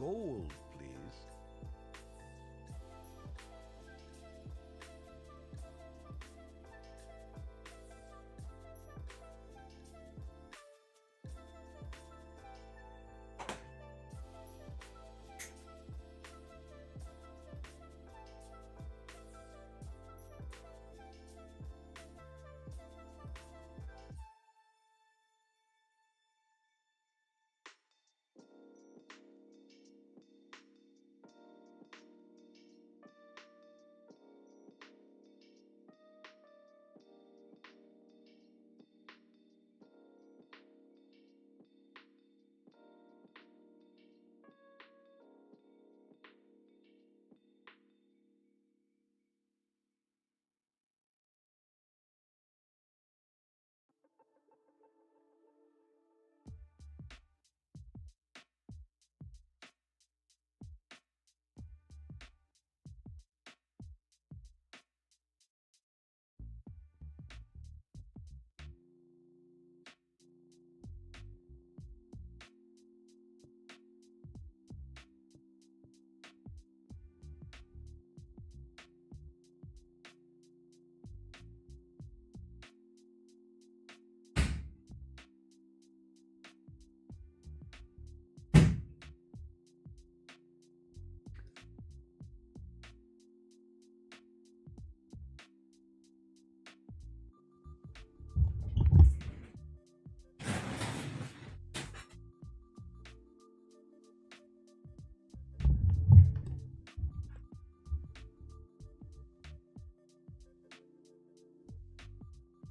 gold, please.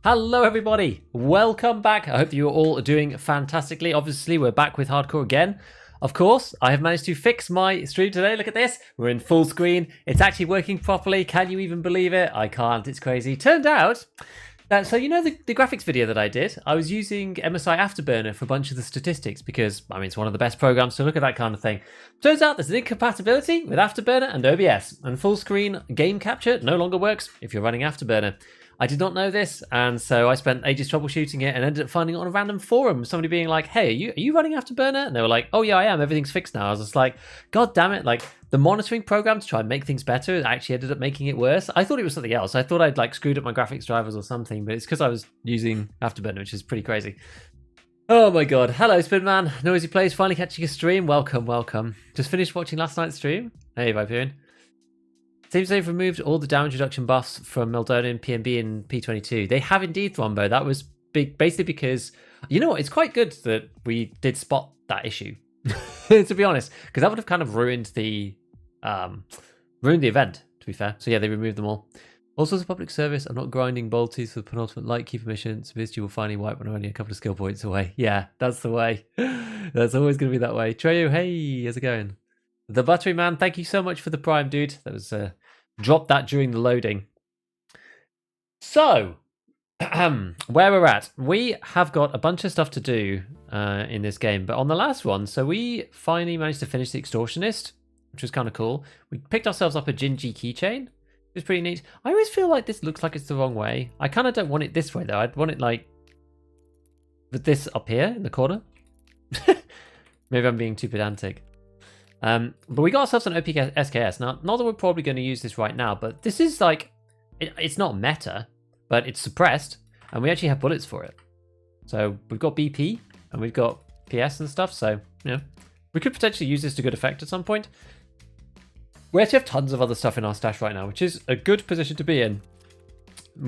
Hello everybody, welcome back. I hope you are all doing fantastically. Obviously we're back with hardcore again. Of course, I have managed to fix my stream today. Look at this, we're in full screen. It's actually working properly. Can you even believe it? I can't, it's crazy. Turned out that, so you know the graphics video that I did? I was using MSI Afterburner for a bunch of the statistics because, I mean, it's one of the best programs to look at that kind of thing. Turns out there's an incompatibility with Afterburner and OBS, and full screen game capture no longer works if you're running Afterburner. I did not know this, and so I spent ages troubleshooting it and ended up finding it on a random forum. Somebody being like, hey, are you running Afterburner? And they were like, oh yeah, I am. Everything's fixed now. I was just like, God damn it. Like, the monitoring program to try and make things better actually ended up making it worse. I thought it was something else. I thought I'd like screwed up my graphics drivers or something, but it's because I was using Afterburner, which is pretty crazy. Oh my God. Hello, Spinman. Noisy Plays, finally catching a stream. Welcome, welcome. Just finished watching last night's stream. Hey, Viperian. Seems they've removed all the damage reduction buffs from Meldonian, PMB, and P22. They have indeed, Rombo. That was big, basically because, you know what, it's quite good that we did spot that issue, to be honest, because that would have kind of ruined the event, to be fair. So yeah, they removed them all. Also, as a public service, I'm not grinding bolties for the penultimate Lightkeeper mission. So Viz, you will finally wipe when I'm only a couple of skill points away. Yeah, that's the way. That's always going to be that way. Treyu, hey, how's it going? The Buttery Man, thank you so much for the Prime, dude. That was dropped that during the loading. So, where we're at, we have got a bunch of stuff to do in this game. But on the last one, so we finally managed to finish the Extortionist, which was kind of cool. We picked ourselves up a Gingy keychain, which is pretty neat. I always feel like this looks like it's the wrong way. I kind of don't want it this way, though. I'd want it like with this up here in the corner. Maybe I'm being too pedantic. But we got ourselves an OP SKS. Now, not that we're probably going to use this right now, but this is like, it's not meta, but it's suppressed, and we actually have bullets for it. So we've got BP, and we've got PS and stuff, so, you know, we could potentially use this to good effect at some point. We actually have tons of other stuff in our stash right now, which is a good position to be in,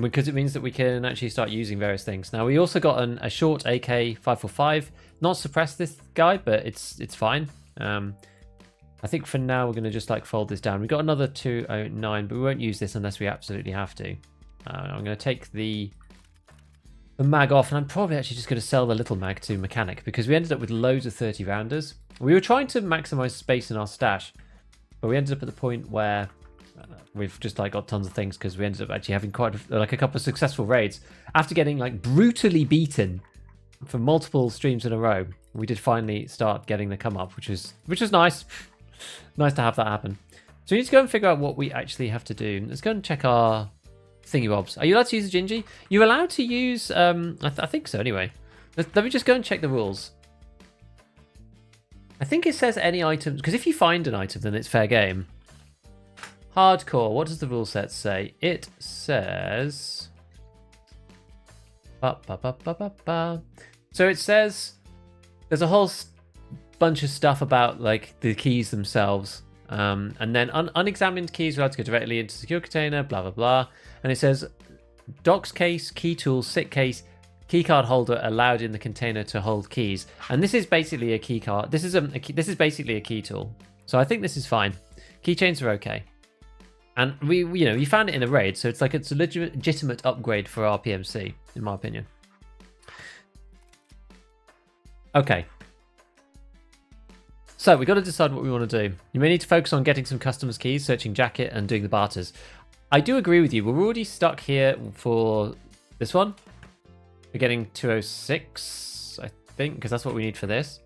because it means that we can actually start using various things. Now, we also got a short AK-545, not suppress this guy, but it's fine. I think for now we're going to just like fold this down. We've got another 209, but we won't use this unless we absolutely have to. I'm going to take the mag off, and I'm probably actually just going to sell the little mag to Mechanic because we ended up with loads of 30 rounders. We were trying to maximize space in our stash, but we ended up at the point where we've just like got tons of things because we ended up actually having quite a couple of successful raids after getting like brutally beaten for multiple streams in a row. We did finally start getting the come up, which was nice. Nice to have that happen. So we need to go and figure out what we actually have to do. Let's go and check our thingy bobs. Are you allowed to use a Gingy? You're allowed to use, I think so anyway. Let me just go and check the rules. I think it says any items, because if you find an item, then it's fair game. Hardcore, what does the rule set say? It says... So it says there's a whole bunch of stuff about like the keys themselves. And then unexamined keys are allowed to go directly into the secure container, blah, blah, blah. And it says docs case, key tool, SIC case, keycard holder allowed in the container to hold keys. And this is basically a key card. This is basically a key tool. So I think this is fine. Keychains are okay. And we found it in a raid, so it's like it's a legitimate upgrade for our PMC, in my opinion. Okay. So we got to decide what we want to do. You may need to focus on getting some customers keys, searching jacket, and doing the barters. I do agree with you. We're already stuck here for this one. We're getting 206, I think, because that's what we need for this.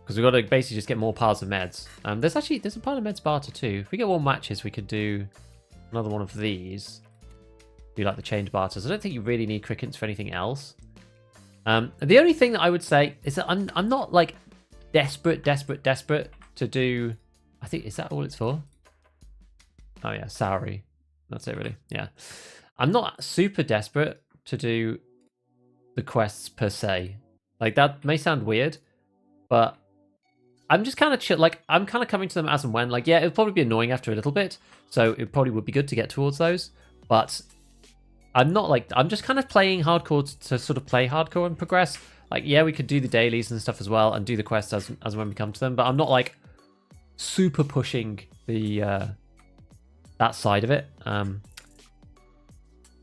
Because we've got to basically just get more piles of meds. There's a pile of meds barter too. If we get more matches, we could do another one of these. Do like the change barters. I don't think you really need crickets for anything else. The only thing that I would say is that I'm not like desperate to do. I think, is that all it's for? Oh yeah, salary. That's it really. Yeah. I'm not super desperate to do the quests per se. Like that may sound weird, but I'm just kind of chill. Like I'm kind of coming to them as and when. Like yeah, it'll probably be annoying after a little bit, so it probably would be good to get towards those. But I'm not like, I'm just kind of playing hardcore to sort of play hardcore and progress. Like yeah, we could do the dailies and stuff as well and do the quests as and when we come to them. But I'm not like super pushing the that side of it.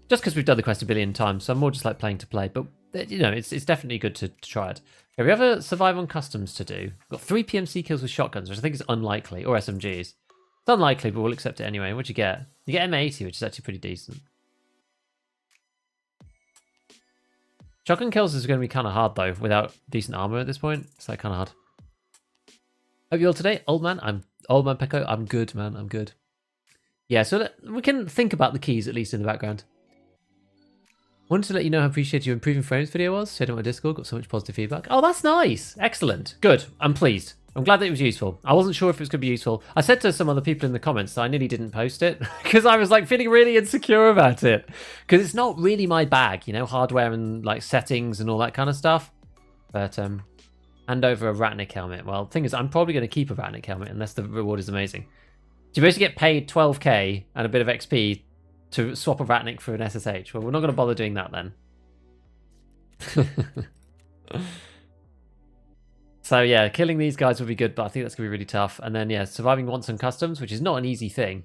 Just because we've done the quest a billion times, so I'm more just like playing to play. But you know, it's definitely good to try it. Okay, we have a survive on customs to do. We've got 3 PMC kills with shotguns, which I think is unlikely, or SMGs. It's unlikely, but we'll accept it anyway. What'd you get? You get M80, which is actually pretty decent. Shotgun kills is going to be kind of hard though, without decent armor at this point. It's like kind of hard. Hope you all today, old man. Old man Pecco. I'm good, man. I'm good. Yeah, so we can think about the keys at least in the background. Wanted to let you know how appreciated your improving frames video was. Shared on my Discord, got so much positive feedback. Oh, that's nice. Excellent. Good. I'm pleased. I'm glad that it was useful. I wasn't sure if it was going to be useful. I said to some other people in the comments that I nearly didn't post it because I was like feeling really insecure about it. Because it's not really my bag, you know, hardware and like settings and all that kind of stuff. But hand over a Ratnik helmet. Well, the thing is, I'm probably going to keep a Ratnik helmet unless the reward is amazing. So you basically get paid 12k and a bit of XP to swap a Ratnik for an SSH. Well, we're not going to bother doing that then. So yeah, killing these guys would be good, but I think that's going to be really tough. And then yeah, surviving once on customs, which is not an easy thing.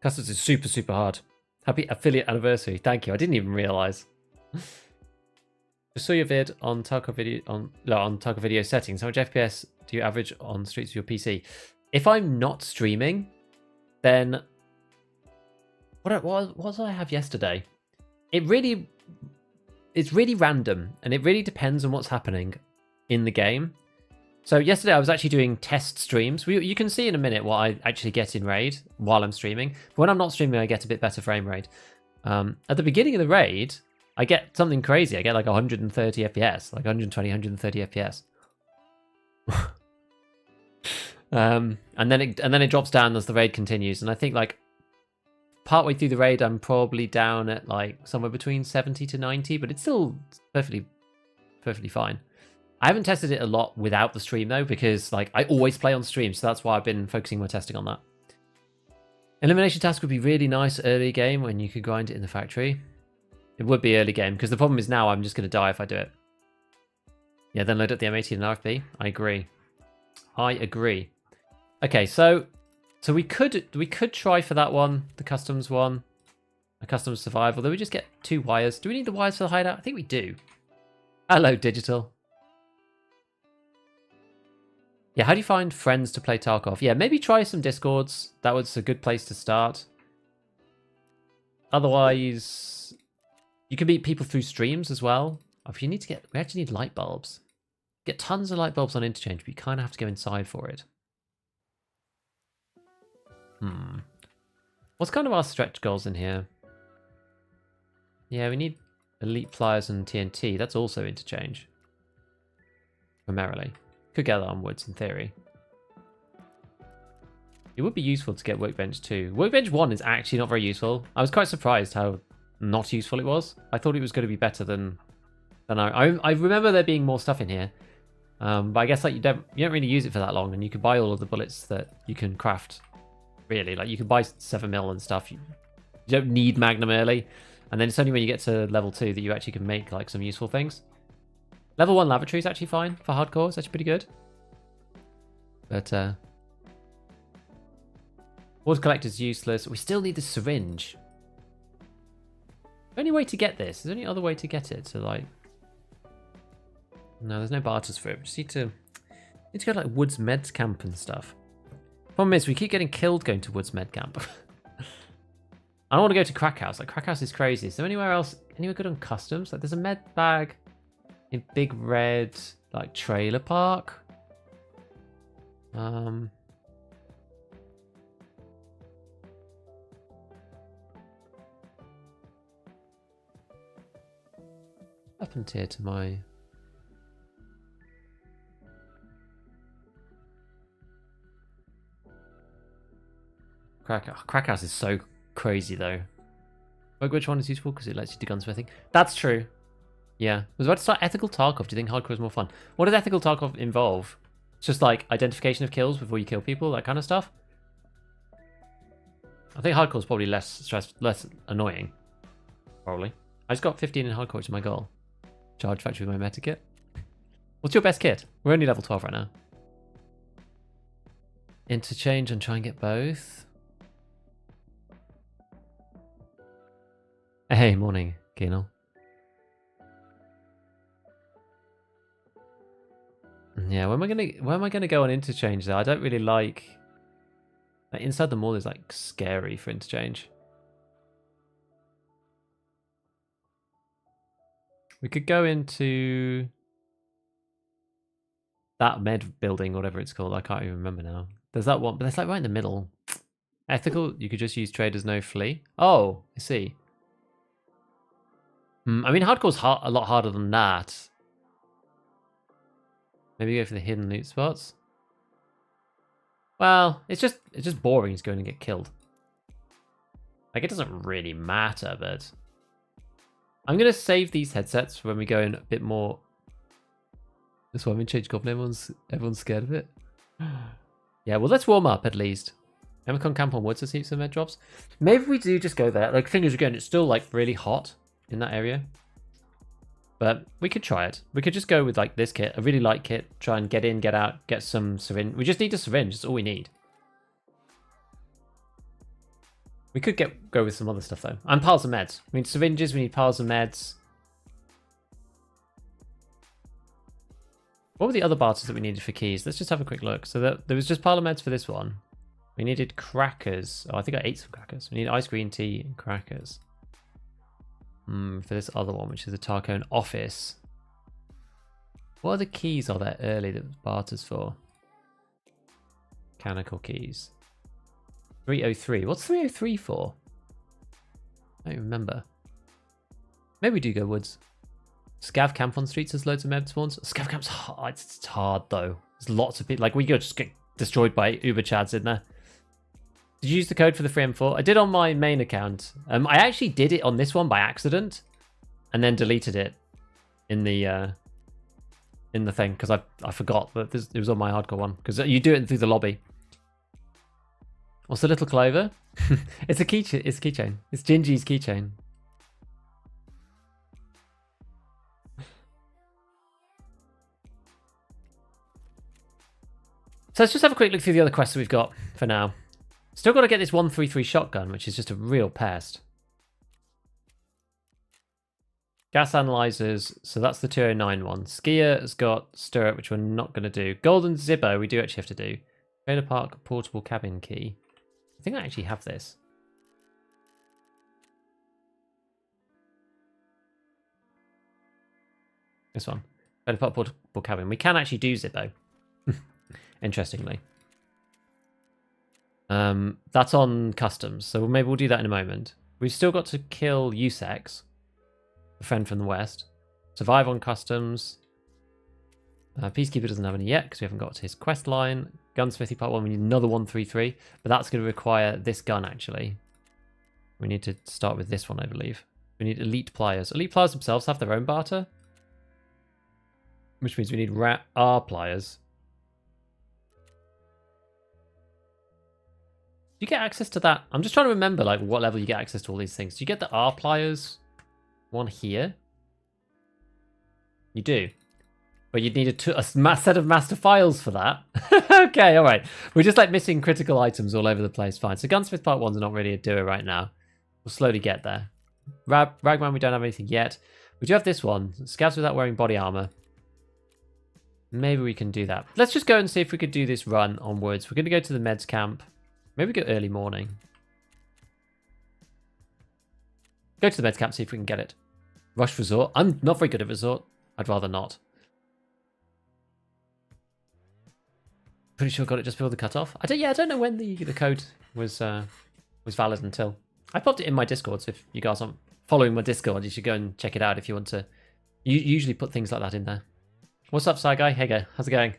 Customs is super, super hard. Happy affiliate anniversary. Thank you. I didn't even realise. Just saw your vid on Tarkov video on Tarkov video settings. How much FPS do you average on streets of your PC? If I'm not streaming, then what did I have yesterday? It's really random, and it really depends on what's happening in the game. So yesterday I was actually doing test streams. You can see in a minute what I actually get in raid while I'm streaming. But when I'm not streaming, I get a bit better frame rate. At the beginning of the raid, I get something crazy. I get like 130 FPS, like 120, 130 FPS. And then it drops down as the raid continues. And I think like partway through the raid, I'm probably down at like somewhere between 70 to 90, but it's still perfectly fine. I haven't tested it a lot without the stream though, because like I always play on stream, so that's why I've been focusing my testing on that. Elimination task would be really nice early game when you could grind it in the factory. It would be early game, because the problem is now I'm just going to die if I do it. Yeah, then load up the M80 and RFB. I agree. Okay, so we could try for that one, the customs one, a customs survival. Though we just get 2 wires. Do we need the wires for the hideout? I think we do. Hello, digital. Yeah, how do you find friends to play Tarkov? Yeah, maybe try some Discords. That was a good place to start. Otherwise, you can meet people through streams as well. If you need to we actually need light bulbs. Get tons of light bulbs on interchange, but you kind of have to go inside for it. What's kind of our stretch goals in here? Yeah, we need Elite Pliers and TNT. That's also interchange. Primarily. Could get that on woods in theory. It would be useful to get Workbench 2. Workbench 1 is actually not very useful. I was quite surprised how not useful it was. I thought it was going to be better than I remember there being more stuff in here. But I guess like you don't really use it for that long, and you can buy all of the bullets that you can craft. Really, like you can buy 7mm and stuff. You don't need Magnum early, and then it's only when you get to level 2 that you actually can make like some useful things. Level 1 lavatory is actually fine for hardcore. It's actually pretty good. But water collector is useless. We still need the syringe. The only way to get this, is there any other way to get it? So like, no, there's no barters for it. We just need to go to like Woods Med Camp and stuff. Problem is, we keep getting killed going to Woods Med Camp. I don't want to go to Crack House. Like Crack House is crazy. Is there anywhere else? Anywhere good on customs? Like there's a med bag in Big Red like trailer park. Happened here to my Crack House is so crazy though. Which one is useful because it lets you do gunsmithing? That's true. Yeah. I was about to start ethical Tarkov. Do you think hardcore is more fun? What does ethical Tarkov involve? It's just like identification of kills before you kill people, that kind of stuff. I think hardcore is probably less annoying. Probably. I just got 15 in hardcore, which is my goal. Charge factory with my meta kit. What's your best kit? We're only level 12 right now. Interchange and try and get both. Hey, morning, Keenal. Yeah, where am I gonna go on interchange though? I don't really like inside the mall is like scary for interchange. We could go into that med building, whatever it's called. I can't even remember now. There's that one, but it's like right in the middle. Ethical, you could just use traders no flee. Oh, I see. I mean, hardcore's a lot harder than that. Maybe go for the hidden loot spots. Well, it's just boring to go in and get killed. Like, it doesn't really matter, but I'm gonna save these headsets for when we go in a bit more. That's why I'm in Change Goblin. Everyone's scared of it. Yeah, well, let's warm up at least. Emicon Camp on Woods to see some med drops. Maybe we do just go there. Like, thing is, again, it's still like really hot in that area. But we could try it. We could just go with like this kit, a really light kit, try and get in, get out, get some syringe. We just need a syringe, that's all we need. We could go with some other stuff though. And piles of meds. We need syringes, we need piles of meds. What were the other barters that we needed for keys? Let's just have a quick look. So there was just pile of meds for this one. We needed crackers. Oh, I think I ate some crackers. We need ice green tea and crackers. For this other one, which is a Tarkov office. What other keys are there early that barters for? Mechanical keys. 303. What's 303 for? I don't remember. Maybe we do go woods. Scav camp on streets has loads of med spawns. Scav camp's hard. It's hard though. There's lots of people. Like we could just get destroyed by Uber Chads in there. Did you use the code for the 3M4? I did on my main account. I actually did it on this one by accident, and then deleted it in the thing because I forgot that it was on my hardcore one because you do it through the lobby. What's the little clover? It's a keychain. It's a keychain. It's Gingy's keychain. So let's just have a quick look through the other quests that we've got for now. Still got to get this 133 shotgun, which is just a real pest. Gas analyzers, so that's the 209 one. Skier has got stirrup, which we're not going to do. Golden Zippo, we do actually have to do. Trailer park portable cabin key. I think I actually have this. This one. Trailer park portable cabin. We can actually do Zippo. Interestingly. That's on customs, so maybe we'll do that in a moment. We've still got to kill Usex a friend from the west. Survive on customs. Peacekeeper doesn't have any yet because we haven't got to his quest line. Gunsmithy part 1, we need another 133, but that's going to require this gun actually. We need to start with this one, I believe. We need elite pliers. Elite pliers themselves have their own barter, which means we need R pliers. Do you get access to that? I'm just trying to remember like what level you get access to all these things. Do you get the R pliers one here? You do. But you'd need a set of master files for that. Okay, all right. We're just like missing critical items all over the place. Fine. So Gunsmith Part 1's not really a doer right now. We'll slowly get there. Ragman, we don't have anything yet. We do have this one. Scouts without wearing body armor. Maybe we can do that. Let's just go and see if we could do this run on woods. We're going to go to the meds camp. Maybe go early morning. Go to the meds camp, see if we can get it. Rush resort. I'm not very good at resort. I'd rather not. Pretty sure got it just before the cutoff. I don't know when the code was valid until. I popped it in my Discord, so if you guys aren't following my Discord, you should go and check it out if you want to. You usually put things like that in there. What's up, Side Guy? Hey, go. How's it going?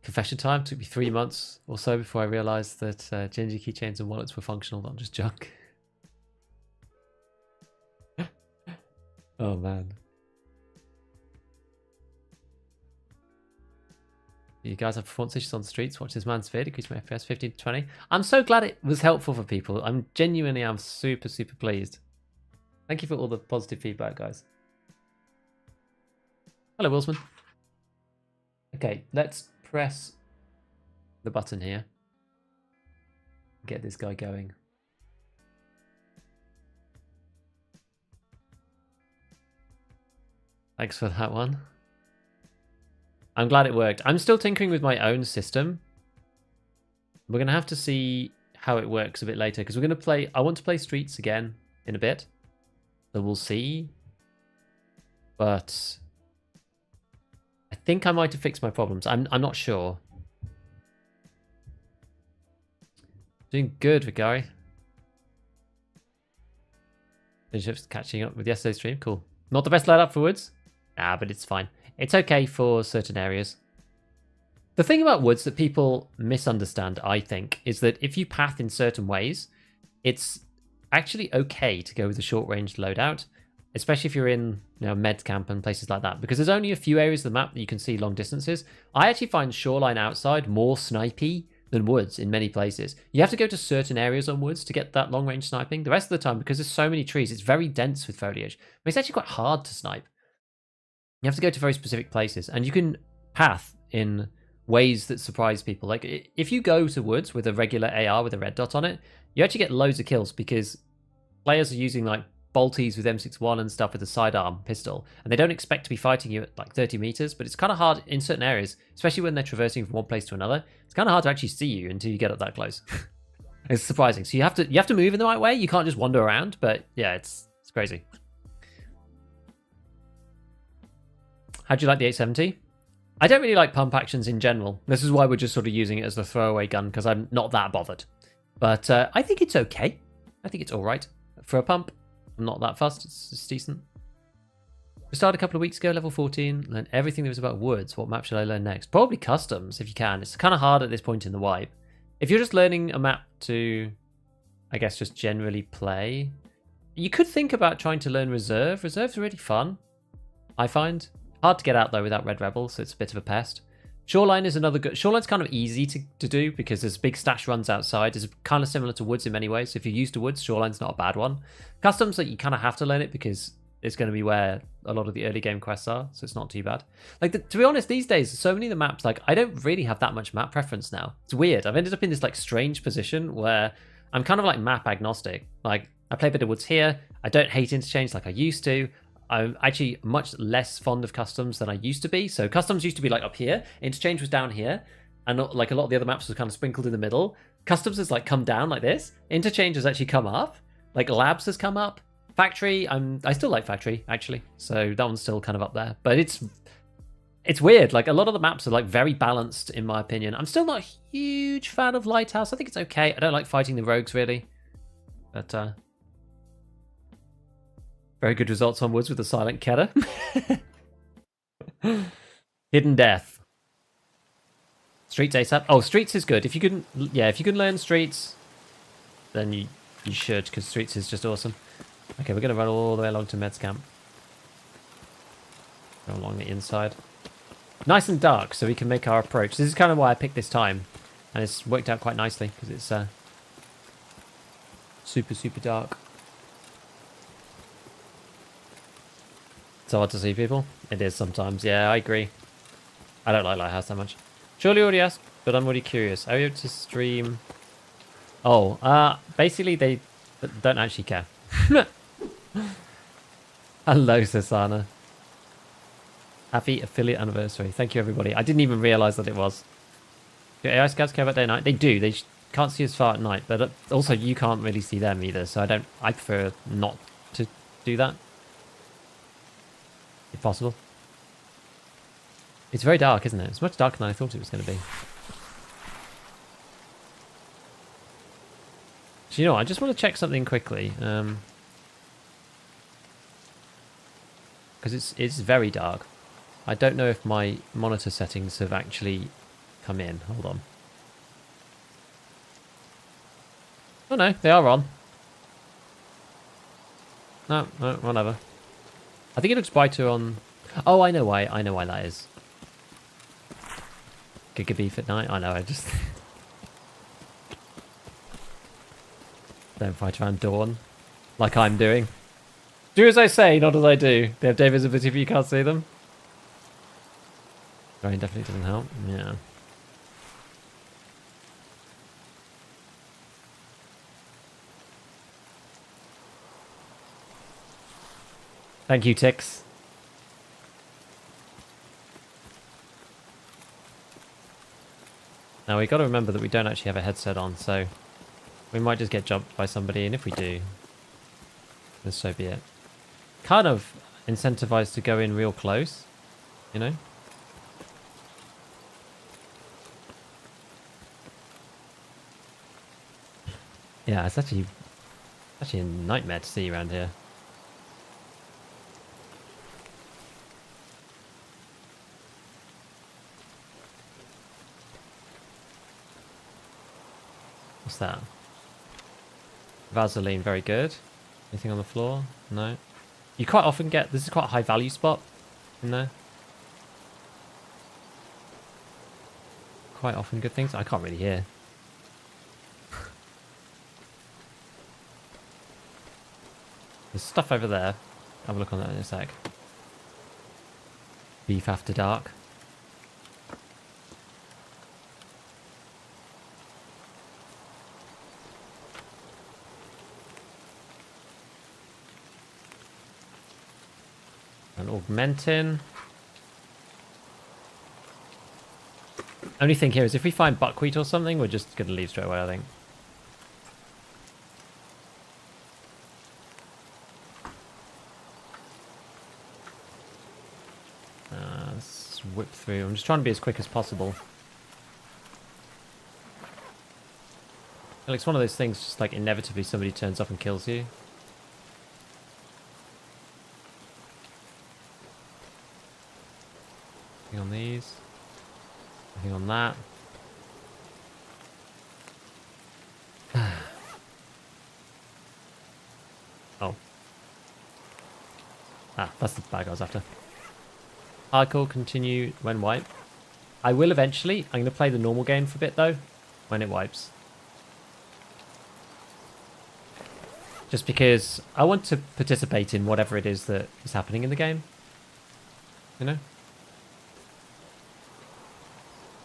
Confession time. Took me 3 months or so before I realised that ginger keychains and wallets were functional, not just junk. Oh, man. You guys have performance issues on the streets. Watch this man's vid. Increase my FPS 15 to 20. I'm so glad it was helpful for people. I'm super, super pleased. Thank you for all the positive feedback, guys. Hello, Wilsman. Okay, let's press the button here. Get this guy going. Thanks for that one. I'm glad it worked. I'm still tinkering with my own system. We're going to have to see how it works a bit later because we're going to play... I want to play Streets again in a bit. So we'll see. But I think I might have fixed my problems. I'm not sure. Doing good, Vigari. Just catching up with yesterday's stream. Cool. Not the best layout for woods. But it's fine. It's okay for certain areas. The thing about woods that people misunderstand, I think, is that if you path in certain ways, it's actually okay to go with a short-range loadout, especially if you're in med camp and places like that, because there's only a few areas of the map that you can see long distances. I actually find shoreline outside more snipey than woods in many places. You have to go to certain areas on woods to get that long-range sniping. The rest of the time, because there's so many trees, it's very dense with foliage. But it's actually quite hard to snipe. You have to go to very specific places, and you can path in ways that surprise people. Like, if you go to woods with a regular AR with a red dot on it, you actually get loads of kills because players are using, like, bolties with M61 and stuff with a sidearm pistol, and they don't expect to be fighting you at, like, 30 meters, but it's kind of hard in certain areas, especially when they're traversing from one place to another. It's kind of hard to actually see you until you get up that close. It's surprising. So you have to move in the right way. You can't just wander around, but yeah, it's crazy. How'd you like the 870? I don't really like pump actions in general. This is why we're just sort of using it as the throwaway gun, because I'm not that bothered. But I think it's okay. I think it's all right. For a pump, I'm not that fussed. It's decent. We started a couple of weeks ago, level 14. Learned everything there was about woods. What map should I learn next? Probably customs, if you can. It's kind of hard at this point in the wipe. If you're just learning a map to, I guess, just generally play, you could think about trying to learn reserve. Reserve's really fun, I find. Hard to get out though without Red Rebel, so it's a bit of a pest. Shoreline is another good... Shoreline's kind of easy to do because there's big stash runs outside. It's kind of similar to Woods in many ways. So if you're used to Woods, Shoreline's not a bad one. Customs, like, you kind of have to learn it because it's going to be where a lot of the early game quests are, so it's not too bad. Like, to be honest, these days, so many of the maps, like, I don't really have that much map preference now. It's weird. I've ended up in this, like, strange position where I'm kind of, like, map agnostic. Like, I play a bit of Woods here. I don't hate interchange like I used to. I'm actually much less fond of customs than I used to be. So customs used to be like up here, interchange was down here, and like a lot of the other maps was kind of sprinkled in the middle. Customs has like come down like this. Interchange has actually come up. Like labs has come up. Factory, I still like factory actually, so that one's still kind of up there. But it's weird. Like a lot of the maps are like very balanced in my opinion. I'm still not a huge fan of Lighthouse. I think it's okay. I don't like fighting the rogues really, but Very good results on woods with the silent Kedda. Hidden death. Streets ASAP. Oh, streets is good. If you can, yeah, if you can learn streets, then you should, because streets is just awesome. Okay, we're gonna run all the way along to Med's camp. Go along the inside. Nice and dark, so we can make our approach. This is kind of why I picked this time, and it's worked out quite nicely because it's super dark. It's hard to see people. It is sometimes. Yeah, I agree. I don't like Lighthouse that much. Surely already asked, but I'm already curious. Are you able to stream? Oh, basically they don't actually care. Hello, Sasana. Happy affiliate anniversary. Thank you, everybody. I didn't even realise that it was. Do AI scouts care about day and night? They do. They can't see as far at night, but also you can't really see them either. So I prefer not to do that, if possible. It's very dark, isn't it? It's much darker than I thought it was going to be. So, you know, I just want to check something quickly. Because it's very dark. I don't know if my monitor settings have actually come in. Hold on. Oh no, they are on. No, whatever. I think it looks brighter on... Oh, I know why. I know why that is. Giga beef at night? I know, I just... Don't fight around dawn. Like I'm doing. Do as I say, not as I do. They have day visibility if you can't see them. Rain definitely doesn't help. Yeah. Thank you, Tix. Now we got to remember that we don't actually have a headset on, so we might just get jumped by somebody, and if we do, then so be it. Kind of incentivized to go in real close, you know? Yeah, it's actually a nightmare to see around here. What's that? Vaseline, very good. Anything on the floor? No. You quite often get... This is quite a high value spot in there. Quite often good things. I can't really hear. There's stuff over there. Have a look on that in a sec. Beef after dark. And augmenting. Only thing here is if we find buckwheat or something, we're just going to leave straight away, I think. Let's whip through. I'm just trying to be as quick as possible. Like, it's one of those things, just like inevitably somebody turns up and kills you. Nothing on these. Nothing on that. Oh. Ah, that's the bag I was after. Hardcore continue when wipe. I will eventually. I'm going to play the normal game for a bit though, when it wipes. Just because I want to participate in whatever it is that is happening in the game. You know?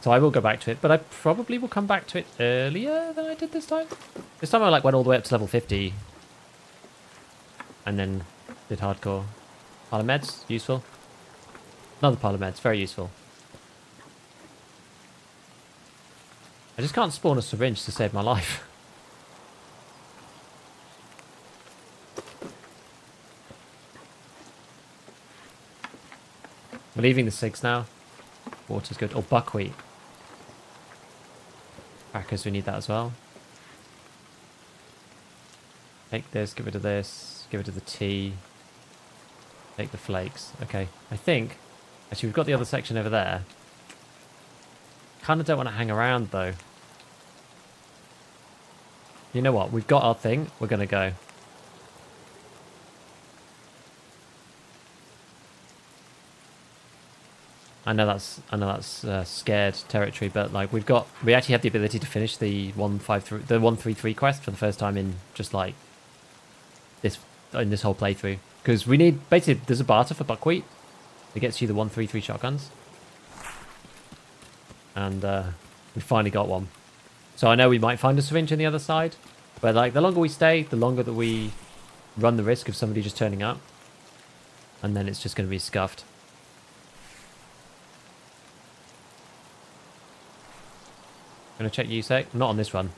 So I will go back to it, but I probably will come back to it earlier than I did this time. This time I like went all the way up to level 50. And then did hardcore. Pile of meds, useful. Another pile of meds, very useful. I just can't spawn a syringe to save my life. We're leaving the SIGs now. Water's good. Oh, buckwheat. Crackers, we need that as well. Take this, get rid of this, get rid of the tea. Take the flakes. Okay, I think... Actually, we've got the other section over there. Kind of don't want to hang around, though. You know what? We've got our thing. We're going to go. I know that's scared territory, but like we actually have the ability to finish the 133 quest for the first time in just like this whole playthrough, because we need basically there's a barter for buckwheat that gets you the 133 shotguns, and we finally got one. So I know we might find a syringe on the other side, but like the longer we stay, the longer that we run the risk of somebody just turning up, and then it's just going to be scuffed. Gonna check USEC. Not on this run.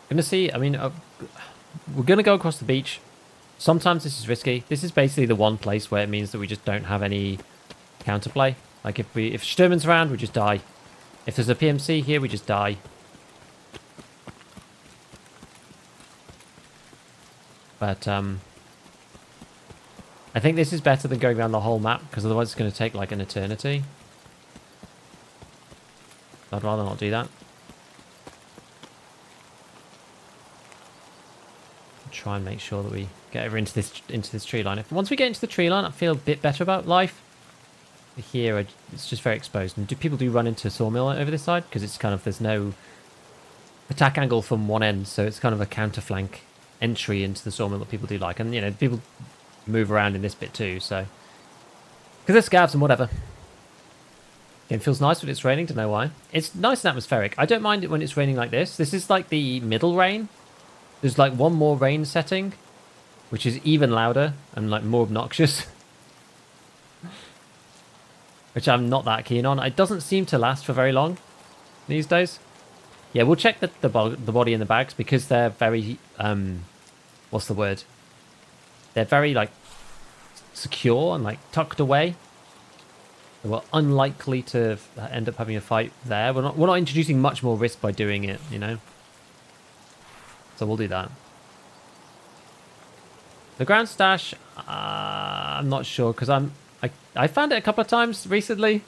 Gonna see. I mean, we're gonna go across the beach. Sometimes this is risky. This is basically the one place where it means that we just don't have any counterplay. Like if Sturman's around, we just die. If there's a PMC here, we just die. But I think this is better than going around the whole map, because otherwise it's going to take like an eternity. I'd rather not do that. Try and make sure that we get over into this tree line. Once we get into the tree line, I feel a bit better about life. Here, it's just very exposed. And people do run into sawmill over this side, because it's kind of, there's no attack angle from one end, so it's kind of a counter flank entry into the sawmill that people do like. And, you know, people move around in this bit too, so because there's scavs and whatever. It feels nice when it's raining, don't know why. It's nice and atmospheric. I don't mind it when it's raining like this. This is like the middle rain. There's like one more rain setting, which is even louder and like more obnoxious, which I'm not that keen on. It doesn't seem to last for very long these days. Yeah, we'll check the body in the bags, because they're very what's the word? They're very, like, secure and, like, tucked away. We're unlikely to end up having a fight there. We're not introducing much more risk by doing it, you know? So we'll do that. The ground stash, I'm not sure, because I found it a couple of times recently,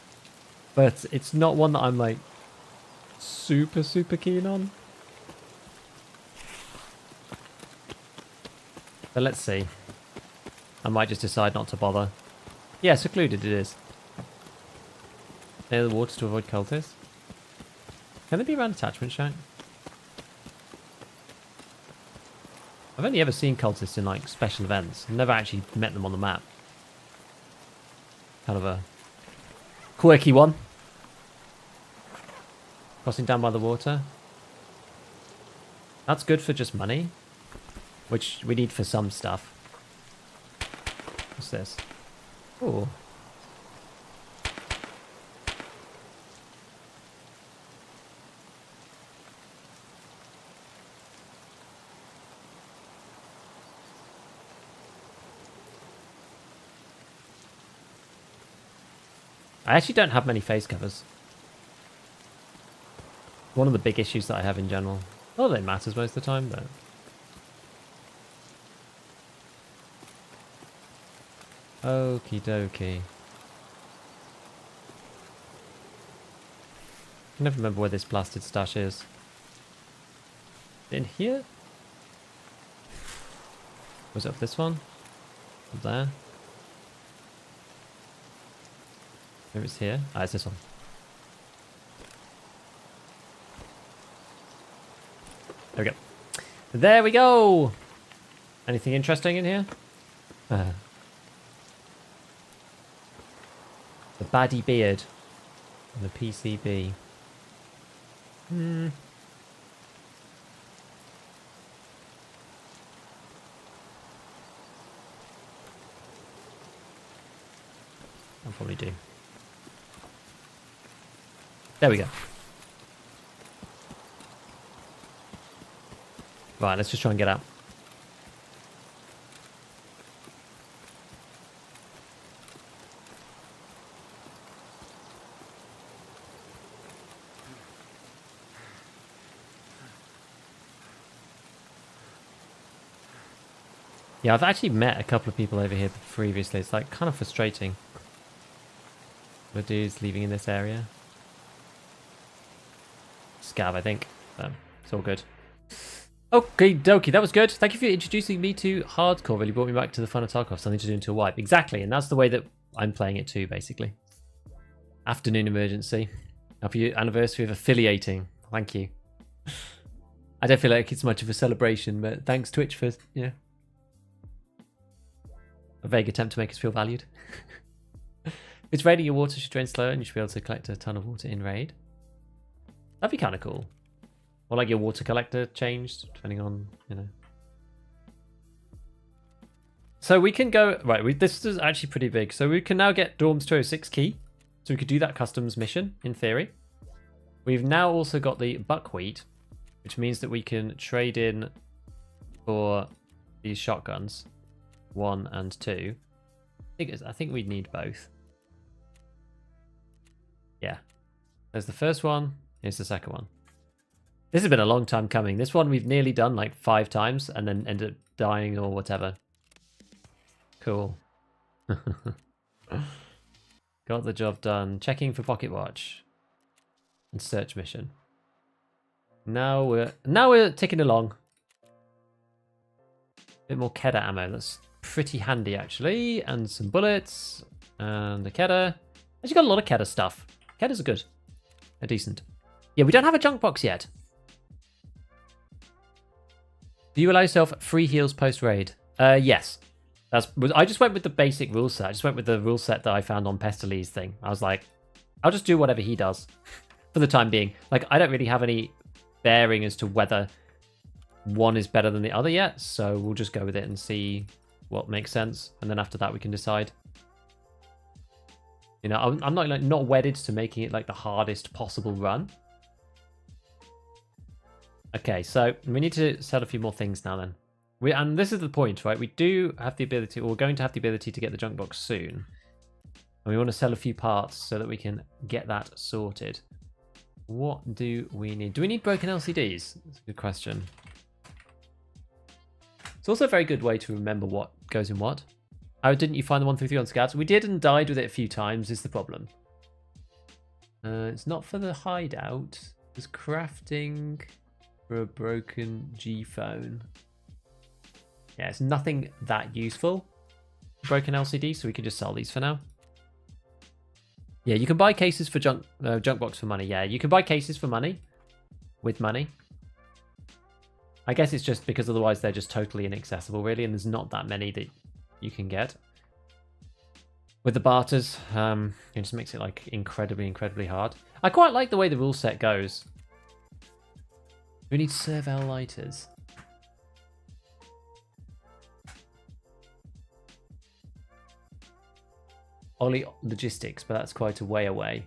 but it's not one that I'm, like, super, super keen on. But let's see. I might just decide not to bother. Yeah, secluded it is. Near the water to avoid cultists. Can they be around attachment shack? I've only ever seen cultists in like special events. I've never actually met them on the map. Kind of a quirky one. Crossing down by the water. That's good for just money, which we need for some stuff. What's this? Oh. I actually don't have many face covers. One of the big issues that I have in general. Not that it matters most of the time, but... Okie dokie. I can never remember where this blasted stash is. In here? Was it up this one? Up there? Maybe it's here? Ah, it's this one. There we go. There we go! Anything interesting in here? The baddie beard. And the PCB. I'll probably do. There we go. Right, let's just try and get out. Yeah, I've actually met a couple of people over here previously. It's like kind of frustrating. The dudes leaving in this area. Scav, I think. So it's all good. Okay, dokie, that was good. Thank you for introducing me to hardcore. Really brought me back to the fun of Tarkov. Something to do until wipe. Exactly, and that's the way that I'm playing it too, basically. Afternoon emergency. Happy anniversary of affiliating. Thank you. I don't feel like it's much of a celebration, but thanks Twitch for, yeah, a vague attempt to make us feel valued. If it's raining, your water should drain slower and you should be able to collect a ton of water in raid. That'd be kind of cool. Or like your water collector changed, depending on, you know. So we can go, right, this is actually pretty big. So we can now get Dorms 206 key. So we could do that customs mission, in theory. We've now also got the buckwheat, which means that we can trade in for these shotguns, 1 and 2. I think we'd need both. Yeah. There's the first one. Here's the second one. This has been a long time coming. This one we've nearly done like 5 times and then ended up dying or whatever. Cool. Got the job done. Checking for pocket watch. And search mission. Now we're ticking along. Bit more Kedda ammo. That's pretty handy actually. And some bullets. And a Kedda. Actually got a lot of Kedda stuff. Keddas are good. They're decent. Yeah, we don't have a junk box yet. Do you allow yourself free heals post-raid? Yes. I just went with the basic rule set. I just went with the rule set that I found on Pestil's thing. I was like, I'll just do whatever he does for the time being. Like, I don't really have any bearing as to whether one is better than the other yet, so we'll just go with it and see what makes sense, and then after that we can decide. You know, I'm not wedded to making it like the hardest possible run. Okay, so we need to sell a few more things now then. And this is the point, right? We do have the ability, or we're going to have the ability to get the junk box soon. And we want to sell a few parts so that we can get that sorted. What do we need? Do we need broken LCDs? That's a good question. It's also a very good way to remember what goes in what. Oh, didn't you find the 133 on scouts? We did and died with it a few times is the problem. It's not for the hideout. It's crafting for a broken G phone. Yeah, it's nothing that useful. Broken LCD, so we can just sell these for now. Yeah, you can buy cases for junk box for money. Yeah, you can buy cases for money. With money. I guess it's just because otherwise they're just totally inaccessible, really, and there's not that many that you can get. With the barters, it just makes it like incredibly hard. I quite like the way the rule set goes. We need Serval lighters. Ollie logistics, but that's quite a way away.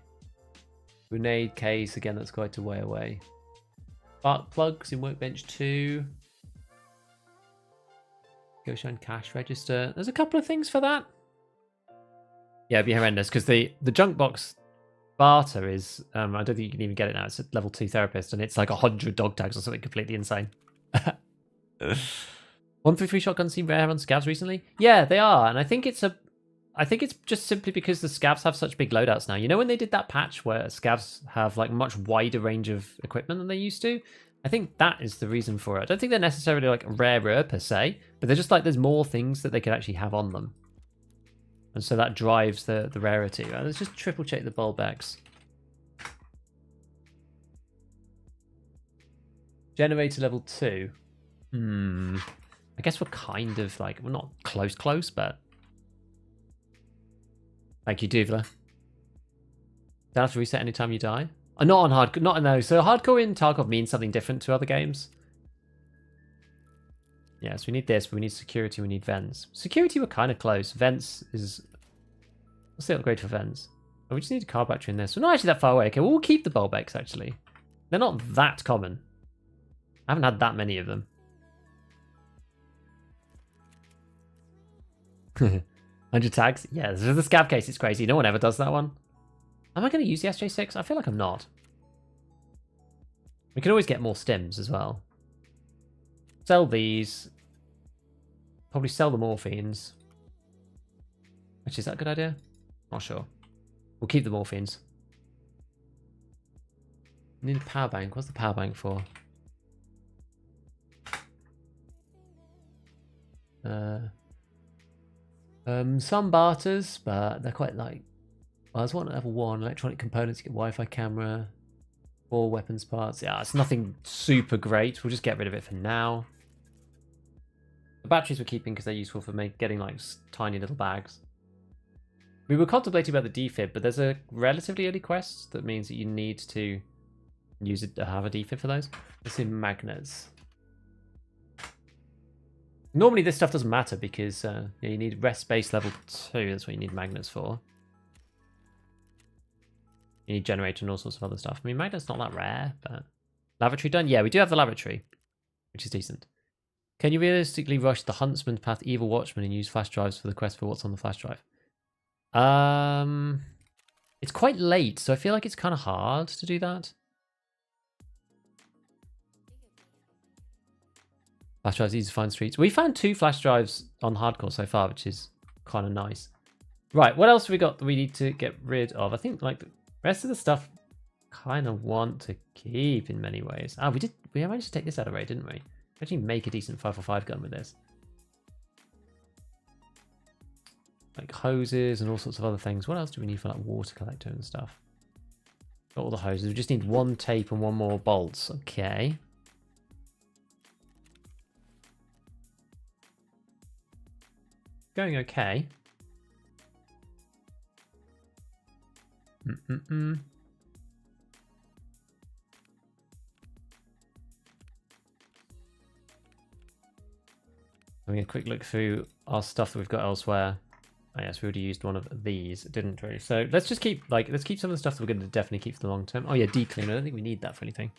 Grenade case, again, that's quite a way away. Spark plugs in workbench 2. Go shine cash register. There's a couple of things for that. Yeah, it'd be horrendous because the junk box barter is, I don't think you can even get it now. It's a level 2 therapist and it's like 100 dog tags or something completely insane. 133 shotguns seem rare on scavs recently. Yeah, they are, and I think it's just simply because the scavs have such big loadouts now. You know when they did that patch where scavs have like much wider range of equipment than they used to? I think that is the reason for it. I don't think they're necessarily like rarer per se, but they're just like there's more things that they could actually have on them. And so that drives the rarity. Right, let's just triple check the bulbex. Generator level 2. I guess we're kind of like, we're not close, but... Thank you, Duvla. Don't have to reset anytime you die. Not on hardcore, not in those. So hardcore in Tarkov means something different to other games. Yeah, so we need this, but we need security, we need vents. Security, we're kind of close. Vents is... What's the upgrade for vents? Oh, we just need a car battery in this. We're not actually that far away. Okay, we'll keep the bulbex, actually. They're not that common. I haven't had that many of them. 100 tags? Yeah, this is the scav case. It's crazy. No one ever does that one. Am I going to use the SJ6? I feel like I'm not. We can always get more stims as well. Sell these. probably sell the morphines. Actually, is that a good idea? Not sure. We'll keep the morphines. Need a power bank. What's the power bank for? Some barters, but they're quite like... Well, there's one at level 1. Electronic components, you get Wi-Fi camera. 4 weapons parts. Yeah, it's nothing super great. We'll just get rid of it for now. The batteries we're keeping because they're useful for getting like tiny little bags. We were contemplating about the defib, but there's a relatively early quest that means that you need to use it to have a defib for those. Let's see magnets. Normally this stuff doesn't matter because you need rest base level 2. That's what you need magnets for. You need generator and all sorts of other stuff. I mean, magnet's not that rare, but... Lavatory done? Yeah, we do have the lavatory, which is decent. Can you realistically rush the Huntsman Path Evil Watchman and use flash drives for the quest for what's on the flash drive? It's quite late, so I feel like it's kind of hard to do that. Flash drives easy to find streets. We found 2 flash drives on hardcore so far, which is kind of nice. Right, what else have we got that we need to get rid of? I think like the rest of the stuff kind of want to keep in many ways. Ah, we managed to take this out of raid, didn't we? Actually make a decent 545 gun with this. Like hoses and all sorts of other things. What else do we need for like water collector and stuff? Got all the hoses. We just need 1 tape and 1 more bolts. Okay. Going okay. Having a quick look through our stuff that we've got elsewhere. Oh yes, we already used one of these, didn't we? So let's just keep let's keep some of the stuff that we're going to definitely keep for the long term. Oh yeah, deep cleaner. I don't think we need that for anything.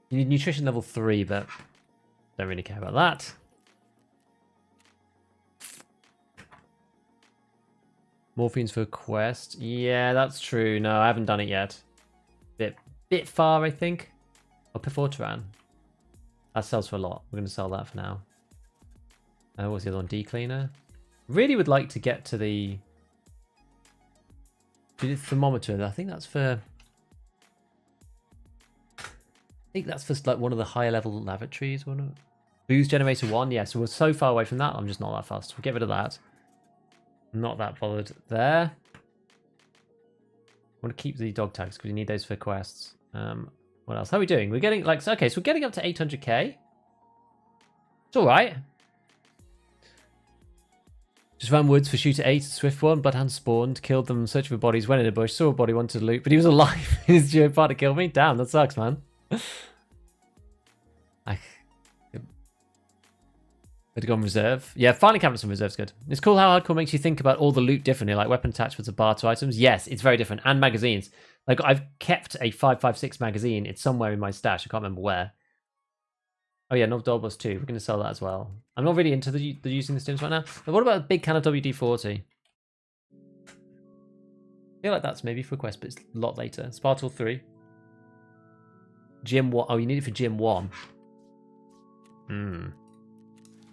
You need nutrition level 3, but don't really care about that. Morphines for a quest. Yeah, that's true. No, I haven't done it yet. Bit far, I think. Oh, Piforteran. That sells for a lot. We're going to sell that for now. What's the other one? D-Cleaner. Really would like to get to the thermometer. I think that's for... like one of the higher level lavatories. Booze generator 1. Yeah, so we're so far away from that. I'm just not that fast. We'll get rid of that. Not that bothered there. I want to keep the dog tags because we need those for quests. What else? How are we doing? We're getting like... Okay, so we're getting up to 800k. It's alright. Just ran woods for shooter 8, swift 1, bloodhound spawned, killed them, searching for bodies, went in a bush, saw a body, wanted to loot, but he was alive. His part to kill me. Damn, that sucks, man. Better go on reserve. Yeah, finally cabinets on reserve's good. It's cool how hardcore makes you think about all the loot differently, like weapon attachments and barter items. Yes, it's very different. And magazines. Like, I've kept a 5.56 magazine. It's somewhere in my stash. I can't remember where. Oh yeah, Novdolbos 2. We're going to sell that as well. I'm not really into the using the stims right now. But what about a big can of WD-40? I feel like that's maybe for a quest, but it's a lot later. Spartal 3. Gym 1. Oh, you need it for Gym 1.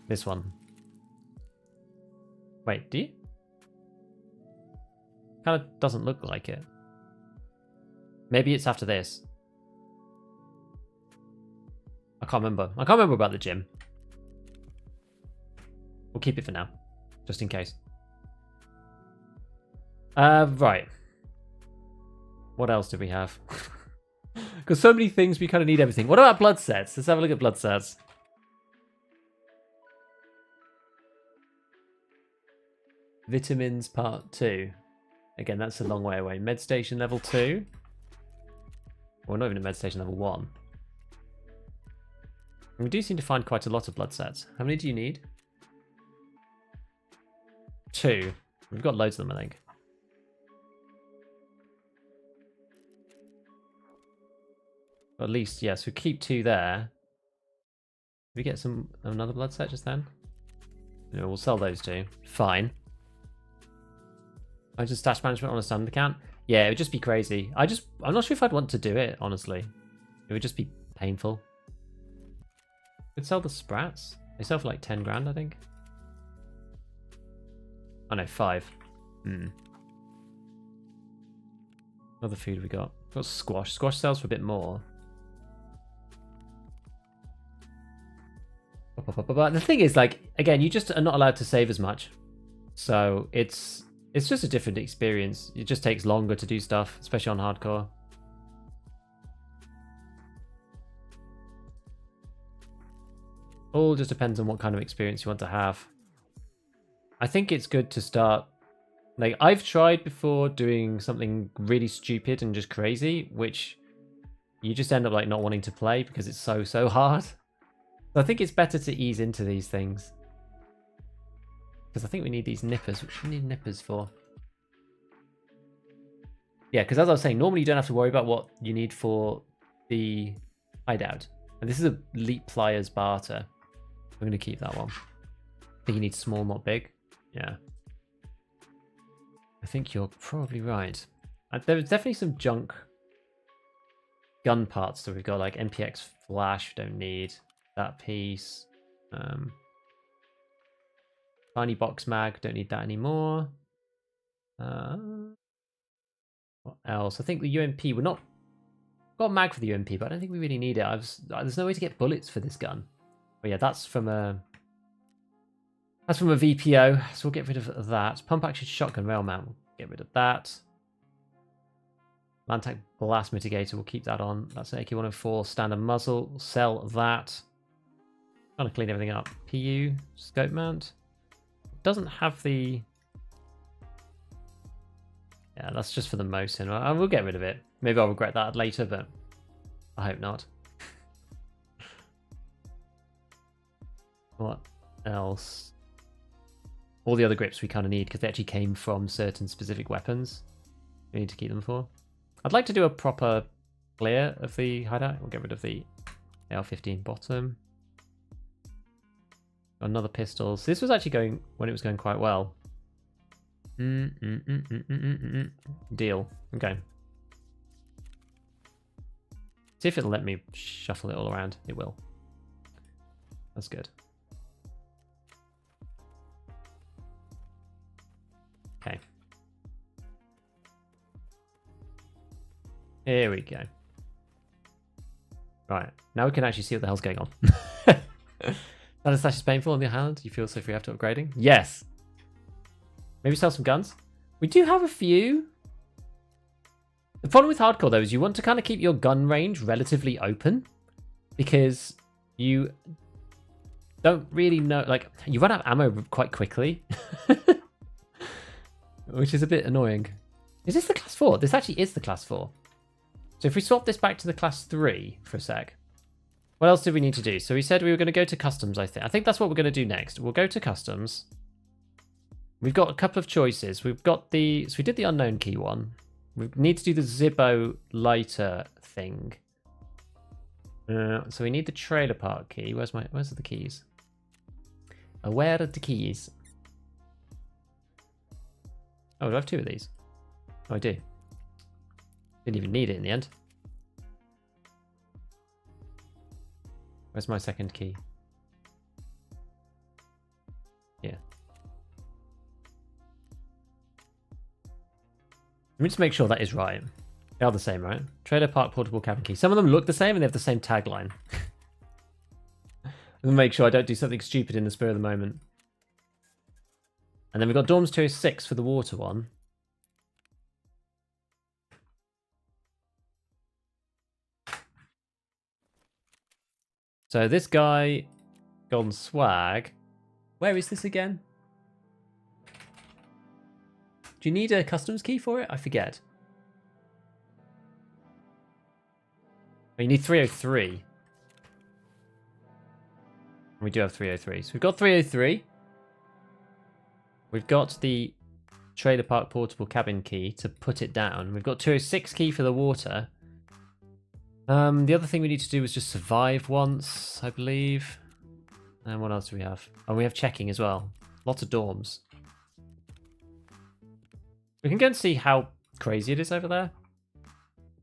This one. Wait, do you? Kind of doesn't look like it. Maybe it's after this. I can't remember. I can't remember about the gym. We'll keep it for now, just in case. Right. What else do we have? Because so many things, we kind of need everything. What about blood sets? Let's have a look at blood sets. Vitamins part 2. Again, that's a long way away. Med station level 2. Well, not even a med station level 1. And we do seem to find quite a lot of blood sets. How many do you need? 2. We've got loads of them, I think. At least, yes, we keep 2 there. We get another blood set just then? No, we'll sell those 2. Fine. I just stash management on a standard account. Yeah, it would just be crazy. I'm not sure if I'd want to do it, honestly. It would just be painful. Could sell the sprats. They sell for like 10 grand, I think. Oh no, 5. Other food we got. Got squash. Squash sells for a bit more. But the thing is, like, again, you just are not allowed to save as much. So it's just a different experience. It just takes longer to do stuff, especially on hardcore. All just depends on what kind of experience you want to have. I think it's good to start. Like, I've tried before doing something really stupid and just crazy, which you just end up like not wanting to play because it's so hard. So I think it's better to ease into these things. Because I think we need these nippers. What do we need nippers for? Yeah, because as I was saying, normally you don't have to worry about what you need for the hideout. And this is a Leap Pliers barter. I'm going to keep that one. I think you need small, not big. Yeah. I think you're probably right. There's definitely some junk gun parts that we've got, like MPX flash, don't need that piece. Tiny box mag, don't need that anymore. What else? I think the UMP, we're not got a mag for the UMP, but I don't think we really need it. There's no way to get bullets for this gun. But yeah, that's from a VPO, so we'll get rid of that. Pump action shotgun rail mount, we'll get rid of that. Lantac blast mitigator, we'll keep that on. That's an AK-104 standard muzzle. We'll sell that. Trying to clean everything up. PU scope mount. Doesn't have the. Yeah, that's just for the Mosin. We'll get rid of it. Maybe I'll regret that later, but I hope not. What else? All the other grips we kind of need because they actually came from certain specific weapons. We need to keep them for. I'd like to do a proper clear of the hideout. We'll get rid of the AR-15 bottom. Got another pistol. So this was actually going when it was going quite well. Deal. Okay. See if it'll let me shuffle it all around. It will. That's good. Okay. Here we go. Right. Now we can actually see what the hell's going on. That is slash is painful on the hand. You feel so free after upgrading? Yes. Maybe sell some guns. We do have a few. The problem with hardcore though is you want to kind of keep your gun range relatively open because you don't really know, like you run out of ammo quite quickly. Which is a bit annoying. Is this the class 4? This actually is the class 4. So if we swap this back to the class 3 for a sec. What else did we need to do? So we said we were going to go to customs, I think. I think that's what we're going to do next. We'll go to customs. We've got a couple of choices. We've got the... So we did the unknown key one. We need to do the Zippo lighter thing. So we need the trailer park key. Where's the keys? Where are the keys? Oh, do I have 2 of these? Oh, I do. Didn't even need it in the end. Where's my second key? Yeah. Let me just make sure that is right. They are the same, right? Trailer park portable cabin key. Some of them look the same and they have the same tagline. Let me make sure I don't do something stupid in the spur of the moment. And then we've got Dorms 206 for the water one. So this guy, Golden Swag. Where is this again? Do you need a customs key for it? I forget. Oh, you need 303. We do have 303. So we've got 303. We've got the trailer park portable cabin key to put it down. We've got 206 key for the water. The other thing we need to do is just survive once, I believe. And what else do we have? Oh, we have checking as well. Lots of dorms. We can go and see how crazy it is over there.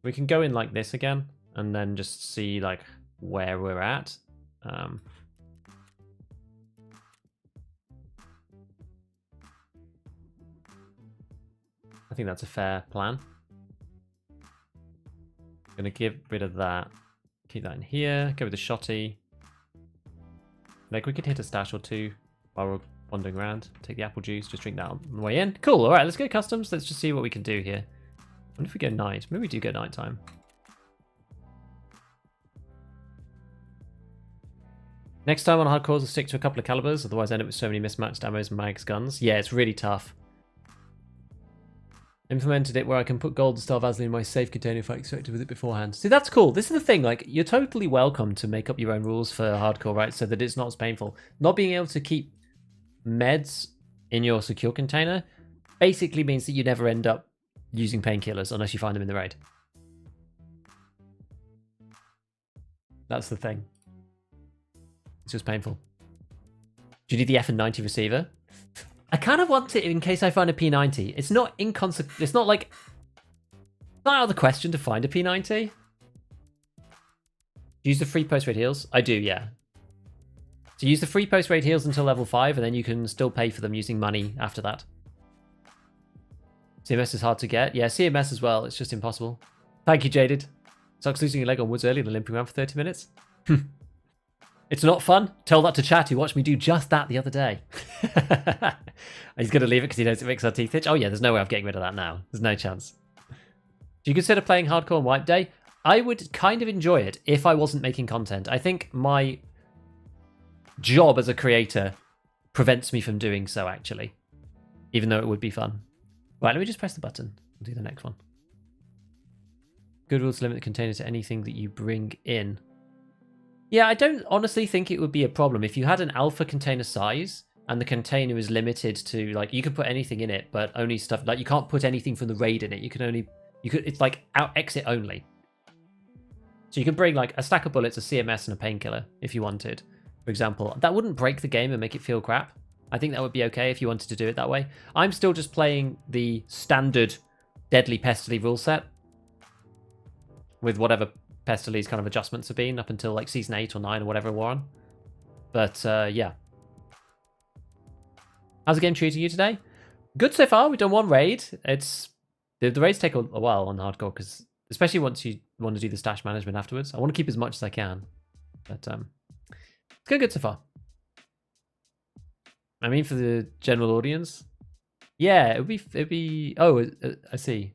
We can go in like this again and then just see like where we're at. I think that's a fair plan. I'm going to get rid of that. Keep that in here. Go with the shotty. Like, we could hit a stash or two while we're wandering around. Take the apple juice, just drink that on the way in. Cool, alright, let's go customs. Let's just see what we can do here. What if we go night? Maybe we do go nighttime. Next time on hardcores, we'll stick to a couple of calibers, otherwise I end up with so many mismatched ammos, mags, guns. Yeah, it's really tough. Implemented it where I can put gold and star Vaseline in my safe container if I extracted with it beforehand. See, that's cool. This is the thing, like, you're totally welcome to make up your own rules for hardcore, right? So that it's not as painful. Not being able to keep meds in your secure container basically means that you never end up using painkillers unless you find them in the raid. That's the thing. It's just painful. Do you need the F90 receiver? I kind of want it in case I find a P90. It's not inconsequential. It's not like... It's not out of the question to find a P90. Use the free post-raid heals? I do, yeah. So use the free post-raid heals until level 5, and then you can still pay for them using money after that. CMS is hard to get. Yeah, CMS as well. It's just impossible. Thank you, Jaded. Sucks losing your leg on woods early and limping around for 30 minutes. It's not fun. Tell that to Chat, who watched me do just that the other day. He's going to leave it because he knows it makes our teeth itch. Oh yeah, there's no way of getting rid of that now. There's no chance. Do you consider playing hardcore on wipe day? I would kind of enjoy it if I wasn't making content. I think my job as a creator prevents me from doing so, actually. Even though it would be fun. Right, let me just press the button. We'll do the next one. Good rules limit the container to anything that you bring in. Yeah, I don't honestly think it would be a problem if you had an alpha container size and the container is limited to, like, you could put anything in it, but only stuff, like, you can't put anything from the raid in it. You can only, it's like out exit only. So you can bring like a stack of bullets, a CMS, and a painkiller if you wanted, for example. That wouldn't break the game and make it feel crap. I think that would be okay if you wanted to do it that way. I'm still just playing the standard Deadly Pestily rule set with whatever Pestily's kind of adjustments have been up until like season 8 or 9 or whatever we're on. But yeah. How's the game treating you today? Good so far. We've done one raid. It's the raids take a while on hardcore, because especially once you want to do the stash management afterwards. I want to keep as much as I can. But it's going good so far. I mean, for the general audience, yeah, it'd be. Oh, I see.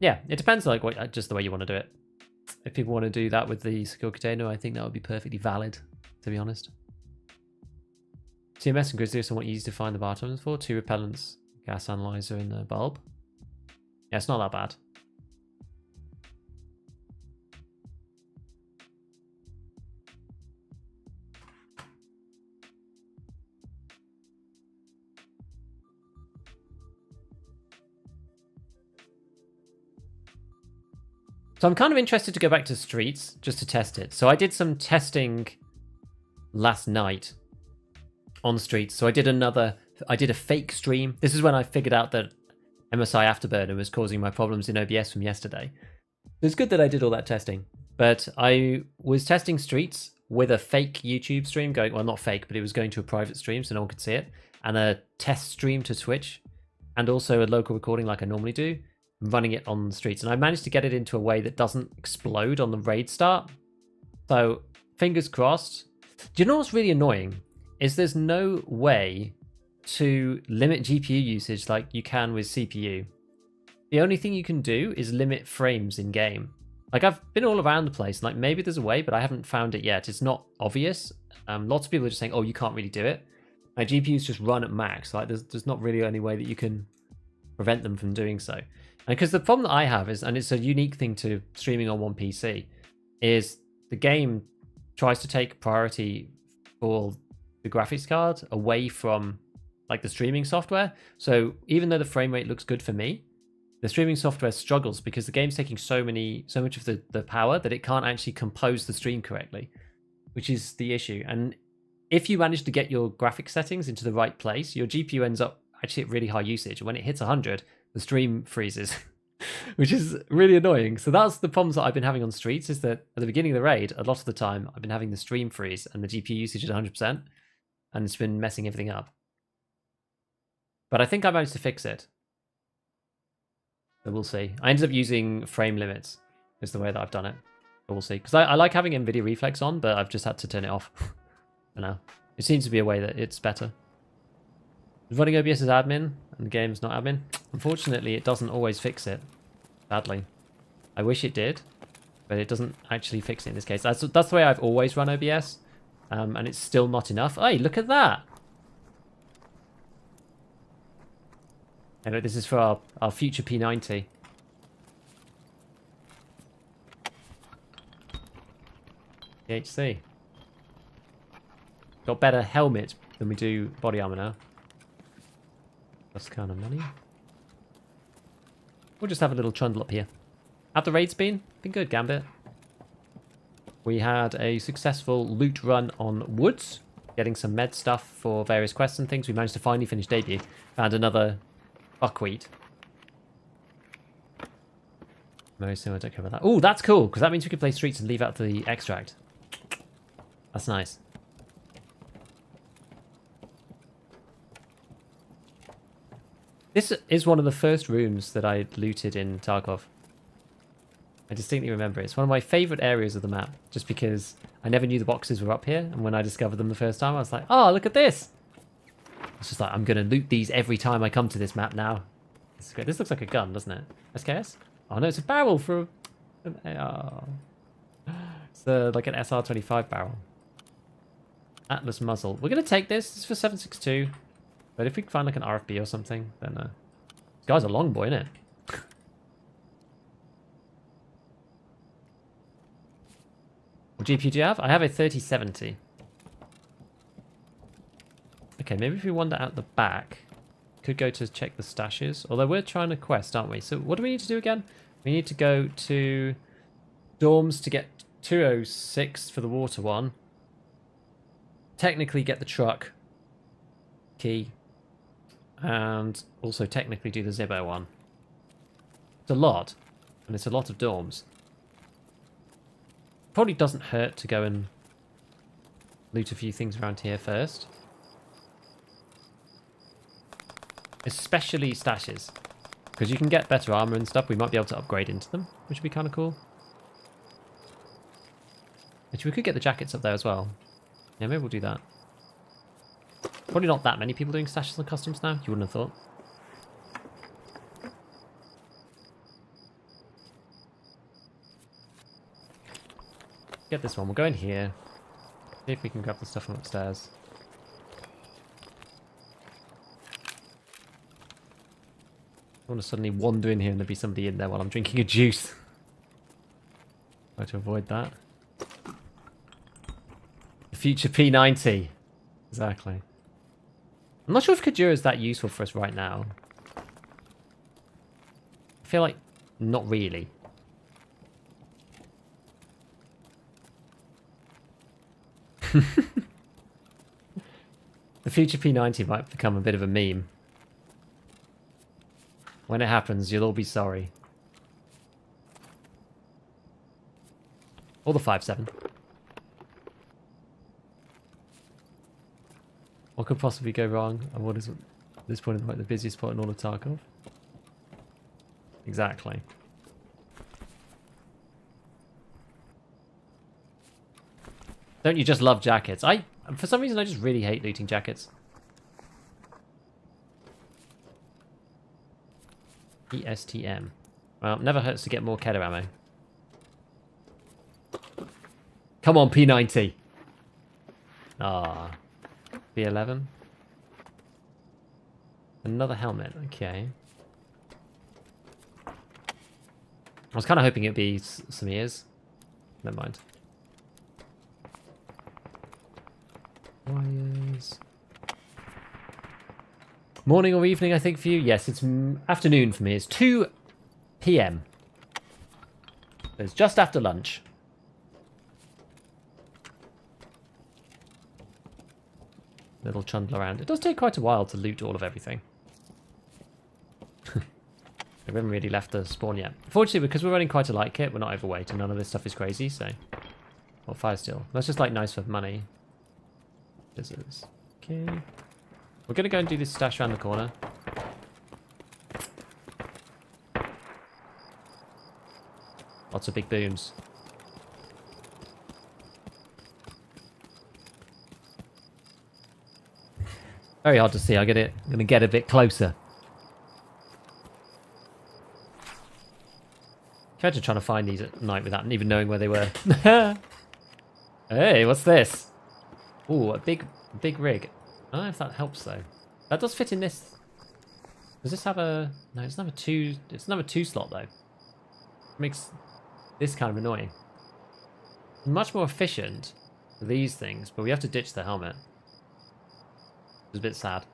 Yeah, it depends, like, what, just the way you want to do it. If people want to do that with the secure container, I think that would be perfectly valid, to be honest. CMS and Grizzly are somewhat easy to find the bar tokens for. 2 repellents, gas analyzer, and a bulb. Yeah, it's not that bad. So I'm kind of interested to go back to streets just to test it. So I did some testing last night on streets. So I did a fake stream. This is when I figured out that MSI Afterburner was causing my problems in OBS from yesterday. It's good that I did all that testing. But I was testing streets with a fake YouTube stream going, well, not fake, but it was going to a private stream so no one could see it. And a test stream to Twitch. And also a local recording like I normally do, running it on the streets. And I managed to get it into a way that doesn't explode on the raid start. So fingers crossed. Do you know what's really annoying? Is there's no way to limit GPU usage like you can with CPU. The only thing you can do is limit frames in game. Like, I've been all around the place, like maybe there's a way, but I haven't found it yet. It's not obvious. Lots of people are just saying, oh, you can't really do it. My GPUs just run at max. Like, there's not really any way that you can prevent them from doing so. And because the problem that I have is, and it's a unique thing to streaming on one PC, is the game tries to take priority for the graphics card away from like the streaming software. So even though the frame rate looks good for me, the streaming software struggles because the game's taking so much of the power that it can't actually compose the stream correctly, which is the issue. And if you manage to get your graphics settings into the right place, your GPU ends up actually at really high usage. And when it hits 100, the stream freezes, which is really annoying. So that's the problems that I've been having on streets, is that at the beginning of the raid, a lot of the time, I've been having the stream freeze and the GPU usage at 100%. and it's been messing everything up. But I think I managed to fix it. So we'll see. I ended up using frame limits is the way that I've done it. But we'll see. Because I like having NVIDIA Reflex on, but I've just had to turn it off. I know. It seems to be a way that it's better. Running OBS as admin and the game's not admin. Unfortunately, it doesn't always fix it. Sadly. I wish it did, but it doesn't actually fix it in this case. That's the way I've always run OBS, and it's still not enough. Hey, look at that! Anyway, this is for our future P90. THC. Got better helmet than we do body armor now. That's kind of money. We'll just have a little trundle up here. Have the raids been good, Gambit. We had a successful loot run on woods, getting some med stuff for various quests and things. We managed to finally finish debut. Found another buckwheat. Very similar, don't care about that. Oh, that's cool, because that means we can play streets and leave out the extract. That's nice. This is one of the first rooms that I looted in Tarkov. I distinctly remember it. It's one of my favourite areas of the map, just because I never knew the boxes were up here, and when I discovered them the first time, I was like, oh, look at this! It's just like, I'm going to loot these every time I come to this map now. This is great. This looks like a gun, doesn't it? SKS? Oh no, it's a barrel for an AR. It's like an SR-25 barrel. Atlas muzzle. We're going to take this. This is for 7.62. But if we can find like an RFB or something, then... This guy's a long boy, isn't it? What GPU do you have? I have a 3070. Okay, maybe if we wander out the back, could go to check the stashes. Although we're trying to quest, aren't we? So what do we need to do again? We need to go to dorms to get 206 for the water one. Technically get the truck key. And also technically do the Zibbo one. It's a lot. And it's a lot of dorms. Probably doesn't hurt to go and loot a few things around here first. Especially stashes. Because you can get better armor and stuff. We might be able to upgrade into them, which would be kind of cool. Actually, we could get the jackets up there as well. Yeah, maybe we'll do that. Probably not that many people doing stashes and customs now. You wouldn't have thought. Get this one. We'll go in here. See if we can grab the stuff from upstairs. I want to suddenly wander in here and there'll be somebody in there while I'm drinking a juice. Try to avoid that. The future P90. Exactly. I'm not sure if Kajura is that useful for us right now. I feel like not really. The future P90 might become a bit of a meme. When it happens, you'll all be sorry. Or the 5.7. What could possibly go wrong? And what is at this point like the busiest spot in all of Tarkov? Exactly. Don't you just love jackets? For some reason, I just really hate looting jackets. ESTM. Well, never hurts to get more Kedder ammo. Come on, P90. Ah. B11. Another helmet. Okay. I was kind of hoping it'd be some ears. Never mind. Wires. Morning or evening, I think, for you? Yes, it's afternoon for me. It's 2 p.m. It's just after lunch. Little trundle around. It does take quite a while to loot all of everything. We haven't really left the spawn yet. Fortunately, because we're running quite a light kit, we're not overweight, and none of this stuff is crazy, so... Well, fire steel. That's just, like, nice for money. Scissors. Okay. We're going to go and do this stash around the corner. Lots of big booms. Very hard to see. I'm going to get a bit closer. Imagine trying to find these at night without even knowing where they were. Hey, what's this? Ooh, a big rig. I don't know if that helps though. That does fit in this. Does this have a... No, it's number 2. It's number 2 slot though. Makes this kind of annoying. Much more efficient for these things, but we have to ditch the helmet. It's a bit sad.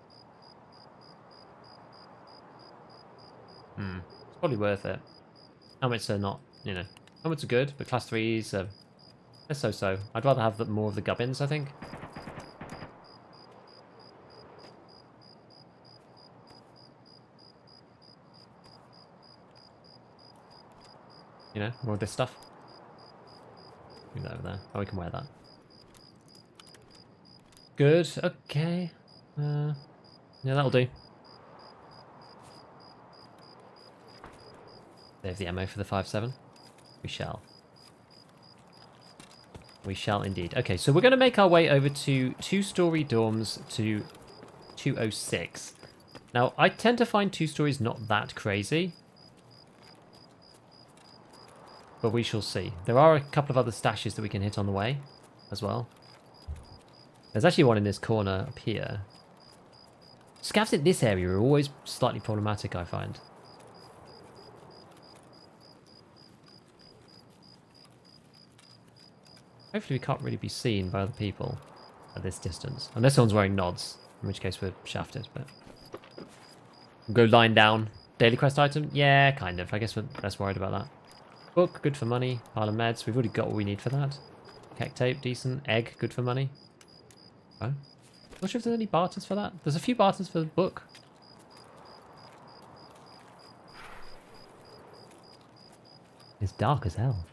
It's probably worth it. Helmets are not, you know, helmets are good, but class 3s are they're so-so. I'd rather have more of the gubbins, I think. You know, more of this stuff. Leave that over there. Oh, we can wear that. Good. Okay. Yeah, that'll do. There's the ammo for the 5.7. We shall. We shall indeed. Okay, so we're going to make our way over to 2-story dorms to 206. Now, I tend to find 2 stories not that crazy. But we shall see. There are a couple of other stashes that we can hit on the way as well. There's actually one in this corner up here. Scavs in this area are always slightly problematic, I find. Hopefully we can't really be seen by other people at this distance. Unless someone's wearing nods, in which case we're shafted, but... We'll go line down. Daily quest item? Yeah, kind of. I guess we're less worried about that. Book, good for money. Pile of meds. We've already got what we need for that. Heck tape, decent. Egg, good for money. Oh. Not sure if there's any barters for that. There's a few barters for the book. It's dark as hell.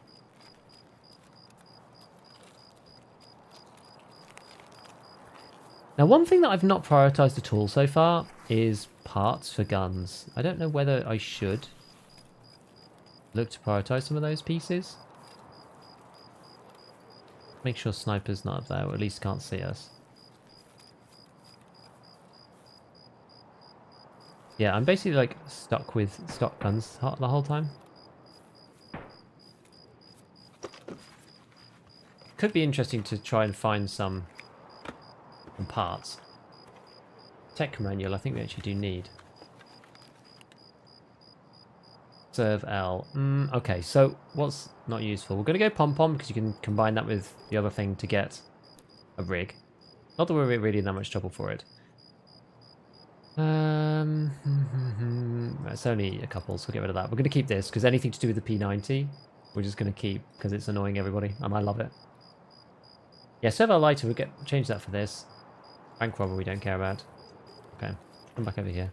Now, one thing that I've not prioritized at all so far is parts for guns. I don't know whether I should look to prioritize some of those pieces. Make sure sniper's not up there, or at least can't see us. Yeah, I'm basically like stuck with stock guns the whole time. Could be interesting to try and find some parts. Tech manual, I think we actually do need. Serve L. Okay, so what's not useful? We're going to go pom-pom because you can combine that with the other thing to get a rig. Not that we're really in that much trouble for it. It's only a couple, so we'll get rid of that. We're going to keep this because anything to do with the P90, we're just going to keep because it's annoying everybody, and I love it. Yeah, serve L lighter, we'll change that for this. Bank robber we don't care about. Okay, come back over here.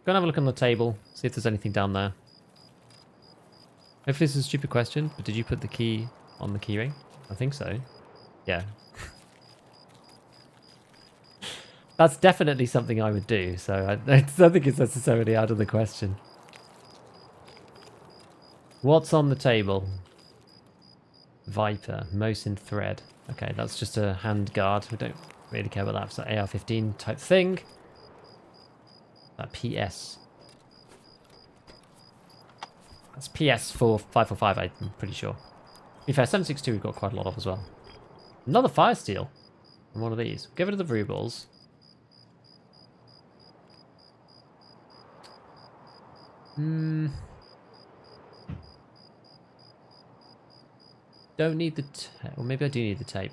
Go and have a look on the table, see if there's anything down there. Hopefully this is a stupid question, but did you put the key on the keyring? I think so. Yeah. That's definitely something I would do, so I don't think it's necessarily out of the question. What's on the table? Viper, Mosin thread. Okay, that's just a hand guard. We don't really care about that. It's an AR-15 type thing. That PS. That's PS for 545, I'm pretty sure. To be fair, 7.62 we've got quite a lot of as well. Another fire steel. And one of these. Get rid of the rubles. Don't need the tape. Well, maybe I do need the tape.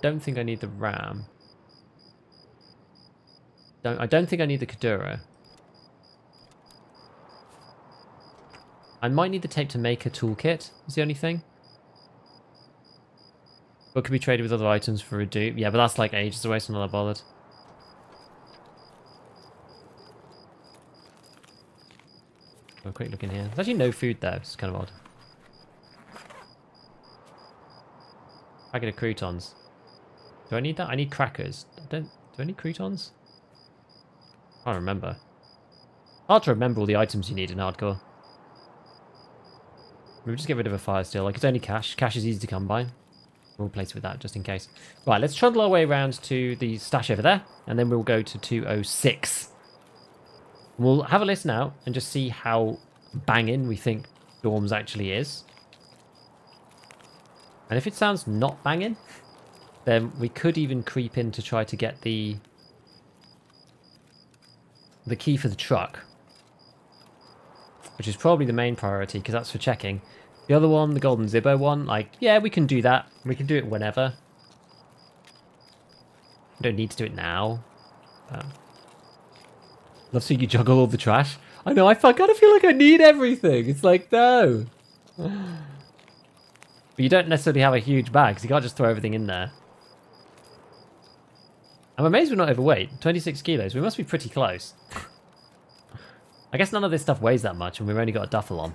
Don't think I need the RAM. I don't think I need the Kadura. I might need the tape to make a toolkit, is the only thing. But could be traded with other items for a dupe. Yeah, but that's like ages away, so I'm not bothered. A quick look in here. There's actually no food there, it's kind of odd. Packet of croutons. Do I need that? I need crackers. Do I need croutons? I don't remember. Hard to remember all the items you need in hardcore. We'll just get rid of a fire still. Like, it's only cash. Cash is easy to come by. We'll replace it with that just in case. Right, let's trundle our way around to the stash over there, and then we'll go to 206. We'll have a listen out and just see how banging we think dorms actually is. And if it sounds not banging, then we could even creep in to try to get the key for the truck, which is probably the main priority because that's for checking. The other one, the Golden Zibbo one, like, yeah, we can do that. We can do it whenever. We don't need to do it now. Love seeing you juggle all the trash. I know, I kind of feel like I need everything. It's like, no. But you don't necessarily have a huge bag, because you can't just throw everything in there. I'm amazed we're not overweight. 26 kilos. We must be pretty close. I guess none of this stuff weighs that much, and we've only got a duffel on.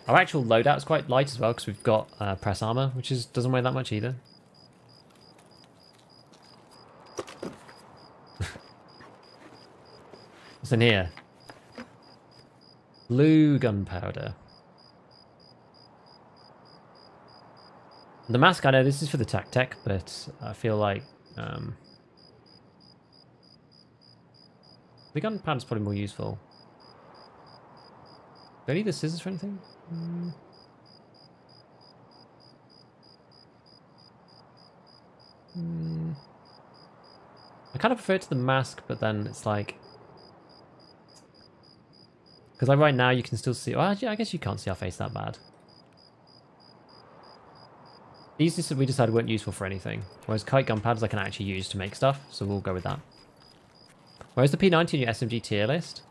Our actual loadout is quite light as well, because we've got press armor, which doesn't weigh that much either. What's in here? Blue gunpowder. The mask, I know this is for the tech, but I feel like the gunpowder's probably more useful. Do I need the scissors for anything? I kind of prefer it to the mask, but then it's like, because like right now you can still see. Well, actually, I guess you can't see our face that bad. These we decided weren't useful for anything, whereas kite gunpowders I can actually use to make stuff, so we'll go with that. Whereas the P90 in your SMG tier list,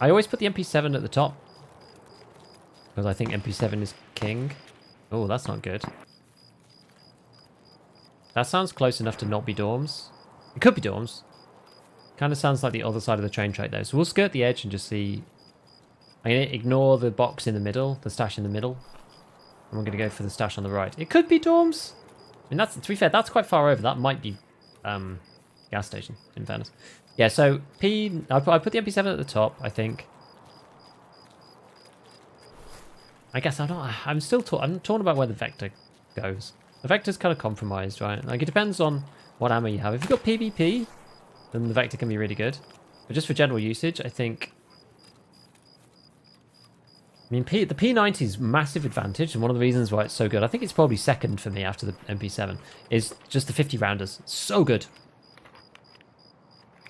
I always put the MP7 at the top, because I think MP7 is king. Oh, that's not good. That sounds close enough to not be dorms. It could be dorms. Kind of sounds like the other side of the train track though, so we'll skirt the edge and just see. I'm going to ignore the box in the middle, the stash in the middle. And we're going to go for the stash on the right. It could be dorms. I mean, that's, to be fair, that's quite far over. That might be gas station, in fairness. Yeah, so I put the MP7 at the top, I think. I guess I'm still I'm torn about where the Vector goes. The Vector's kind of compromised, right? Like, it depends on what ammo you have. If you've got PvP, then the Vector can be really good. But just for general usage, I think... I mean, the P90 is massive advantage, and one of the reasons why it's so good, I think it's probably second for me after the MP7, is just the 50 rounders. So good.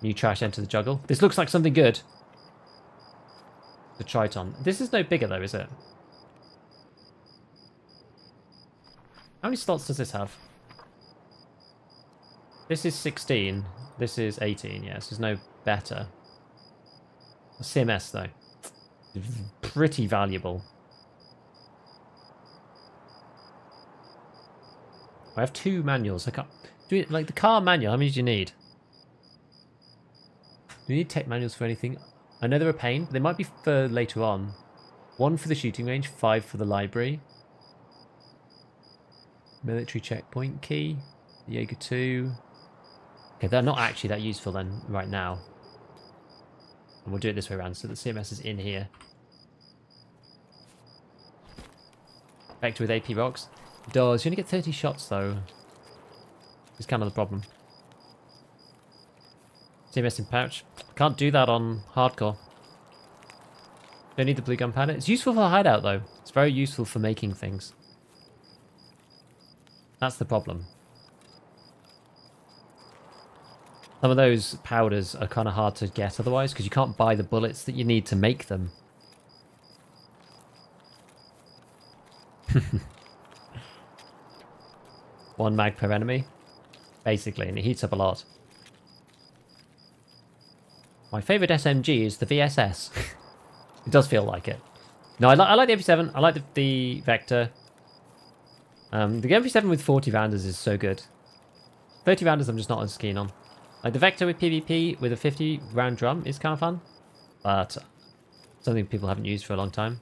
New trash enter the juggle. This looks like something good. The Triton. This is no bigger though, is it? How many slots does this have? This is 16. This is 18, yes. There's no better. CMS though. Pretty valuable. I have 2 manuals. I can't do it like the car manual. How many do you need? Do you need tech manuals for anything? I know they're a pain. They might be for later on. 1 for the shooting range, 5 for the library. Military checkpoint key. Jaeger 2. Okay, they're not actually that useful then right now. And we'll do it this way around, so the CMS is in here. Vector with AP rocks. Does. You only get 30 shots though. It's kind of the problem. CMS in pouch. Can't do that on hardcore. Don't need the blue gunpowder. It's useful for hideout though. It's very useful for making things. That's the problem. Some of those powders are kind of hard to get otherwise, because you can't buy the bullets that you need to make them. One mag per enemy, basically, and it heats up a lot. My favourite SMG is the VSS. It does feel like it. No, I like the MP7. I like the Vector. The MP7 with 40 rounders is so good. 30 rounders I'm just not as keen on. Like the Vector with PvP with a 50 round drum is kind of fun, but something people haven't used for a long time.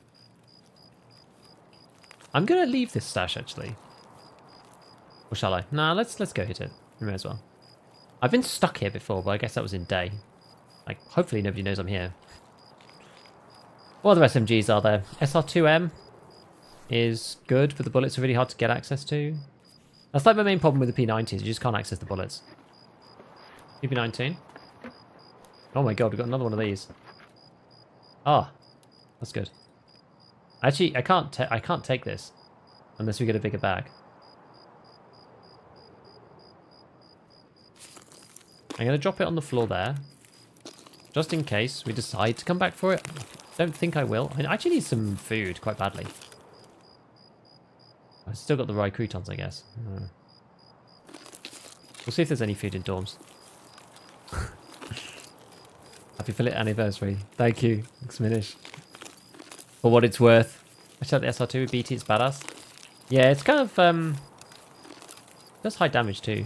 I'm gonna leave this stash actually. Or shall I? Nah, let's go hit it. We may as well. I've been stuck here before, but I guess that was in day. Like, hopefully nobody knows I'm here. What other SMGs are there? SR2M is good, but the bullets are really hard to get access to. That's like my main problem with the P90s. You just can't access the bullets. PP19. Oh my god, we've got another one of these. Ah, that's good. Actually, I can't take this unless we get a bigger bag. I'm going to drop it on the floor there, just in case we decide to come back for it. Don't think I will. I actually need some food quite badly. I've still got the rye croutons, I guess. We'll see if there's any food in dorms. Happy Philip anniversary. Thank you, Xminish. For what it's worth. I shot the SR2 with BT, it's badass. Yeah, it's kind of, does high damage too.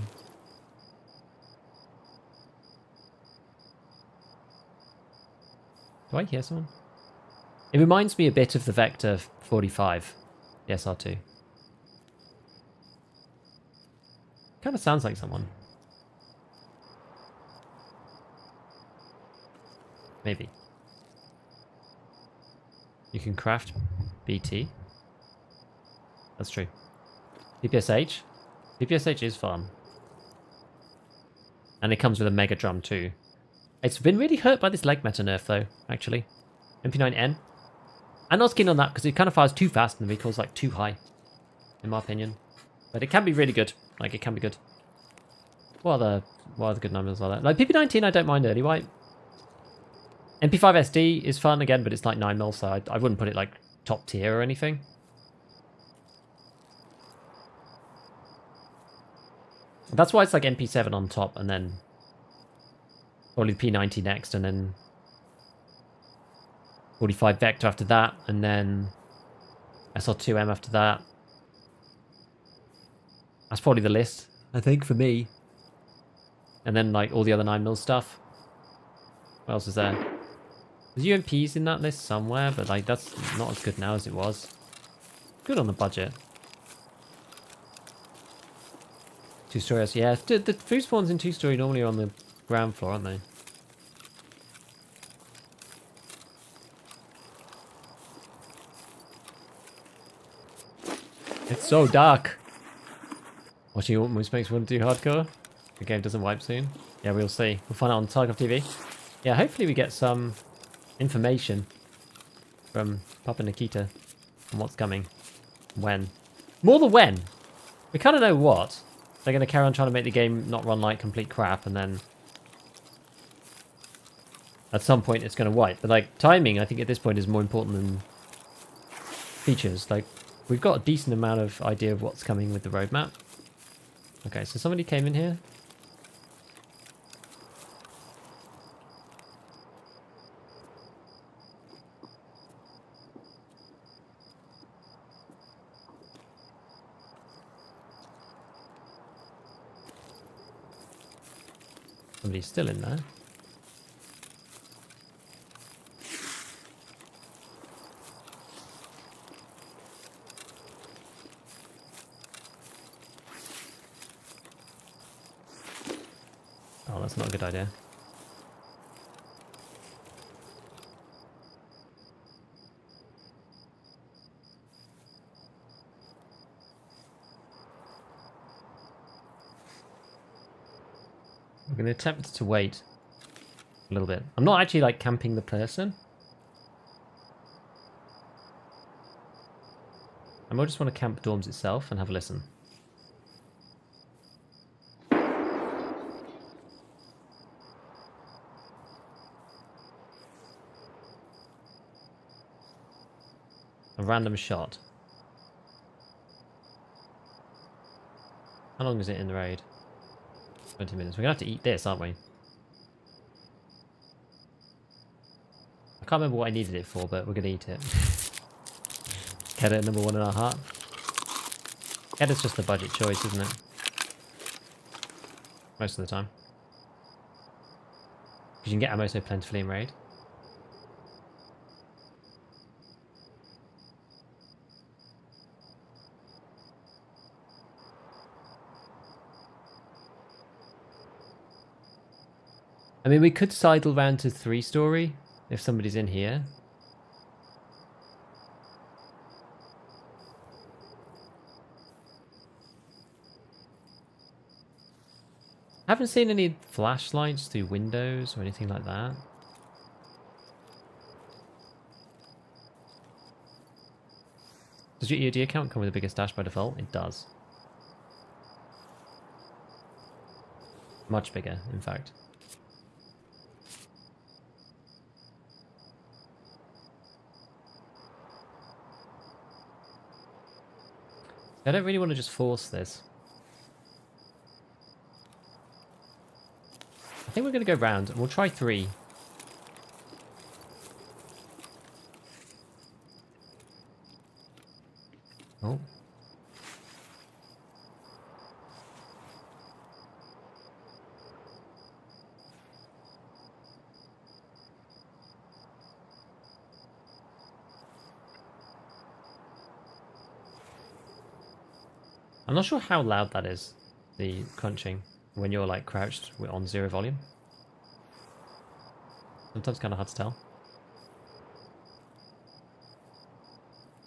Do I hear someone? It reminds me a bit of the Vector 45, the SR2. Kind of sounds like someone. Maybe. You can craft BT. That's true. PPSH? PPSH is fun. And it comes with a Mega Drum too. It's been really hurt by this leg meta nerf though, actually. MP9N. I'm not keen on that because it kind of fires too fast and the recoil's like too high, in my opinion. But it can be really good. Like, it can be good. What are the good numbers like that? Like, PP19 I don't mind early white. MP5 SD is fun again, but it's like 9mm, so I wouldn't put it like top tier or anything. That's why it's like MP7 on top and then probably P90 next and then 45 Vector after that and then SR2M after that. That's probably the list, I think, for me. And then like all the other 9mm stuff. What else is there? There's UMPs in that list somewhere, but like that's not as good now as it was. Good on the budget. 2-story, yeah. The food spawns in 2-story normally are on the ground floor, aren't they? It's so dark. Watching almost makes one too hardcore. The game doesn't wipe soon. Yeah, we'll see. We'll find out on Tarkov TV. Yeah, hopefully we get some information from Papa Nikita on what's coming. When. More than when. We kind of know what. They're going to carry on trying to make the game not run like complete crap, and then at some point it's going to wipe. But like timing, I think at this point is more important than features. Like, we've got a decent amount of idea of what's coming with the roadmap. Okay, so somebody came in here. Somebody's still in there. Oh, that's not a good idea. I'm going to attempt to wait a little bit. I'm not actually like camping the person. I might just want to camp dorms itself and have a listen. A random shot. How long is it in the raid? 20 minutes. We're going to have to eat this, aren't we? I can't remember what I needed it for, but we're going to eat it. Get it, number one in our heart. Get it's just a budget choice, isn't it? Most of the time. Because you can get ammo so plentifully in raid. I mean, we could sidle round to 3-story if somebody's in here. I haven't seen any flashlights through windows or anything like that. Does your EOD account come with a bigger stash by default? It does. Much bigger, in fact. I don't really want to just force this. I think we're going to go round, and we'll try 3. Oh. I'm not sure how loud that is, the crunching, when you're like crouched on 0 volume. Sometimes kind of hard to tell.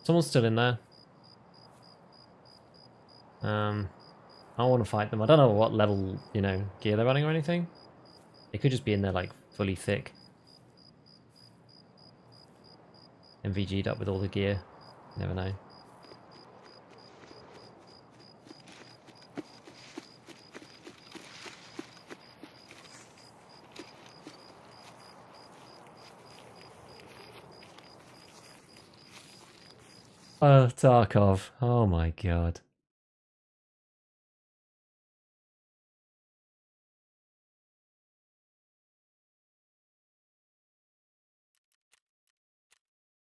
Someone's still in there. I don't want to fight them. I don't know what level, you know, gear they're running or anything. They could just be in there like fully thick. MVG'd up with all the gear. You never know. Oh, Tarkov. Oh my god.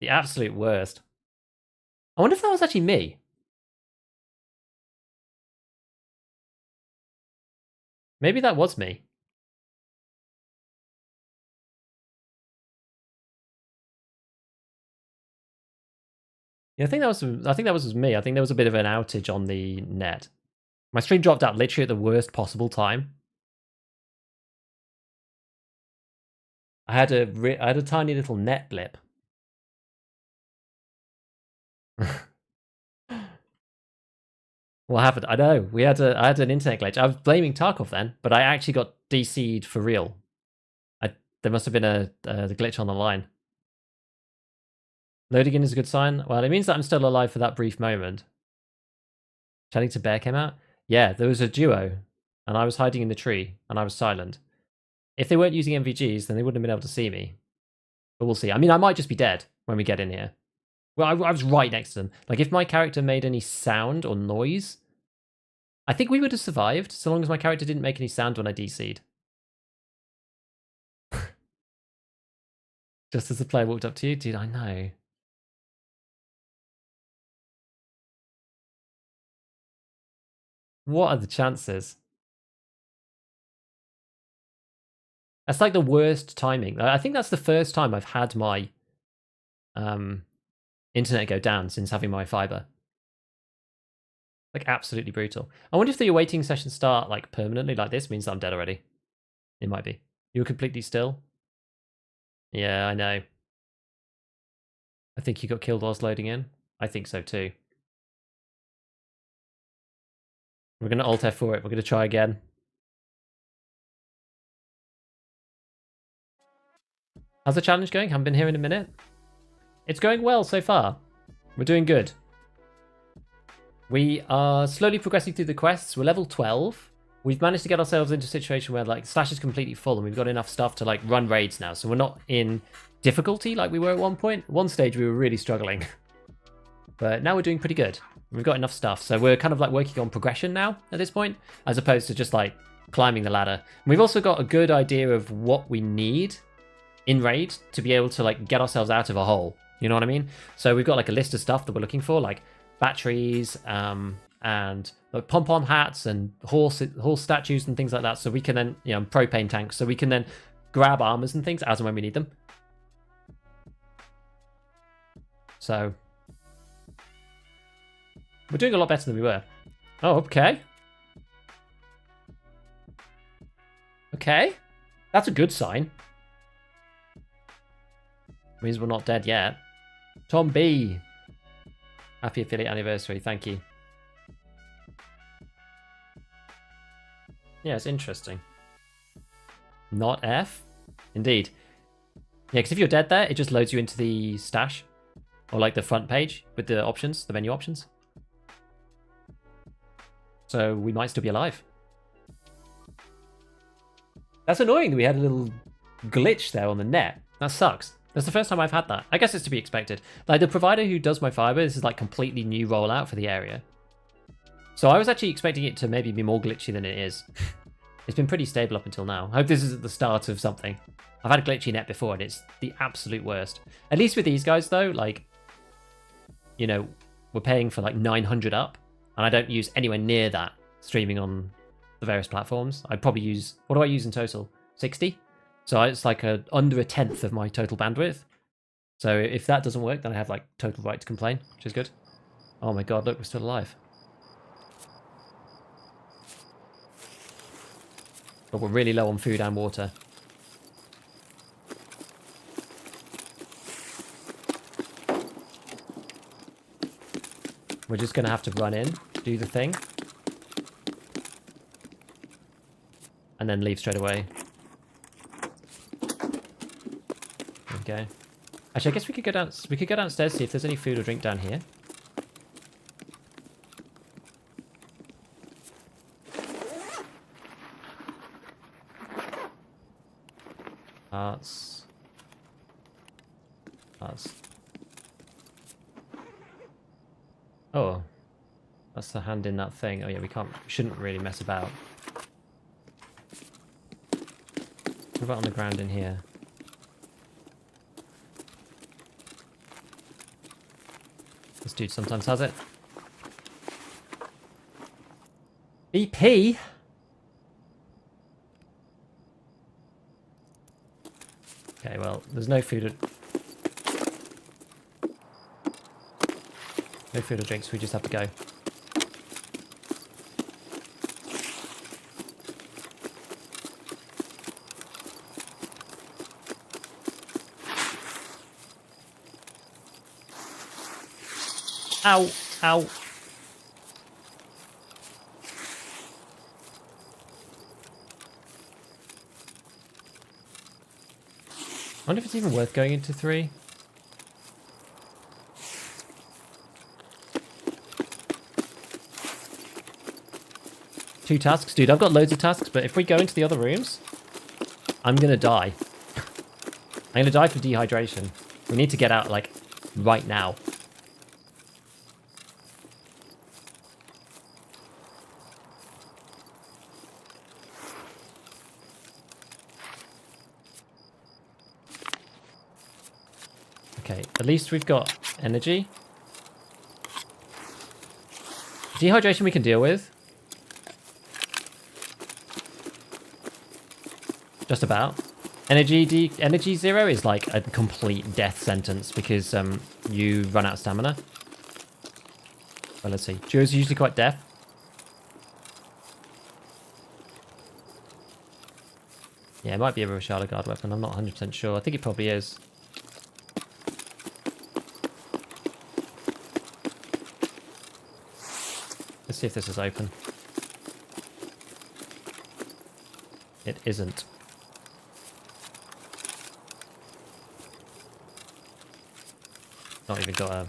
The absolute worst. I wonder if that was actually me. Maybe that was me. Yeah, I think that was me. I think there was a bit of an outage on the net. My stream dropped out literally at the worst possible time. I had a tiny little net blip. What happened? I know. I had an internet glitch. I was blaming Tarkov then, but I actually got DC'd for real. There must have been a glitch on the line. Loading in is a good sign. Well, it means that I'm still alive for that brief moment. Chatting to Bear came out? Yeah, there was a duo, and I was hiding in the tree, and I was silent. If they weren't using MVGs, then they wouldn't have been able to see me. But we'll see. I mean, I might just be dead when we get in here. Well, I was right next to them. Like, if my character made any sound or noise, I think we would have survived, so long as my character didn't make any sound when I DC'd. Just as the player walked up to you? Dude, I know. What are the chances? That's like the worst timing. I think that's the first time I've had my internet go down since having my fiber. Like, absolutely brutal. I wonder if the awaiting sessions start like permanently like this means that I'm dead already. It might be. You were completely still? Yeah, I know. I think you got killed whilst loading in. I think so too. We're going to Alt F4 it. We're going to try again. How's the challenge going? Haven't been here in a minute. It's going well so far. We're doing good. We are slowly progressing through the quests. We're level 12. We've managed to get ourselves into a situation where like Slash is completely full and we've got enough stuff to like run raids now. So we're not in difficulty like we were at one point. At one stage we were really struggling. But now we're doing pretty good. We've got enough stuff. So we're kind of like working on progression now at this point, as opposed to just like climbing the ladder. And we've also got a good idea of what we need in raid to be able to like get ourselves out of a hole. You know what I mean? So we've got like a list of stuff that we're looking for, like batteries, and like pom-pom hats and horse statues and things like that. So we can then, you know, propane tanks. So we can then grab armors and things as and when we need them. So we're doing a lot better than we were. Oh, okay. Okay. That's a good sign. Means we're not dead yet. Tom B. Happy affiliate anniversary. Thank you. Yeah, it's interesting. Not F? Indeed. Yeah, because if you're dead there, it just loads you into the stash. Or like the front page with the options, the menu options. So we might still be alive. That's annoying that we had a little glitch there on the net. That sucks. That's the first time I've had that. I guess it's to be expected. Like the provider who does my fiber, this is like completely new rollout for the area. So I was actually expecting it to maybe be more glitchy than it is. It's been pretty stable up until now. I hope this isn't the start of something. I've had a glitchy net before and it's the absolute worst. At least with these guys though, like, you know, we're paying for like 900 up and I don't use anywhere near that streaming on the various platforms. I'd probably use, what do I use in total? 60? So it's like under a tenth of my total bandwidth. So if that doesn't work, then I have like total right to complain, which is good. Oh my god, look, we're still alive. But we're really low on food and water. We're just going to have to run in, do the thing. And then leave straight away. Okay. Actually, I guess we could go downstairs, see if there's any food or drink down here. That's... Oh. That's the hand in that thing. Oh yeah, we shouldn't really mess about. What about on the ground in here? This dude sometimes has it. BP? Okay, well, there's no food or drinks, we just have to go. Ow, ow. I wonder if it's even worth going into 3. Two tasks? Dude, I've got loads of tasks, but if we go into the other rooms, I'm gonna die. I'm gonna die from dehydration. We need to get out, like, right now. Okay, at least we've got energy. Dehydration we can deal with. Just about. Energy 0 is like a complete death sentence because you run out of stamina. Well, let's see. Duo's usually quite deaf. Yeah, it might be a Rashada guard weapon. I'm not 100% sure. I think it probably is. Let's see if this is open. It isn't. Not even got a...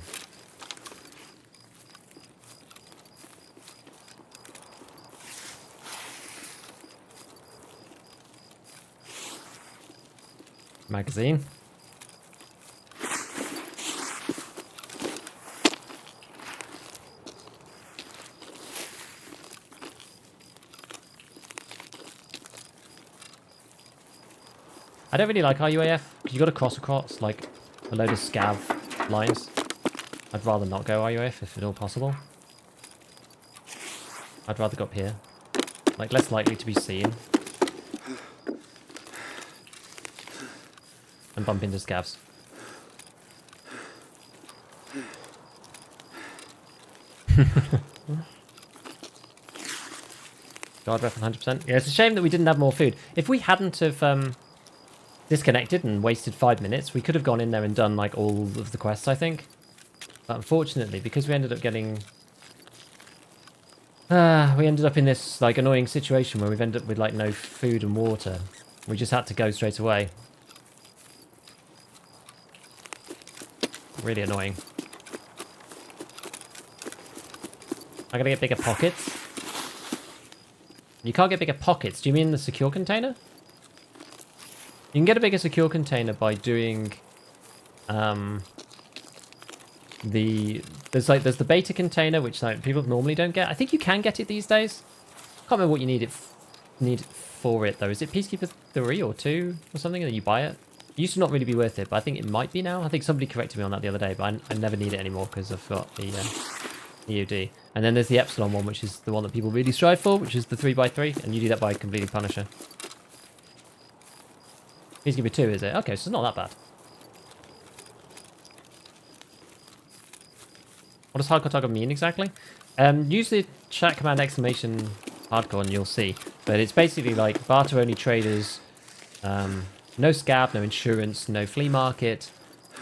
magazine. I don't really like RUAF because you got to cross across like a load of scav lines. I'd rather not go RUAF if at all possible. I'd rather go up here. Like less likely to be seen. And bump into scavs. God ref 100%. Yeah, it's a shame that we didn't have more food. If we hadn't have disconnected and wasted 5 minutes, we could have gone in there and done like all of the quests, I think. But unfortunately, because we ended up getting... we ended up in this like annoying situation where we've ended up with like no food and water. We just had to go straight away. Really annoying. I gotta get bigger pockets. You can't get bigger pockets. Do you mean the secure container? You can get a bigger secure container by doing there's the beta container, which like people normally don't get. I think you can get it these days. Can't remember what you need it for it though. Is it Peacekeeper 3 or 2 or something that you buy it? It used to not really be worth it, but I think it might be now. I think somebody corrected me on that the other day, but I never need it anymore because I've got the EOD. And then there's the Epsilon one, which is the one that people really strive for, which is the 3x3, and you do that by completing Punisher. Peacekeeper 2, is it? Okay, so it's not that bad. What does hardcore Tarkov mean exactly? Use the chat command exclamation hardcore and you'll see. But it's basically like barter only traders, no scav, no insurance, no flea market,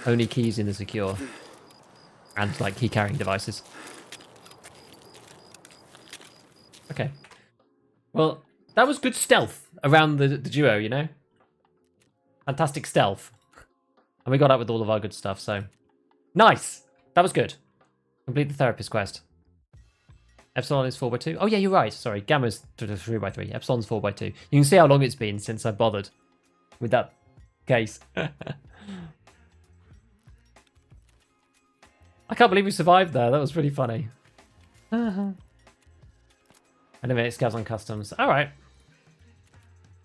only keys in the secure, and like key carrying devices. Okay. Well, that was good stealth around the duo, you know? Fantastic stealth. And we got out with all of our good stuff, so... Nice! That was good. Complete the therapist quest. Epsilon is 4x2. Oh yeah, you're right. Sorry, Gamma's 3x3. Epsilon's 4x2. You can see how long it's been since I bothered with that case. I can't believe we survived there. That was pretty funny. And a minute, scavs on customs. All right.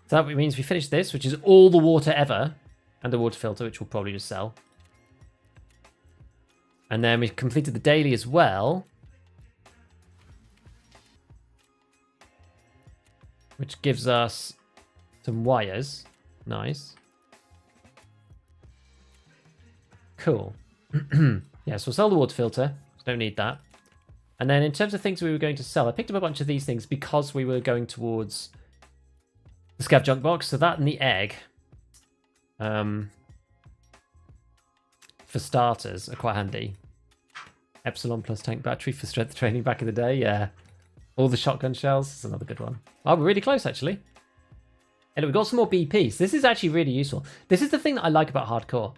So that means we finished this, which is all the water ever, and the water filter, which we'll probably just sell. And then we completed the daily as well, which gives us some wires. Nice. Cool. Yeah, so we'll sell the water filter. Don't need that. And then in terms of things we were going to sell, I picked up a bunch of these things because we were going towards the scav junk box. So that and the egg, for starters, are quite handy. Epsilon plus tank battery for strength training back in the day. Yeah. All the shotgun shells. That's another good one. Oh, we're really close, actually. And we've got some more BPs. This is actually really useful. This is the thing that I like about hardcore.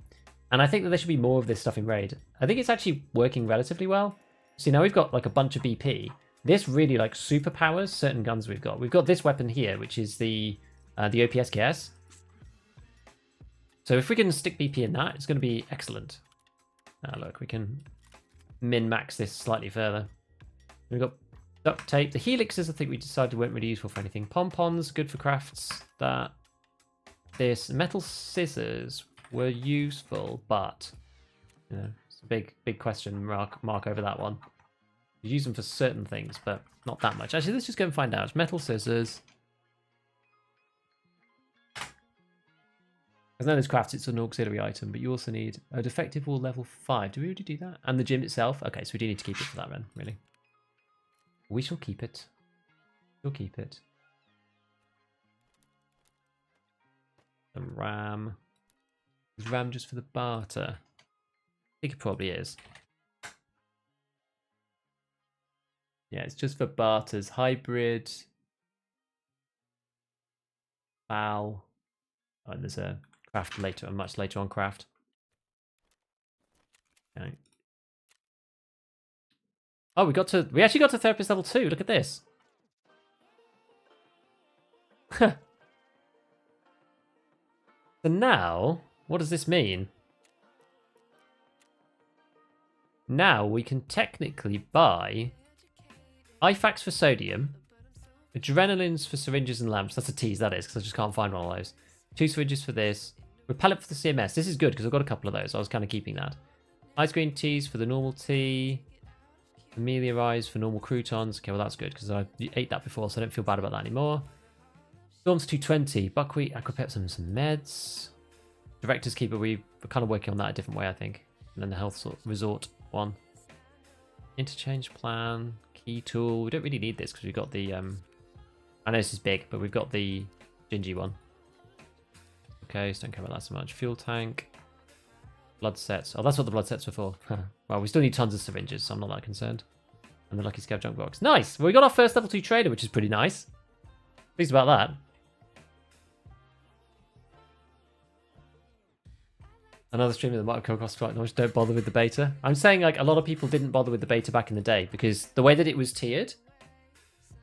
And I think that there should be more of this stuff in Raid. I think it's actually working relatively well. See, now we've got like a bunch of BP. This really like superpowers certain guns we've got. We've got this weapon here, which is the OPSKS. So if we can stick BP in that, it's going to be excellent. Look, we can min-max this slightly further. We've got duct tape. The helixes, I think we decided weren't really useful for anything. Pom-poms, good for crafts. This metal scissors were useful, but you know, it's a big question mark over that one. You use them for certain things, but not that much. Actually, let's just go and find out. Metal scissors. Because now there's crafts, it's an auxiliary item, but you also need a defective wall level 5. Do we already do that? And the gym itself? Okay, so we do need to keep it for that then, really. We shall keep it. We'll keep it. The RAM. Is RAM just for the barter? I think it probably is. Yeah, it's just for barters. Hybrid. Foul. Oh, and there's a craft later, much later on craft. Okay. Oh, we actually got to therapist level 2. Look at this. So now, what does this mean? Now we can technically buy IFAKs for sodium, adrenalines for syringes and lamps. That's a tease, that is, because I just can't find one of those. 2 syringes for this. Repellent for the CMS. This is good because I've got a couple of those. I was kind of keeping that. Ice green teas for the normal tea. Amelia Eyes for normal croutons. Okay, well that's good because I ate that before, so I don't feel bad about that anymore. Storms 220. Buckwheat, aquapeps, and some meds. Director's Keeper, we're kind of working on that a different way, I think. And then the health resort one. Interchange plan. Key tool. We don't really need this because we've got the I know this is big, but we've got the Gingy one. Okay, so don't care about that so much. Fuel tank. Blood sets. Oh, that's what the blood sets were for. Well, we still need tons of syringes, so I'm not that concerned. And the lucky scav junk box. Nice! Well, we got our first level 2 trader, which is pretty nice. Pleased about that. Another streamer that might have come across quite nice. Don't bother with the beta. I'm saying like a lot of people didn't bother with the beta back in the day because the way that it was tiered,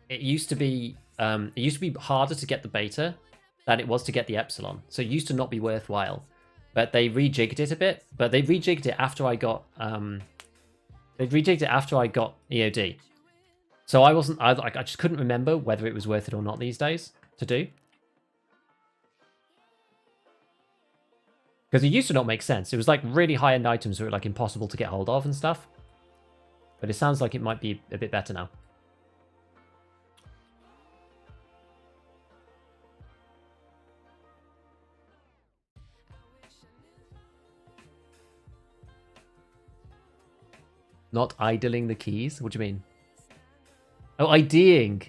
it used to be harder to get the beta than it was to get the epsilon. So it used to not be worthwhile. But they rejigged it a bit. But they rejigged it after I got EOD. So I just couldn't remember whether it was worth it or not these days to do. Because it used to not make sense. It was like really high-end items that were like impossible to get hold of and stuff. But it sounds like it might be a bit better now. Not idling the keys? What do you mean? Oh, IDing.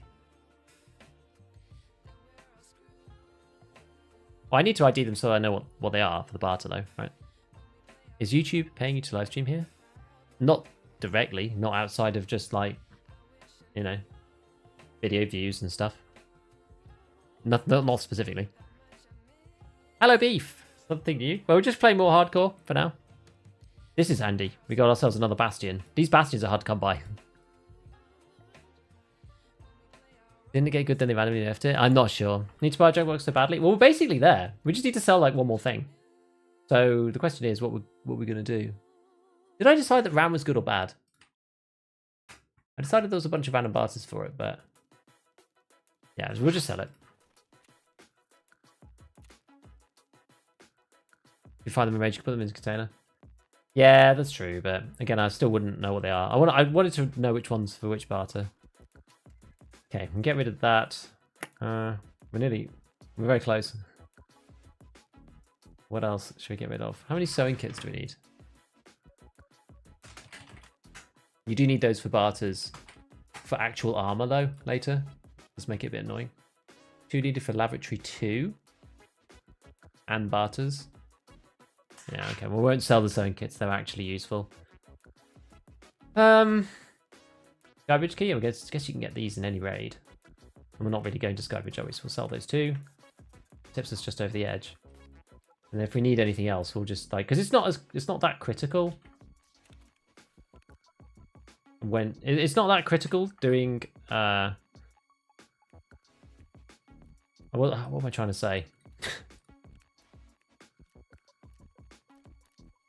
Well, I need to ID them so I know what they are for the barter, though, right? Is YouTube paying you to live stream here? Not directly, not outside of just like, you know, video views and stuff. Not specifically. Hello, Beef. Something new. Well, we're just playing more hardcore for now. This is handy. We got ourselves another bastion. These bastions are hard to come by. Didn't it get good then they've randomly left it? I'm not sure. Need to buy a junk box so badly? Well, we're basically there. We just need to sell like one more thing. So the question is, what we're going to do? Did I decide that RAM was good or bad? I decided there was a bunch of random barters for it, but yeah, we'll just sell it. If you find them in rage, you can put them in a container. Yeah, that's true, but again, I still wouldn't know what they are. I wanted to know which one's for which barter. Okay, we can get rid of that. We're very close. What else should we get rid of? How many sewing kits do we need? You do need those for barters. For actual armor, though, later. Let's make it a bit annoying. 2 needed for laboratory 2. And barters. Yeah, okay. We won't sell the sewing kits. They're actually useful. Skybridge key? I guess you can get these in any raid. And we're not really going to Skybridge, are we? So we'll sell those 2. Tips us just over the edge. And if we need anything else, we'll just like, because it's not that critical. When it's not that critical doing what am I trying to say?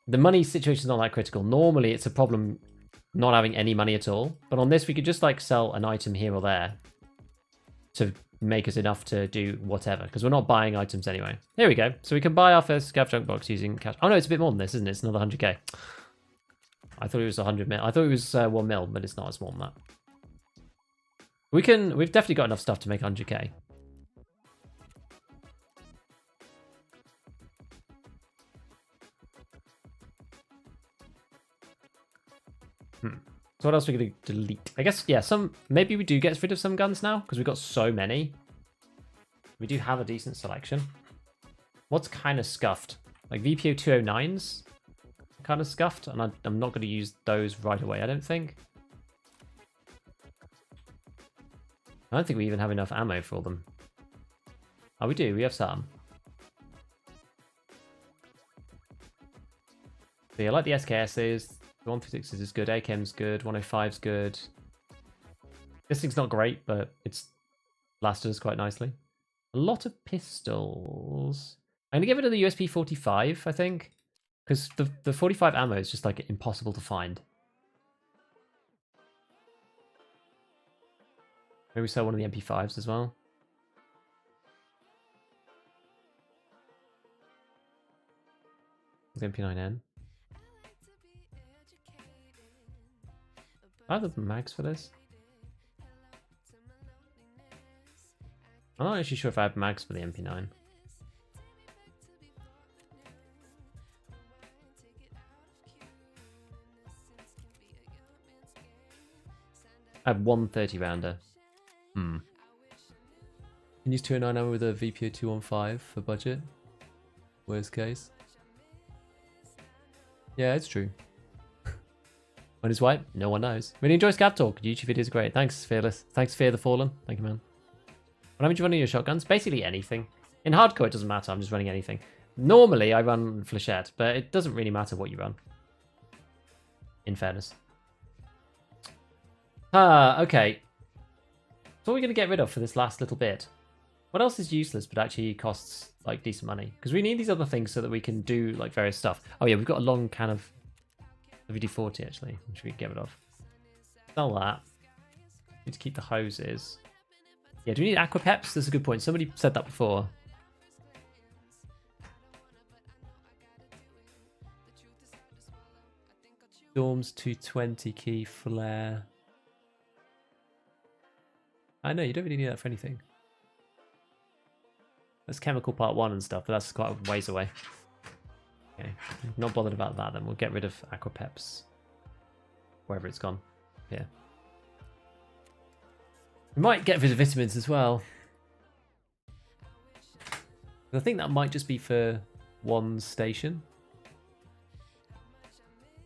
The money situation is not that critical. Normally it's a problem not having any money at all, but on this we could just like sell an item here or there to make us enough to do whatever, because we're not buying items anyway. Here we go. So we can buy our first scav junk box using cash. Oh no, it's a bit more than this, isn't it? It's another 100k. I thought it was 100 mil. I thought it was 1 mil, but it's not. It's more than that. We've definitely got enough stuff to make 100k. So what else are we going to delete? I guess, yeah, maybe we do get rid of some guns now, because we've got so many. We do have a decent selection. What's kind of scuffed? Like VPO 209s? Kind of scuffed, and I'm not going to use those right away, I don't think. I don't think we even have enough ammo for them. Oh, we do. We have some. So yeah, I like the SKSs. The 136 is good. AKM's good. 105's good. This thing's not great, but it's lasted us quite nicely. A lot of pistols. I'm going to give it to the USP 45, I think. Because the 45 ammo is just like impossible to find. Maybe sell one of the MP5s as well. The MP9N. I have the mags for this. I'm not actually sure if I have mags for the MP9. I have one 30 rounder. Can use 209 ammo with a VPO 215 for budget. Worst case. Yeah, it's true. When it's white, no one knows. Really enjoy ScavTalk. YouTube videos are great. Thanks, Fearless. Thanks, Fear the Fallen. Thank you, man. What haven't you running your shotguns? Basically anything. In hardcore, it doesn't matter. I'm just running anything. Normally, I run Flechette, but it doesn't really matter what you run. In fairness. Okay. So what are we going to get rid of for this last little bit? What else is useless but actually costs like decent money? Because we need these other things so that we can do like various stuff. Oh yeah, we've got a long can of WD-40 actually, which we can get rid of. Sell that. Need to keep the hoses. Yeah, do we need aquapeps? That's a good point. Somebody said that before. Storms 220 key flare. I know, you don't really need that for anything. That's chemical part 1 and stuff, but that's quite a ways away. Okay, not bothered about that then. We'll get rid of aquapeps. Wherever it's gone. Here. We might get rid of vitamins as well. I think that might just be for one station.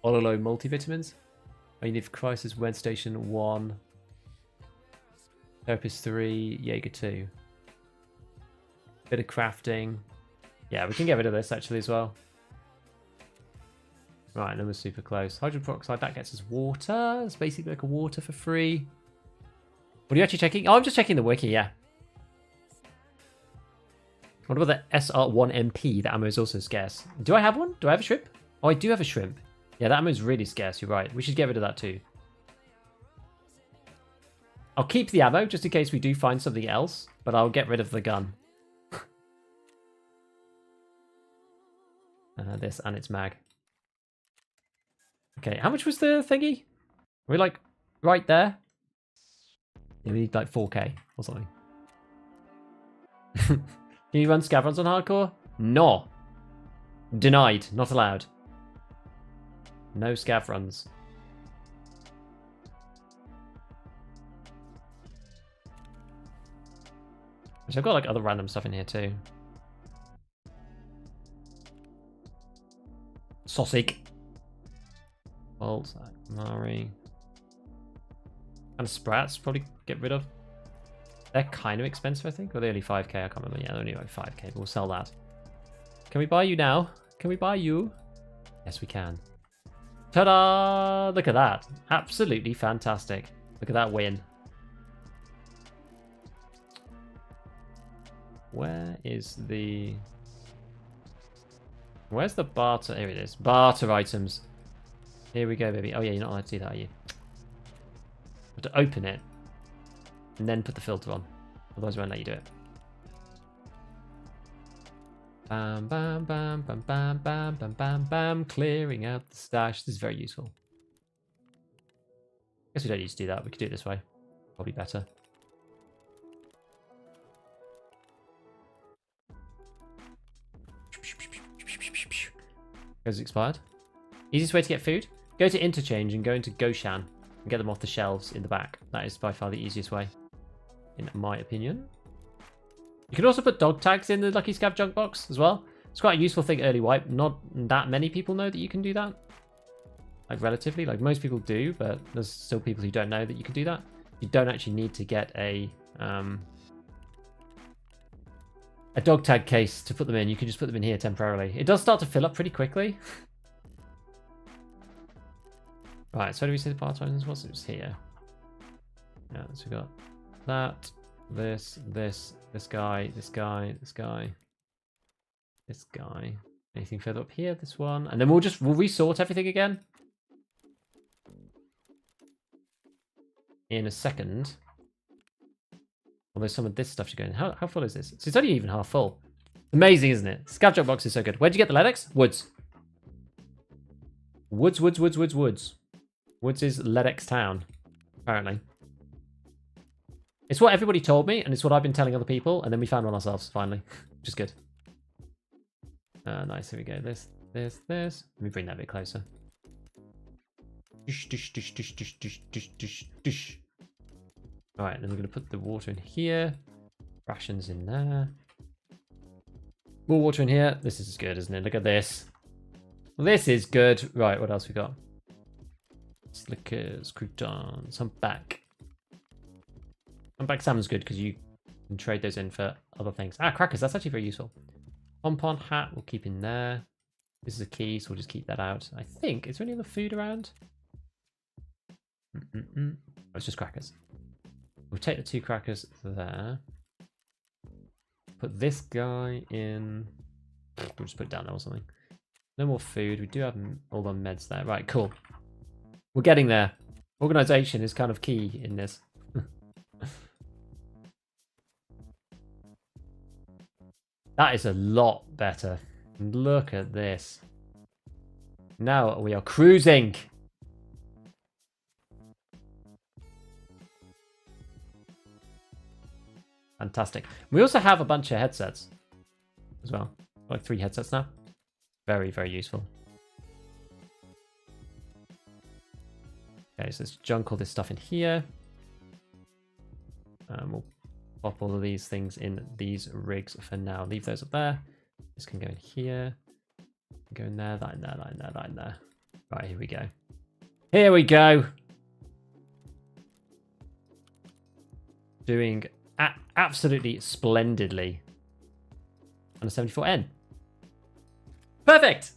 Ololo multivitamins. Oh, you need for Crisis, Wed Station 1. Therapist 3, Jaeger 2. Bit of crafting. Yeah, we can get rid of this actually as well. Right, and then we're super close. Hydrogen peroxide, that gets us water. It's basically like a water for free. What are you actually checking? Oh, I'm just checking the wiki, yeah. What about the SR1MP? That ammo is also scarce. Do I have one? Do I have a shrimp? Oh, I do have a shrimp. Yeah, that ammo is really scarce, you're right. We should get rid of that too. I'll keep the ammo just in case we do find something else, but I'll get rid of the gun. This and its mag. Okay, how much was the thingy? Are we like right there? Yeah, we need like 4K or something. Can you run scav runs on hardcore? No. Denied. Not allowed. No scav runs. Which I've got like other random stuff in here too. Sausage. Bolt, Mari. And sprats, probably get rid of. They're kind of expensive, I think. Or they're only 5k, I can't remember. Yeah, they're only like 5k, but we'll sell that. Can we buy you now? Can we buy you? Yes, we can. Ta-da! Look at that. Absolutely fantastic. Look at that win. Where is the... Where's the barter? Here it is. Barter items. Here we go, baby. Oh yeah, you're not allowed to do that, are you? You have to open it and then put the filter on. Otherwise, I won't let you do it. Bam, bam, bam, bam, bam, bam, bam, bam, bam. Clearing out the stash. This is very useful. Guess we don't need to do that. We could do it this way. Probably better. Goes expired. Easiest way to get food? Go to interchange and go into Goshan and get them off the shelves in the back. That is by far the easiest way, in my opinion. You can also put dog tags in the Lucky Scav junk box as well. It's quite a useful thing early wipe. Not that many people know that you can do that. Like relatively, like most people do, but there's still people who don't know that you can do that. You don't actually need to get a dog tag case to put them in. You can just put them in here temporarily. It does start to fill up pretty quickly. Right, so do we see the part items? What's it here? Yeah, so we got that, this guy, this guy, this guy, this guy. Anything further up here? This one, and then we'll resort everything again in a second. Although some of this stuff should go in. How full is this? So it's only even half full. Amazing, isn't it? Scav junk box is so good. Where'd you get the Ledex? Woods. Woods. Woods is Ledex town, apparently. It's what everybody told me, and it's what I've been telling other people, and then we found one ourselves, finally. Which is good. Nice, here we go. This. Let me bring that a bit closer. Alright, then we're going to put the water in here. Rations in there. More water in here. This is good, isn't it? Look at this. This is good. Right, what else we got? Slickers, croutons, humpback. Humpback salmon's good because you can trade those in for other things. Ah, crackers. That's actually very useful. Pompon hat we'll keep in there. This is a key, so we'll just keep that out. I think. Is there any other food around? Oh, it's just crackers. We'll take the 2 crackers there. Put this guy in. We'll just put it down there or something. No more food. We do have all the meds there. Right, cool. We're getting there. Organization is kind of key in this. That is a lot better. Look at this. Now we are cruising. Fantastic. We also have a bunch of headsets as well. Like 3 headsets now. Very, very useful. Okay, so let's junk all this stuff in here. We'll pop all of these things in these rigs for now. Leave those up there. This can go in here. Go in there, that in there, that in there, that in there. Right, here we go. Here we go. Doing absolutely splendidly. On a 74N. Perfect!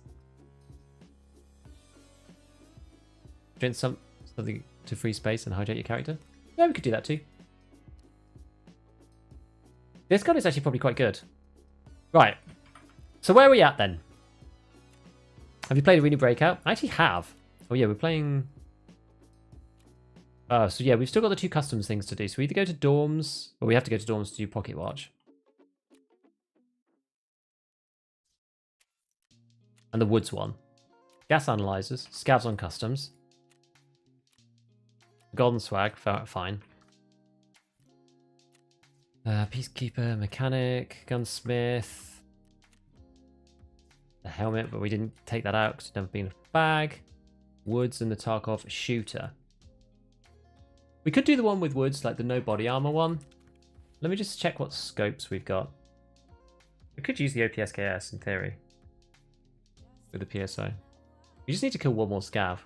Drink something to free space and hijack your character? Yeah, we could do that too. This gun is actually probably quite good. Right. So where are we at then? Have you played Arena Breakout? I actually have. Oh yeah, we're playing... so yeah, we've still got the 2 customs things to do. So we either go to dorms, or we have to go to dorms to do Pocket Watch. And the woods one. Gas analyzers, scavs on customs. Golden swag, fine. Peacekeeper, mechanic, gunsmith. The helmet, but we didn't take that out because it's never been a bag. Woods and the Tarkov shooter. We could do the one with woods, like the no body armor one. Let me just check what scopes we've got. We could use the OPSKS in theory. With the PSO. We just need to kill one more scav.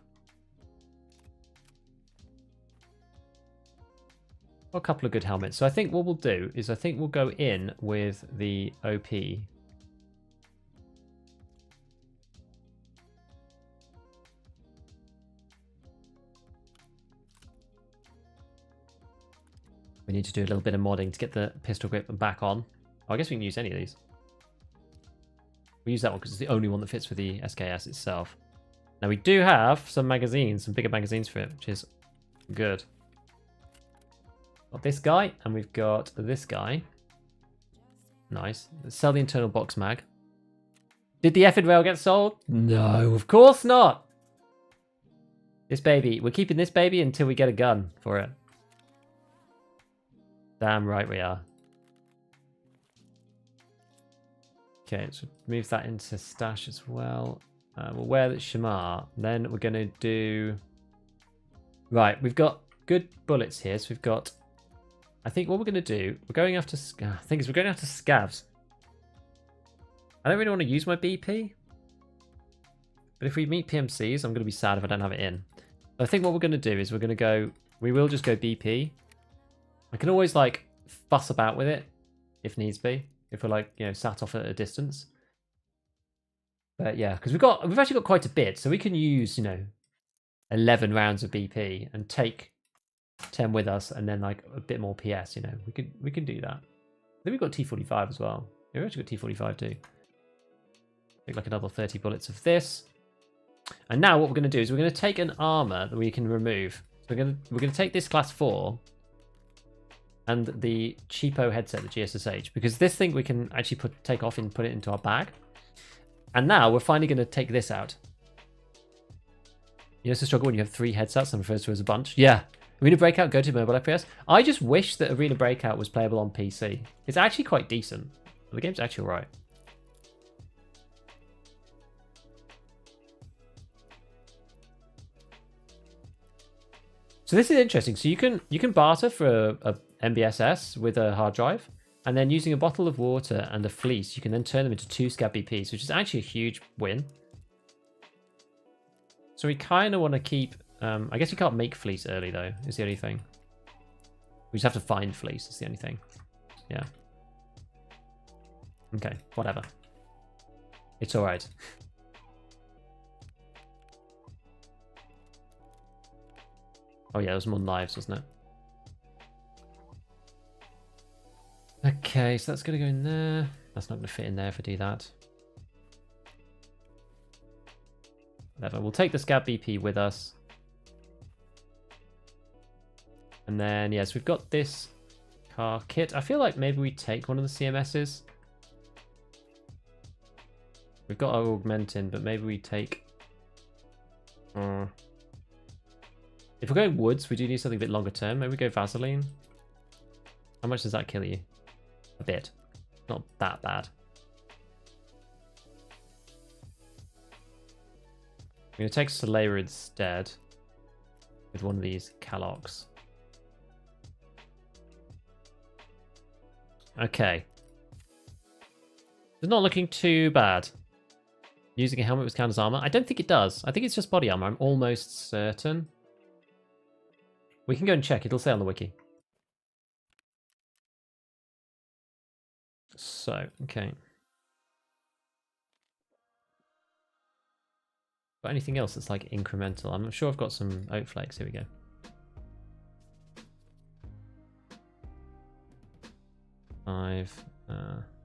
A couple of good helmets. So I think what we'll do is I think we'll go in with the OP. We need to do a little bit of modding to get the pistol grip back on. Oh, I guess we can use any of these. We use that one because it's the only one that fits with the SKS itself. Now we do have some magazines, some bigger magazines for it, which is good. Got this guy, and we've got this guy. Nice. Let's sell the internal box mag. Did the effing rail get sold? No, of course not. This baby, we're keeping this baby until we get a gun for it. Damn right we are. Okay, so move that into stash as well. We'll wear the Shamar. Then we're going to do... Right, we've got good bullets here. So we've got... I think what we're going to do... We're going after... we're going after scavs. I don't really want to use my BP. But if we meet PMCs, I'm going to be sad if I don't have it in. So I think what we're going to do is we're going to go... We will just go BP. I can always, like, fuss about with it if needs be. If we're, like, you know, sat off at a distance. But yeah, because we've actually got quite a bit, so we can use, you know, 11 rounds of BP and take 10 with us, and then like a bit more PS. You know, we can do that. Then we've got T45 as well. Yeah, we've actually got T45 too. Take like another 30 bullets of this, and now what we're going to do is we're going to take an armor that we can remove. So we're going to take this class 4 and the cheapo headset, the GSSH, because this thing we can actually take off and put it into our bag. And now we're finally going to take this out. You know, it's a struggle when you have 3 headsets and refers to as a bunch. Yeah. Arena Breakout, go to mobile FPS. I just wish that Arena Breakout was playable on PC. It's actually quite decent. The game's actually alright. So this is interesting. So you can barter for a MBSS with a hard drive. And then using a bottle of water and a fleece, you can then turn them into 2 Scav BPs, which is actually a huge win. So we kind of want to keep... I guess you can't make fleece early, though, is the only thing. We just have to find fleece, is the only thing. Yeah. Okay, whatever. It's alright. Oh yeah, there was more knives, wasn't it? Okay, so that's going to go in there. That's not going to fit in there if I do that. Whatever, we'll take the Scav BP with us. And then, yes, we've got this car kit. I feel like maybe we take one of the CMSs. We've got our augmenting, but maybe we take... if we're going woods, we do need something a bit longer term. Maybe we go Vaseline. How much does that kill you? A bit. Not that bad. I'm going to take Slayer instead. With one of these Calocs. Okay. It's not looking too bad. Using a helmet with counters armor. I don't think it does. I think it's just body armor. I'm almost certain. We can go and check. It'll say on the wiki. So, okay. Got anything else that's like incremental? I'm sure I've got some oat flakes. Here we go.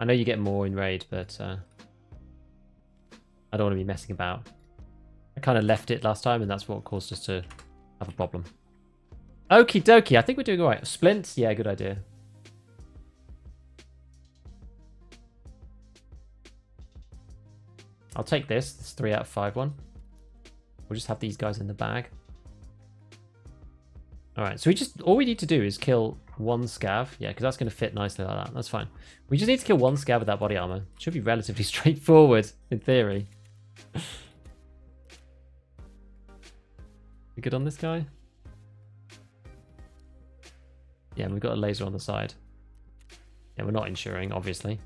I know you get more in raid, but I don't want to be messing about. I kind of left it last time, and that's what caused us to have a problem. Okie dokie, I think we're doing all right. Splints? Yeah, good idea. I'll take this. This 3 out of 5 one. We'll just have these guys in the bag. All right, so all we need to do is kill 1 scav. Yeah, because that's going to fit nicely like that. That's fine. We just need to kill 1 scav with that body armor. Should be relatively straightforward, in theory. We good on this guy? Yeah, we've got a laser on the side. Yeah, we're not insuring, obviously.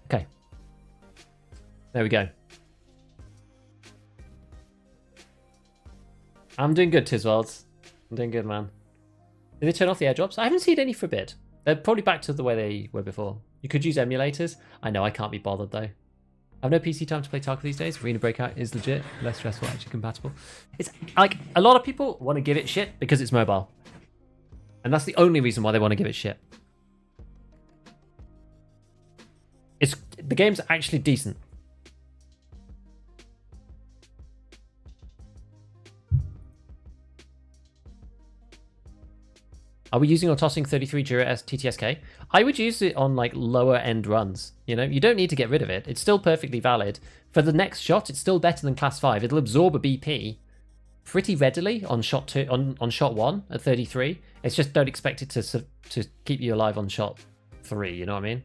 Okay. There we go. I'm doing good, Tiswelds. I'm doing good, man. Did they turn off the airdrops? I haven't seen any for a bit. They're probably back to the way they were before. You could use emulators. I know, I can't be bothered, though. I have no PC time to play Tarkov these days. Arena Breakout is legit. Less stressful, actually compatible. It's like, a lot of people want to give it shit because it's mobile. And that's the only reason why they want to give it shit. The game's actually decent. Are we using or tossing 33 Jura TTSK? I would use it on like lower end runs. You know, you don't need to get rid of it. It's still perfectly valid. For the next shot, it's still better than class 5. It'll absorb a BP pretty readily on shot 2, on shot 1 at 33. It's just don't expect it to keep you alive on shot 3. You know what I mean?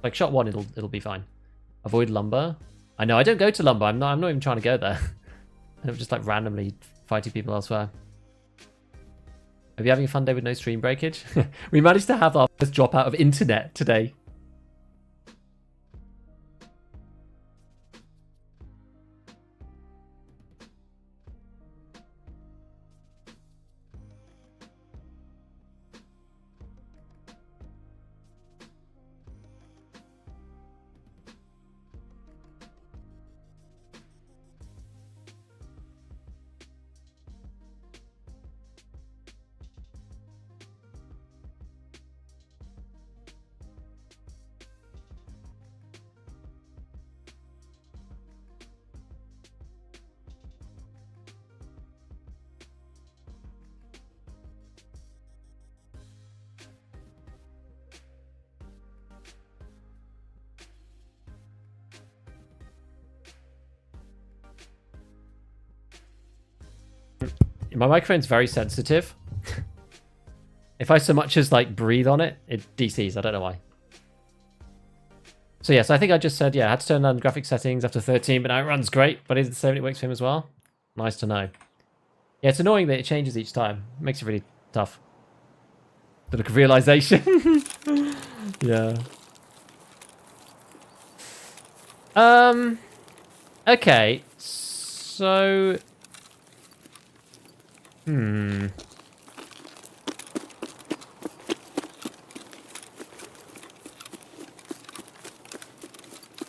Like shot 1, it'll be fine. Avoid lumber. I know I don't go to lumber. I'm not even trying to go there. I'm just like randomly fighting people elsewhere. Are you having a fun day with no stream breakage? We managed to have our first drop out of internet today. My microphone's very sensitive. If I so much as like breathe on it, it DCs. I don't know why. So yes, I think I just said, yeah, I had to turn down graphic settings after 13, but now it runs great. But is it 7 it works for him as well? Nice to know. Yeah, it's annoying that it changes each time. It makes it really tough. The look of realization. Yeah. Okay. So.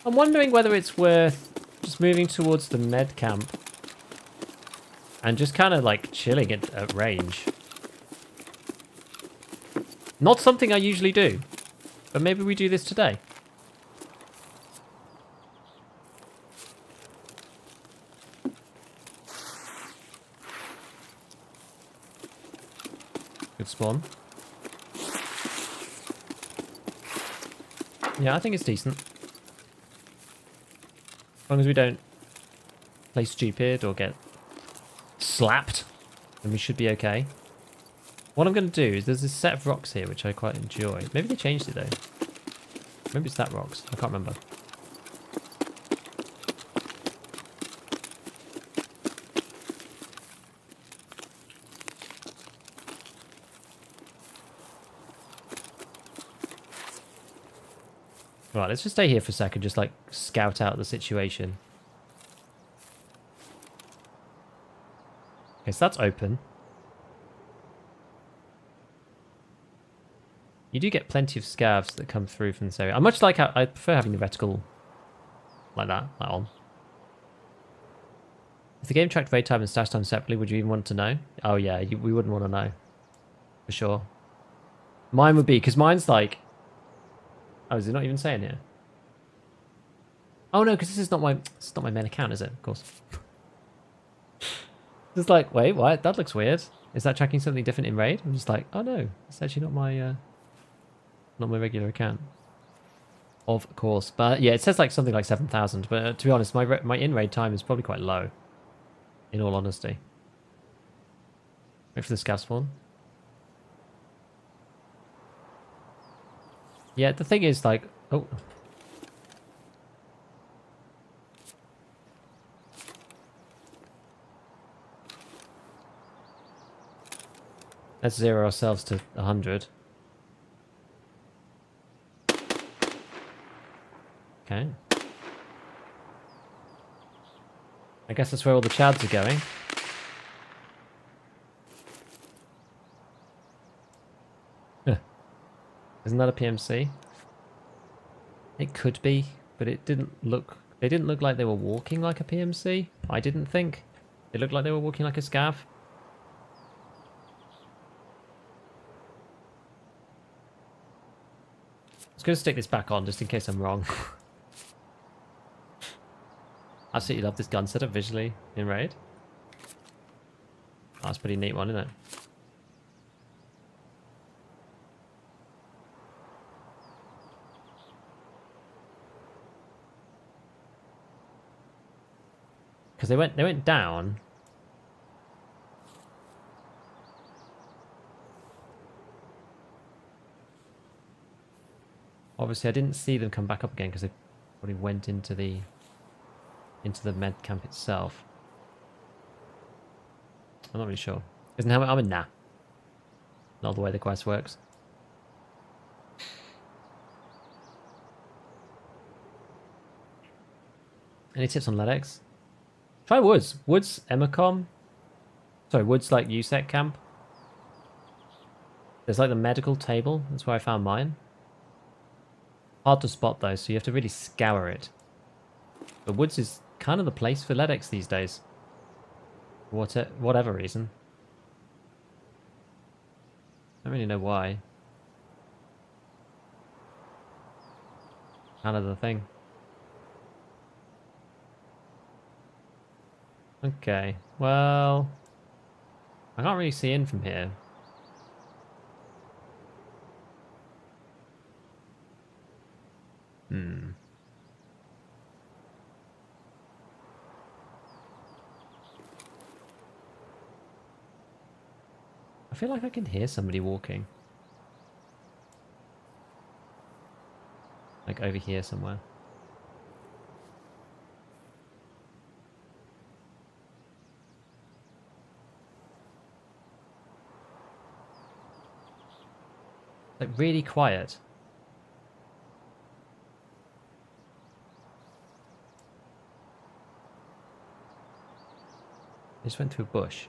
I'm wondering whether it's worth just moving towards the med camp and just kind of like chilling at range. Not something I usually do, but maybe we do this today. Good spawn. Yeah, I think it's decent. As long as we don't play stupid or get slapped, then we should be okay. What I'm going to do is there's this set of rocks here which I quite enjoy. Maybe they changed it though. Maybe it's that rocks. I can't remember. Right, let's just stay here for a second, just like scout out the situation. Okay, so that's open. You do get plenty of scavs that come through from this area. I much like how I prefer having the reticle like that on. If the game tracked raid time and stash time separately, would you even want to know? Oh yeah, we wouldn't want to know. For sure. Mine would be, because mine's like... Oh, is it not even saying here? Oh no, because this is not my main account, is it? Of course. It's like, wait, what? That looks weird. Is that tracking something different in raid? I'm just like, oh no, it's actually not my regular account. Of course, but yeah, it says like something like 7,000. But to be honest, my in raid time is probably quite low. In all honesty. Wait for the scav spawn. Yeah, the thing is like, oh. Let's zero ourselves to 100. Okay. I guess that's where all the chads are going. Huh. Isn't that a PMC? It could be, but it didn't look... They didn't look like they were walking like a PMC. I didn't think. They looked like they were walking like a scav. I was going to stick this back on just in case I'm wrong. Absolutely love this gun setup visually in raid. Oh, that's a pretty neat one, isn't it? Because they went down. Obviously, I didn't see them come back up again because they probably went into the med camp itself. I'm not really sure. Isn't how I'm in nah. Not the way the quest works. Any tips on LEDX? Try Woods. Woods Emacom. Sorry, Woods like USEC camp. There's like the medical table. That's where I found mine. Hard to spot though, so you have to really scour it. But Woods is kind of the place for LEDX these days. For whatever reason. I don't really know why. Kind of the thing. Okay, well... I can't really see in from here. I feel like I can hear somebody walking. Like over here somewhere. Like really quiet. Just went through a bush.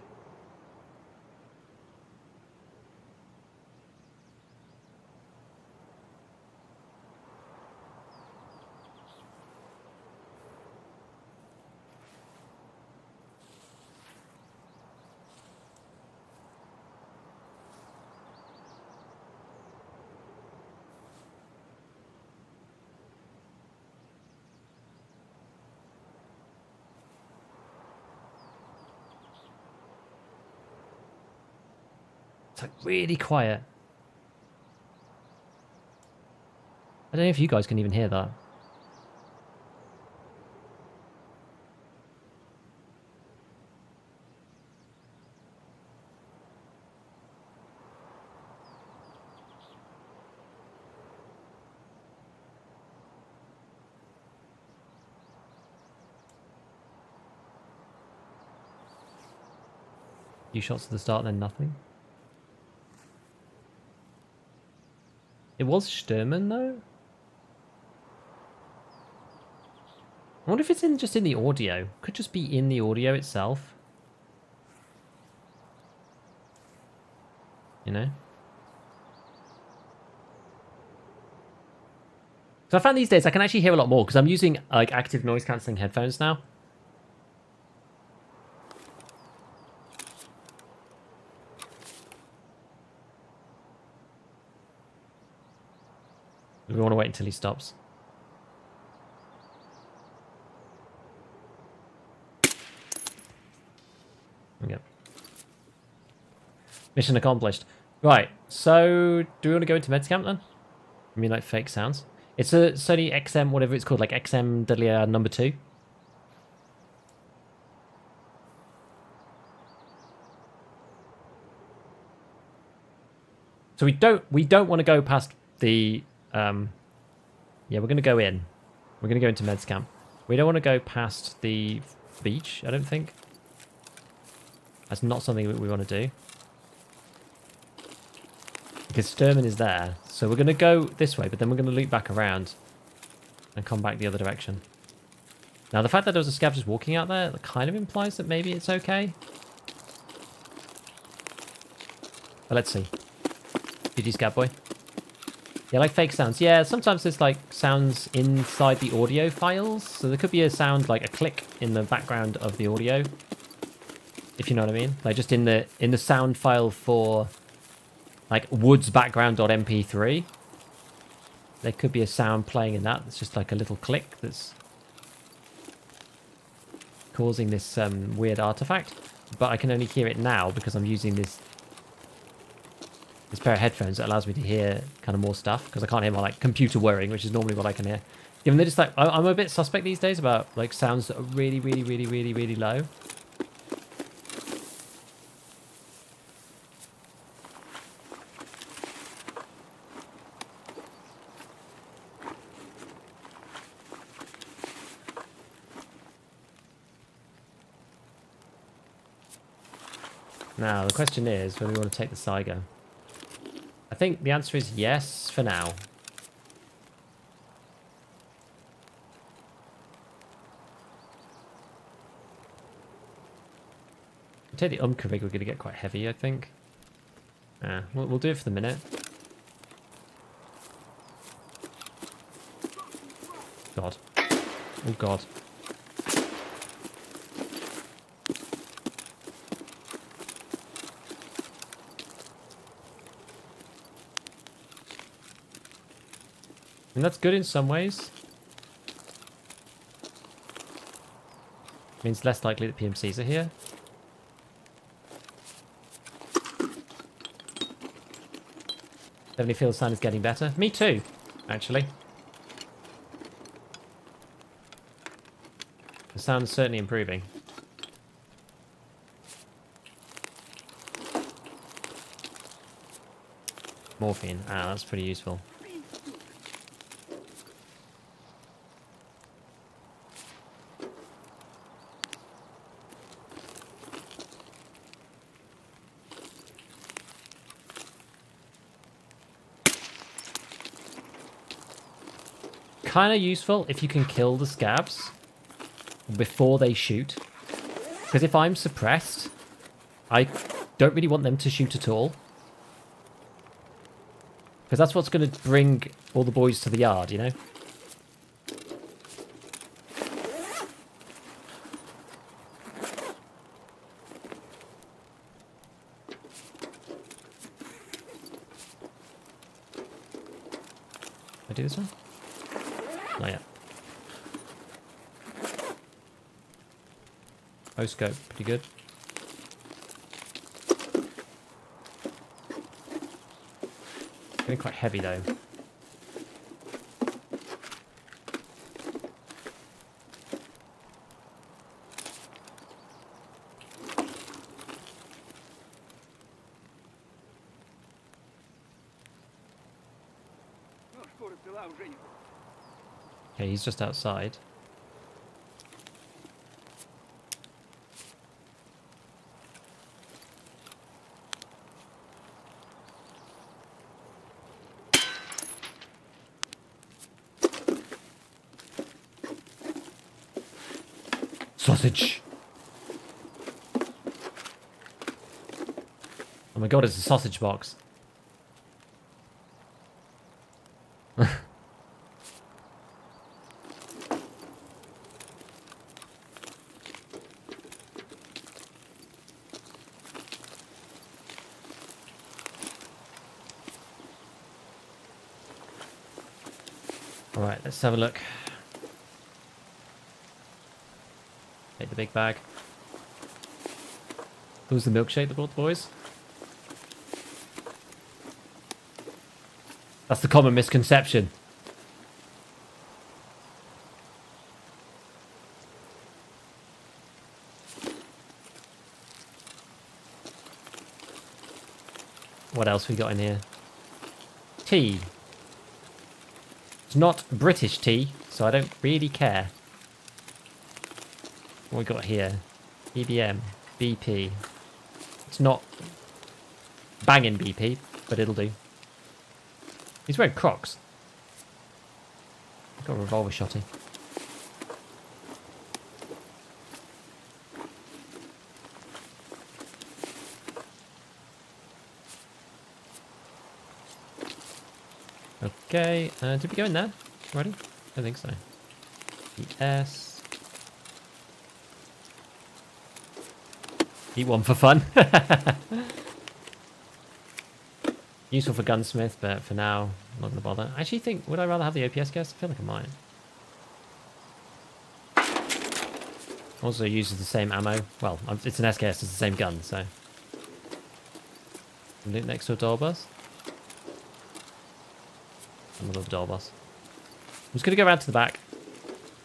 It's like really quiet. I don't know if you guys can even hear that. Few shots at the start, then nothing. It was Sturman, though? I wonder if it's just in the audio. Could just be in the audio itself. You know? So I found these days I can actually hear a lot more because I'm using like active noise cancelling headphones now. We want to wait until he stops. Okay. Mission accomplished. Right, so do we want to go into Medscamp then? I mean, like fake sounds. It's a Sony XM, whatever it's called, like XM number 2. So we don't want to go past the yeah, we're going to go in. We're going to go into Medscamp. We don't want to go past the beach, I don't think. That's not something that we want to do. Because Sturman is there. So we're going to go this way, but then we're going to loop back around and come back the other direction. Now, the fact that there was a scav just walking out there, that kind of implies that maybe it's okay. But let's see. GG scav boy. Yeah, like fake sounds. Yeah, sometimes there's like sounds inside the audio files. So there could be a sound like a click in the background of the audio. If you know what I mean. Like just in the sound file for like woodsbackground.mp3. There could be a sound playing in that. It's just like a little click that's causing this weird artifact. But I can only hear it now because I'm using this pair of headphones that allows me to hear kind of more stuff because I can't hear my like computer whirring, which is normally what I can hear. Given they're just like, I'm a bit suspect these days about like sounds that are really, really, really, really, really low. Now, the question is whether we want to take the Saiga. I think the answer is yes for now. Take the rig, we're going to get quite heavy, I think. We'll do it for the minute. God. Oh, God. And that's good in some ways. Means less likely that PMCs are here. Definitely feel the sound is getting better. Me too, actually. The sound is certainly improving. Morphine. That's pretty useful. Kind of useful if you can kill the scabs before they shoot. Because if I'm suppressed, I don't really want them to shoot at all. Because that's what's going to bring all the boys to the yard, you know? I do this one? Not yet. Oh, scope, pretty good. Getting quite heavy though. Okay, he's just outside. Sausage! Oh my god, it's a sausage box. Alright, let's have a look. Take the big bag. Who's the milkshake that brought the boys? That's the common misconception. What else we got in here? Tea. It's not British tea, so I don't really care. What we got here? EBM, BP. It's not banging BP, but it'll do. He's wearing Crocs. Got a revolver shotty. Okay, did we go in there already? I don't think so. ES. Eat one for fun. Useful for gunsmith, but for now, I'm not going to bother. I actually think, would I rather have the OPS guest? I feel like I might. Also uses the same ammo. Well, it's an SKS, it's the same gun, so. Loot next to a door bus. Another door bus. I'm just going to go around to the back.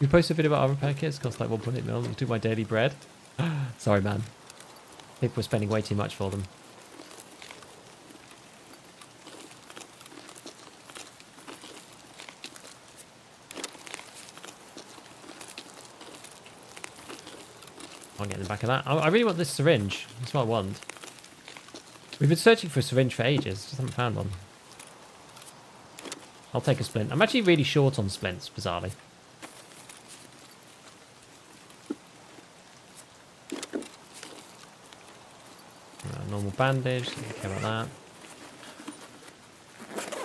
You post a video about our repair kits, cost like 1.8 mil. You took my daily bread. Sorry, man. People were spending way too much for them. I'll get in the back of that. I really want this syringe. That's what I want. We've been searching for a syringe for ages. Just haven't found one. I'll take a splint. I'm actually really short on splints, bizarrely. Normal bandage. Don't care about that.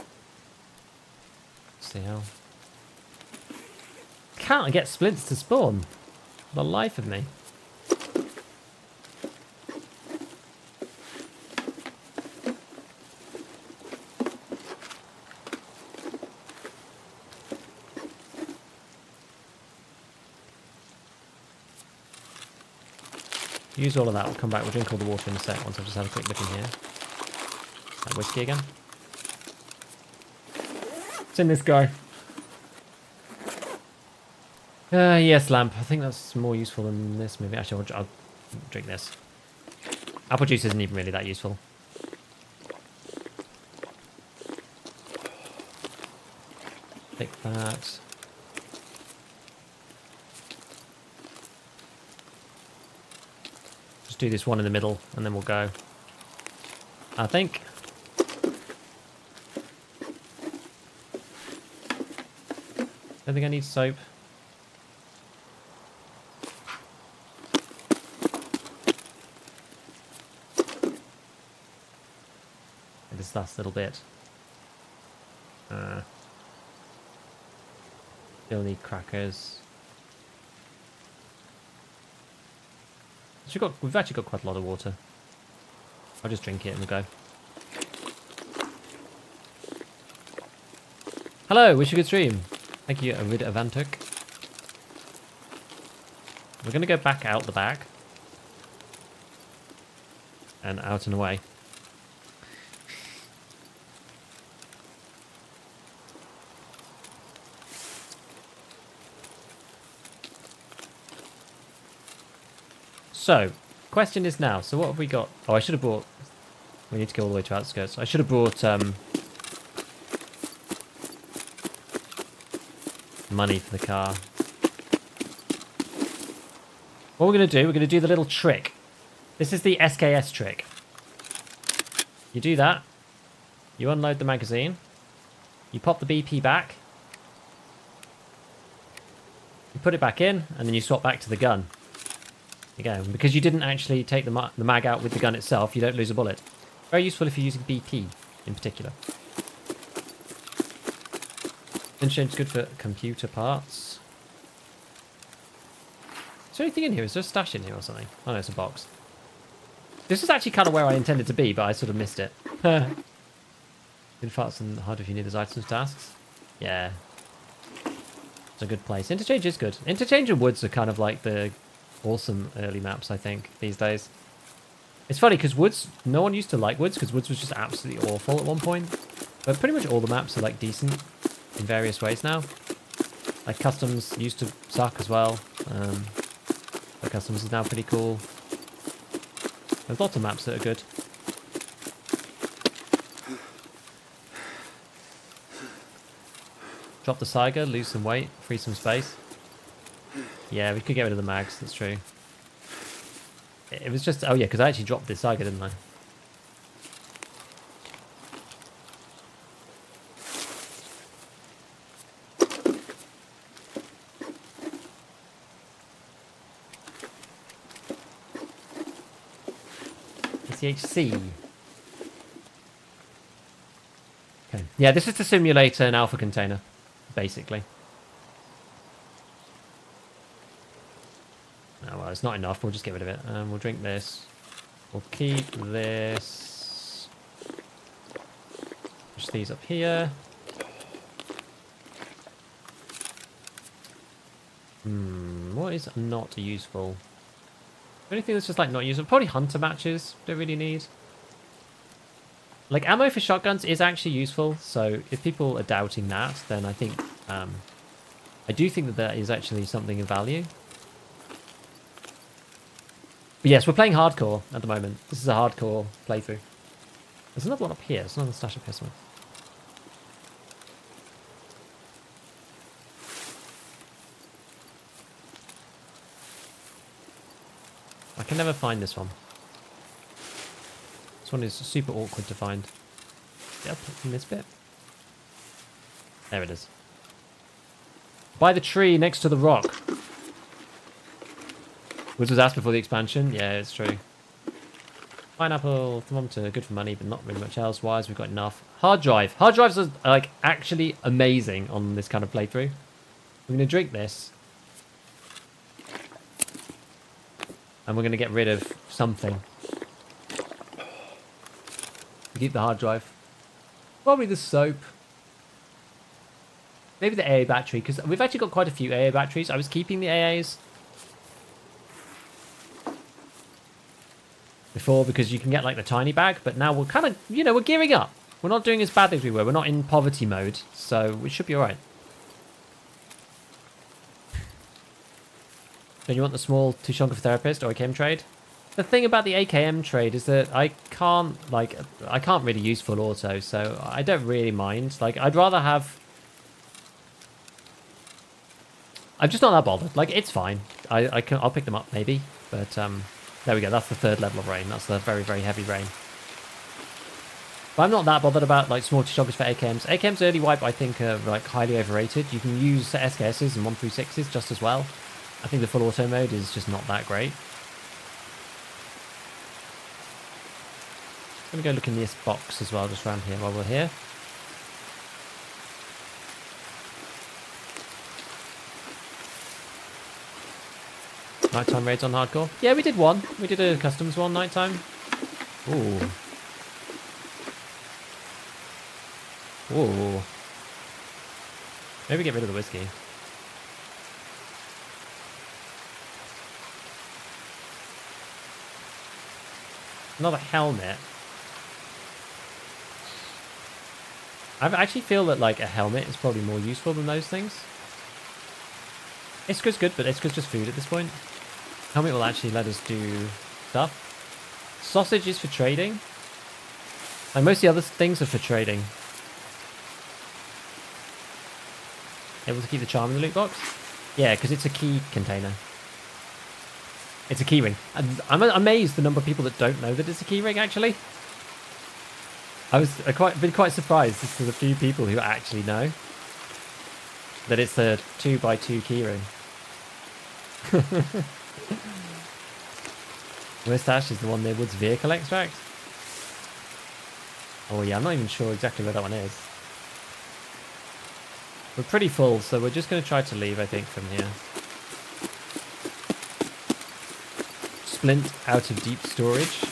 See how. Can't I get splints to spawn? For the life of me. Use all of that, we'll come back, we'll drink all the water in a sec once I've just had a quick look in here. That whiskey again. What's in this guy? Yes, lamp. I think that's more useful than this maybe. Actually, I'll drink this. Apple juice isn't even really that useful. Take that. Do this one in the middle and then we'll go. I think. Don't think I need soap. this last little bit. Still need crackers. We've actually got quite a lot of water. I'll just drink it and we'll go. Hello, wish you a good stream. Thank you, Arid Avantuk. We're going to go back out the back. And out and away. So, question is now, so what have we got? Oh, I should have brought... We need to go all the way to outskirts. I should have brought money for the car. What we're going to do the little trick. This is the SKS trick. You do that. You unload the magazine. You pop the BP back. You put it back in, and then you swap back to the gun. There you go. Because you didn't actually take the mag out with the gun itself, you don't lose a bullet. Very useful if you're using BP in particular. Insurance good for computer parts. Is there anything in here? Is there a stash in here or something? Oh no, it's a box. This is actually kind of where I intended to be, but I sort of missed it. Good farts and hard if you need those items tasks. Yeah. It's a good place. Interchange is good. Interchange and Woods are kind of like the awesome early maps, I think, these days. It's funny, because Woods, no one used to like Woods, because Woods was just absolutely awful at one point. But pretty much all the maps are, like, decent in various ways now. Like, Customs used to suck as well. But Customs is now pretty cool. There's lots of maps that are good. Drop the Saiga, lose some weight, free some space. Yeah, we could get rid of the mags, that's true. It was just... Oh yeah, because I actually dropped this Saiga, didn't I? SCHC. Okay. Yeah, this is to simulate an alpha container, basically. Oh, well, it's not enough. We'll just get rid of it. We'll drink this. We'll keep this. Push these up here. What is not useful? Anything that's just like not useful? Probably hunter matches. Don't really need. Like ammo for shotguns is actually useful. So if people are doubting that, then I think I do think that that is actually something of value. But yes, we're playing hardcore at the moment. This is a hardcore playthrough. There's another one up here. There's another stash up here somewhere. I can never find this one. This one is super awkward to find. Yep, in this bit. There it is. By the tree next to the rock. Which was asked before the expansion. Yeah, it's true. Pineapple, thermometer, good for money, but not really much else. Wires, we've got enough. Hard drive. Hard drives are like actually amazing on this kind of playthrough. We're going to drink this. And we're going to get rid of something. Keep the hard drive. Probably the soap. Maybe the AA battery, because we've actually got quite a few AA batteries. I was keeping the AAs before because you can get like the tiny bag, but now we're kind of, you know, we're gearing up. We're not doing as badly as we were. We're not in poverty mode, so we should be alright. Don't you want the small Tushonka therapist or AKM trade? The thing about the AKM trade is that I can't really use full auto, so I don't really mind. Like, I'd rather have... I'm just not that bothered. Like, it's fine. I'll pick them up, maybe. But, there we go. That's the third level of rain. That's the very, very heavy rain. But I'm not that bothered about, like, small Tushonkas for AKMs. AKMs early wipe, I think, are, like, highly overrated. You can use SKSs and 136s just as well. I think the full auto mode is just not that great. I'm going to go look in this box as well, just around here while we're here. Nighttime raids on hardcore? Yeah, we did one. We did a customs one nighttime. Ooh. Ooh. Maybe get rid of the whiskey. Another helmet. I actually feel that like a helmet is probably more useful than those things. Iskra's good, but Iskra's just food at this point. Helmet will actually let us do stuff. Sausage is for trading. Like most of the other things are for trading. Able to keep the charm in the loot box? Yeah, because it's a key container. It's a key ring. And I'm amazed the number of people that don't know that it's a key ring, actually. I've been quite surprised as to the few people who actually know that it's a 2x2 key ring. Mustache is the one near Wood's vehicle extract. Oh yeah, I'm not even sure exactly where that one is. We're pretty full, so we're just going to try to leave, I think, from here. Splint out of deep storage.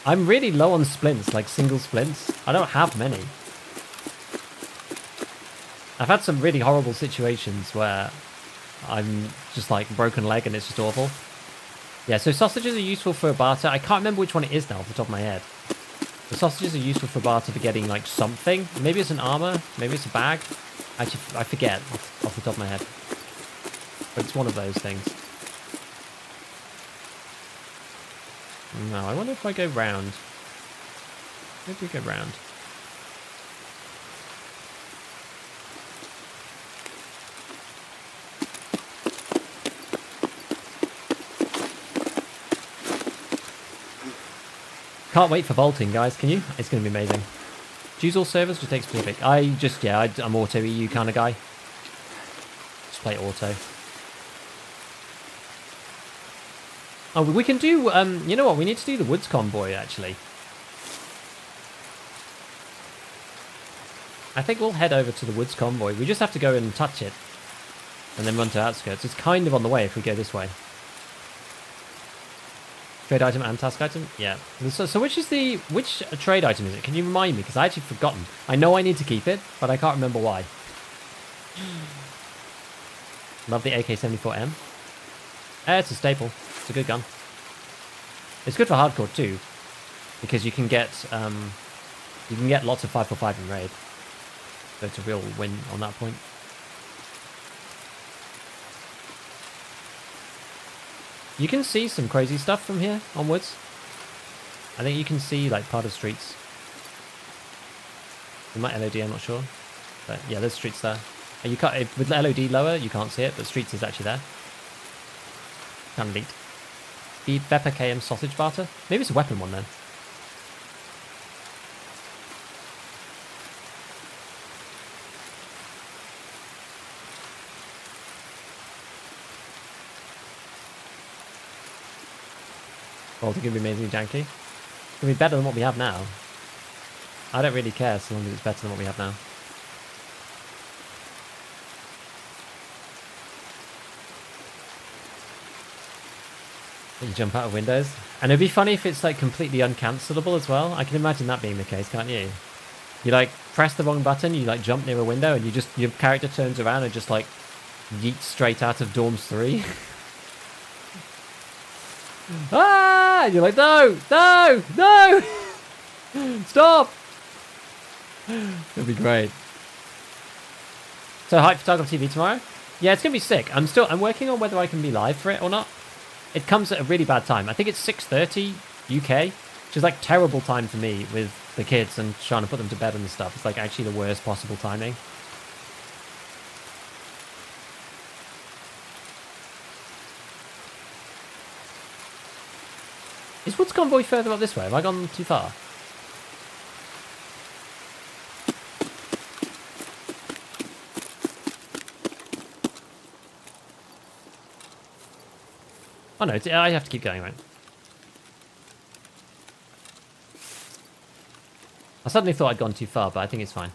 I'm really low on splints, like single splints. I don't have many. I've had some really horrible situations where I'm just like broken leg and it's just awful. Yeah, so sausages are useful for barter. I can't remember which one it is now off the top of my head. The sausages are useful for barter for getting like something. Maybe it's an armor, maybe it's a bag. Actually, I forget off the top of my head. But it's one of those things. No, I wonder if I go round. Maybe we go round. Can't wait for vaulting, guys. Can you? It's going to be amazing. Choose all servers, just take specific. I'm auto EU kind of guy. Just play auto. Oh, we can do, you know what? We need to do the Woods Convoy, actually. I think we'll head over to the Woods Convoy. We just have to go and touch it. And then run to outskirts. It's kind of on the way if we go this way. Trade item and task item? Yeah. So which trade item is it? Can you remind me? Because I actually forgotten. I know I need to keep it, but I can't remember why. Love the AK-74M. It's a staple. It's a good gun. It's good for hardcore too, because you can get lots of 545 in raid. So it's a real win on that point. You can see some crazy stuff from here onwards. I think you can see like part of streets. It might LOD, I'm not sure. But yeah, there's streets there. And you can't, with LOD lower, you can't see it, but streets is actually there. Kind of neat. The Pepper KM sausage barter? Maybe it's a weapon one then. Oh, it's going to be amazingly janky. It's going to be better than what we have now. I don't really care so long as it's better than what we have now. You jump out of windows. And it'd be funny if it's like completely uncancelable as well. I can imagine that being the case, can't you? You like press the wrong button, you like jump near a window and your character turns around and just like yeets straight out of Dorms 3. Ah! And you're like, no! No! No! Stop! It'd be great. So hype for Tarkov TV tomorrow? Yeah, it's gonna be sick. I'm working on whether I can be live for it or not. It comes at a really bad time. I think it's 6:30 UK, which is like terrible time for me with the kids and trying to put them to bed and stuff. It's like actually the worst possible timing. Is Woods Convoy further up this way? Have I gone too far? Oh no, I have to keep going, right? I suddenly thought I'd gone too far, but I think it's fine.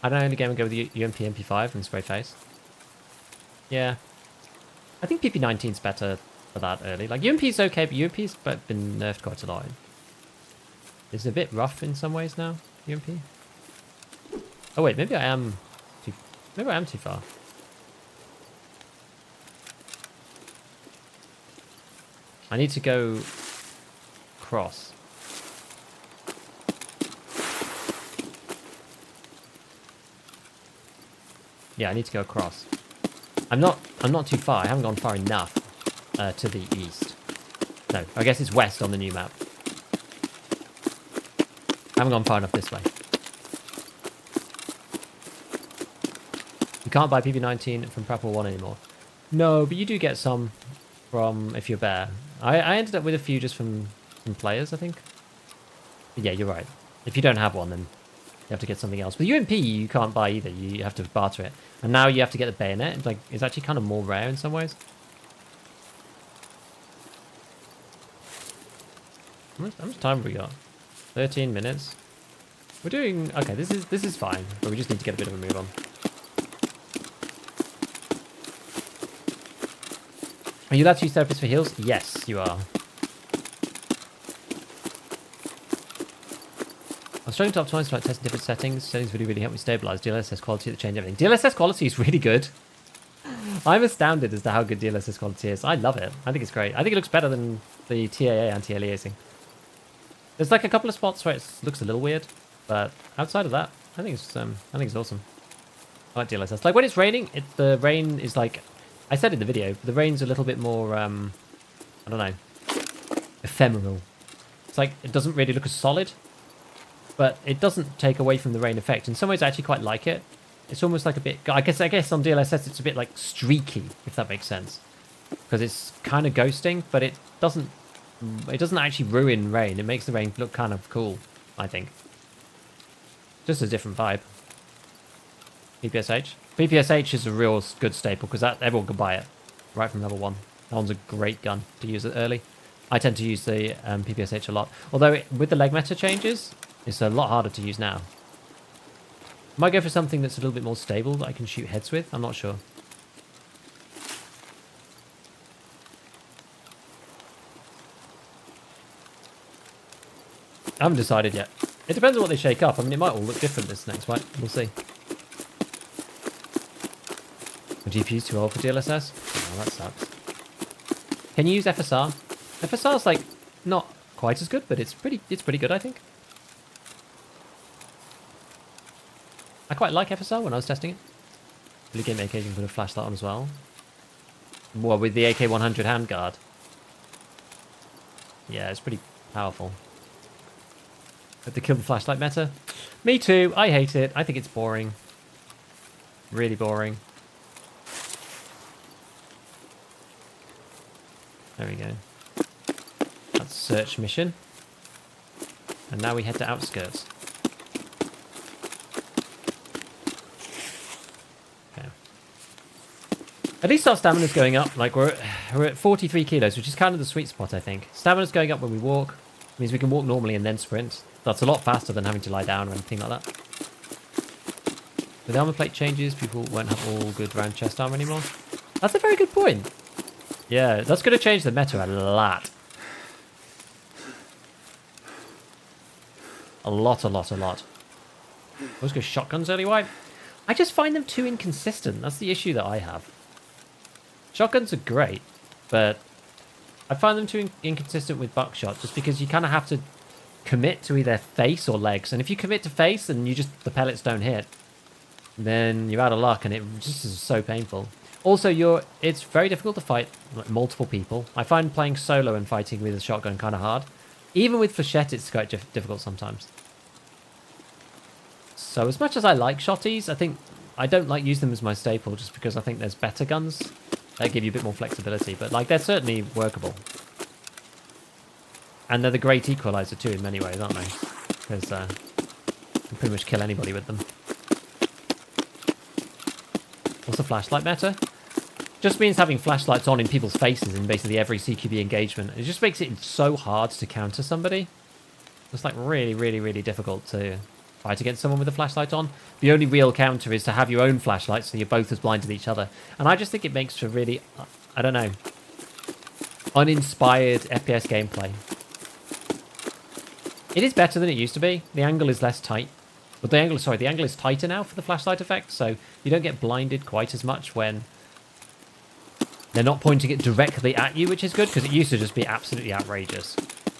I don't know, the game would go with the UMP MP5 and spray face. Yeah. I think PP19's better for that early. Like, UMP's okay, but UMP's been nerfed quite a lot. It's a bit rough in some ways now, UMP. Oh wait, maybe I am too far. I need to go cross. Yeah, I need to go across. I'm not too far. I haven't gone far enough to the east. No, I guess it's west on the new map. I haven't gone far enough this way. You can't buy PP19 from Prepper 1 anymore. No, but you do get some from if you're bear. I ended up with a few just from players, I think. But yeah, you're right. If you don't have one, then you have to get something else. But UMP, you can't buy either. You have to barter it. And now you have to get the bayonet. Like, it's actually kind of more rare in some ways. How much time have we got? 13 minutes. We're doing... Okay, this is fine. But we just need to get a bit of a move on. Are you allowed to use therapists for heals? Yes, you are. I was trying to optimize by testing different settings. Settings really help me stabilize DLSS quality that change everything. DLSS quality is really good. I'm astounded as to how good DLSS quality is. I love it. I think it's great. I think it looks better than the TAA anti-aliasing. There's like a couple of spots where it looks a little weird, but outside of that, I think it's awesome. I like DLSS. Like when it's raining, the rain is like, I said in the video, the rain's a little bit more, I don't know, ephemeral. It's like it doesn't really look as solid. But it doesn't take away from the rain effect. In some ways, I actually quite like it. It's almost like a bit... I guess on DLSS, it's a bit like streaky, if that makes sense. Because it's kind of ghosting, but it doesn't actually ruin rain. It makes the rain look kind of cool, I think. Just a different vibe. PPSH. PPSH is a real good staple, because everyone can buy it. Right from level 1. That one's a great gun to use it early. I tend to use the PPSH a lot. Although, with the leg meta changes... It's a lot harder to use now. Might go for something that's a little bit more stable that I can shoot heads with. I'm not sure. I haven't decided yet. It depends on what they shake up. I mean, it might all look different this next fight. We'll see. The GPU's too old for DLSS? Oh, that sucks. Can you use FSR? FSR's like not quite as good, but it's pretty good, I think. I quite like FSR when I was testing it. Blue Game AK can put a flashlight on as well. Well, with the AK-100 handguard. Yeah, it's pretty powerful. But the kill the flashlight meta? Me too. I hate it. I think it's boring. Really boring. There we go. That's search mission. And now we head to outskirts. At least our stamina's going up. Like we're at 43 kilos, which is kind of the sweet spot, I think. Stamina's going up when we walk. It means we can walk normally and then sprint. That's a lot faster than having to lie down or anything like that. With armor plate changes, people won't have all good round chest armor anymore. That's a very good point. Yeah, that's going to change the meta a lot. A lot. Let's go shotguns early white. I just find them too inconsistent. That's the issue that I have. Shotguns are great, but I find them too inconsistent with buckshot just because you kind of have to commit to either face or legs. And if you commit to face and the pellets don't hit, then you're out of luck and it just is so painful. Also, it's very difficult to fight multiple people. I find playing solo and fighting with a shotgun kind of hard. Even with flechette, it's quite difficult sometimes. So as much as I like shotties, I don't like use them as my staple just because I think there's better guns that give you a bit more flexibility. But like they're certainly workable. And they're the great equalizer too in many ways, aren't they? Because you can pretty much kill anybody with them. What's the flashlight meta? Just means having flashlights on in people's faces in basically every CQB engagement. It just makes it so hard to counter somebody. It's like really, really, really difficult to fight against someone with a flashlight on. The only real counter is to have your own flashlight so you're both as blind as each other. And I just think it makes for really, I don't know, uninspired FPS gameplay. It is better than it used to be. The angle is less tight. But the angle is tighter now for the flashlight effect, so you don't get blinded quite as much when they're not pointing it directly at you, which is good, because it used to just be absolutely outrageous.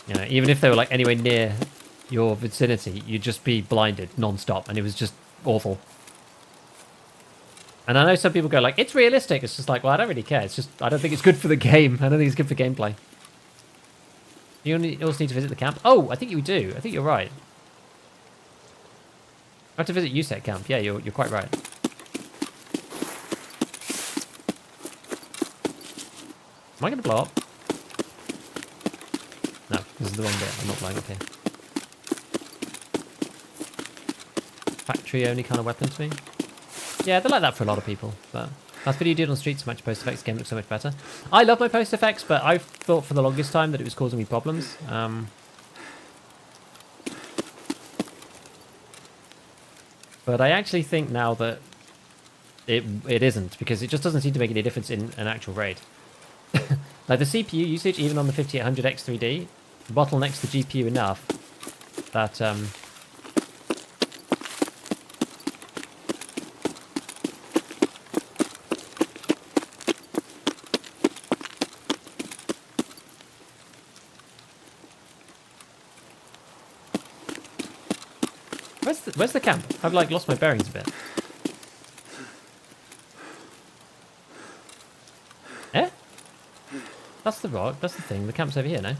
You know, even if they were like anywhere near your vicinity, you'd just be blinded non-stop, and it was just awful. And I know some people go like, it's realistic. It's just like, well, I don't really care. It's just, I don't think it's good for the game. I don't think it's good for gameplay. You also need to visit the camp. Oh, I think you do. I think you're right. I have to visit USEC camp. Yeah, you're quite right. Am I going to blow up? No, this is the wrong bit. I'm not blowing up here. Factory only kind of weapon to me. Yeah, they're like that for a lot of people. But that's what you did on Streets to match post effects. Game looks so much better. I love my post effects, but I've thought for the longest time that it was causing me problems. But I actually think now that it isn't, because it just doesn't seem to make any difference in an actual raid. Like the CPU usage, even on the 5800X3D, bottlenecks the GPU enough that Where's the camp? I've like lost my bearings a bit. Eh? That's the rock. That's the thing. The camp's over here now.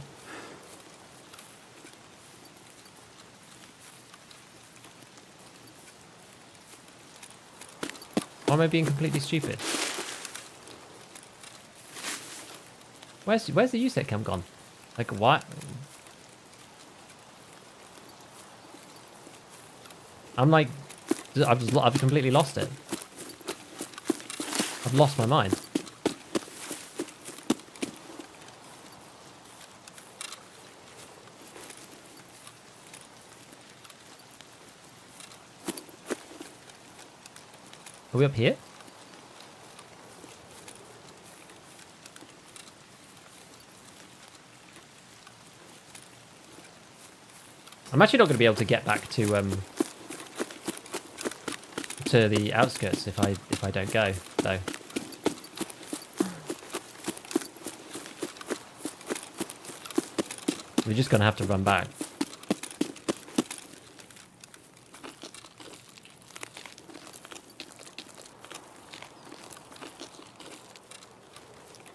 Or am I being completely stupid? Where's the USEC camp gone? Like what? I'm like, I've completely lost it. I've lost my mind. Are we up here? I'm actually not going to be able to get back to the outskirts if I don't go, though. We're just going to have to run back.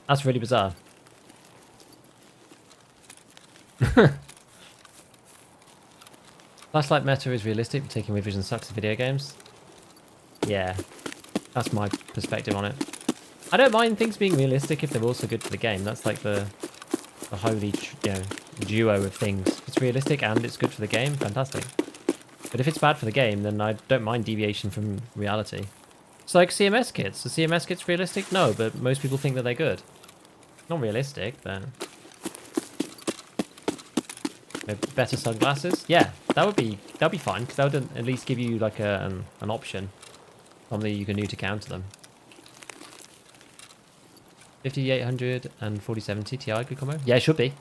That's really bizarre. Flashlight meta is realistic, but taking away vision sucks in video games. Yeah, that's my perspective on it. I don't mind things being realistic if they're also good for the game. That's like the holy duo of things. If it's realistic and it's good for the game, fantastic. But if it's bad for the game, then I don't mind deviation from reality. It's like CMS kits. Are CMS kits realistic? No, but most people think that they're good. Not realistic, but better sunglasses. Yeah, that'd be fine, because that would at least give you like an option. Something you can do to counter them. 5800 and 4070 Ti, good combo? Yeah, it should be.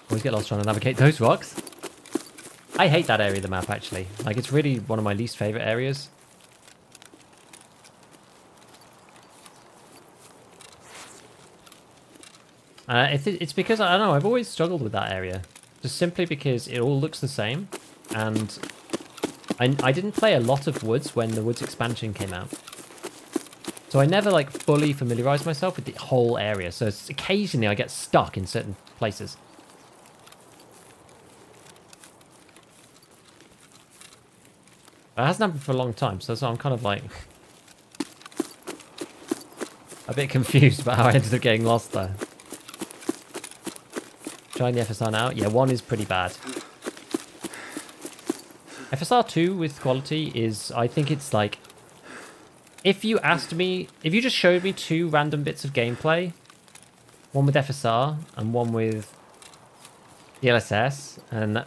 Always get lost trying to navigate those rocks. I hate that area of the map, actually. Like, it's really one of my least favourite areas. It's because, I don't know, I've always struggled with that area. Just simply because it all looks the same. And I didn't play a lot of Woods when the Woods expansion came out. So I never, like, fully familiarised myself with the whole area. So occasionally I get stuck in certain places. It hasn't happened for a long time, so I'm kind of, like, a bit confused about how I ended up getting lost there. Trying the FSR now. Yeah, 1 is pretty bad. FSR 2 with quality is, I think it's like, if you just showed me 2 random bits of gameplay, one with FSR and one with DLSS, and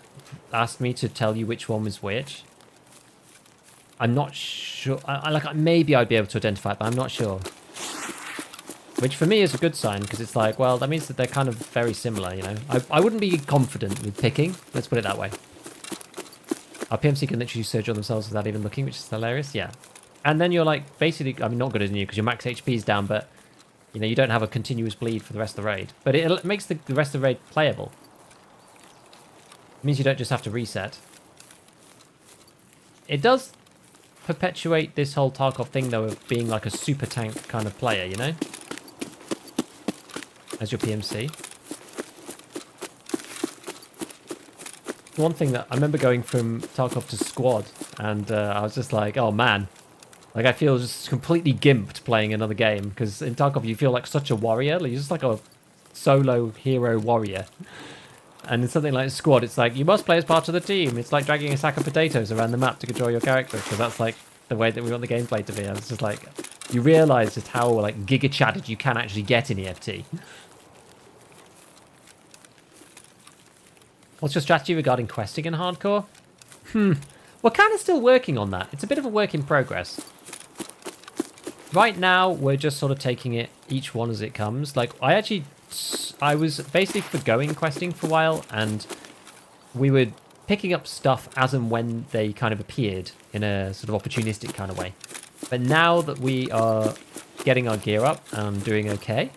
asked me to tell you which one was which, I'm not sure. Maybe I'd be able to identify it, but I'm not sure. Which for me is a good sign, because it's like, well, that means that they're kind of very similar, you know. I wouldn't be confident with picking, let's put it that way. Our PMC can literally surge on themselves without even looking, which is hilarious, yeah. And then you're like, basically, I mean, not good as new, because your max HP is down, but, you know, you don't have a continuous bleed for the rest of the raid. But it makes the rest of the raid playable. It means you don't just have to reset. It does perpetuate this whole Tarkov thing, though, of being like a super tank kind of player, you know? As your PMC. One thing that I remember going from Tarkov to squad, and I was just like, oh man. Like, I feel just completely gimped playing another game, because in Tarkov you feel like such a warrior. Like, you're just like a solo hero warrior. And in something like Squad, it's like, you must play as part of the team. It's like dragging a sack of potatoes around the map to control your character. So that's like the way that we want the gameplay to be. I was just like, you realise just how like giga-chatted you can actually get in EFT. What's your strategy regarding questing in hardcore? We're kind of still working on that. It's a bit of a work in progress. Right now, we're just sort of taking it each one as it comes. Like, I was basically forgoing questing for a while, and we were picking up stuff as and when they kind of appeared in a sort of opportunistic kind of way. But now that we are getting our gear up and doing okay,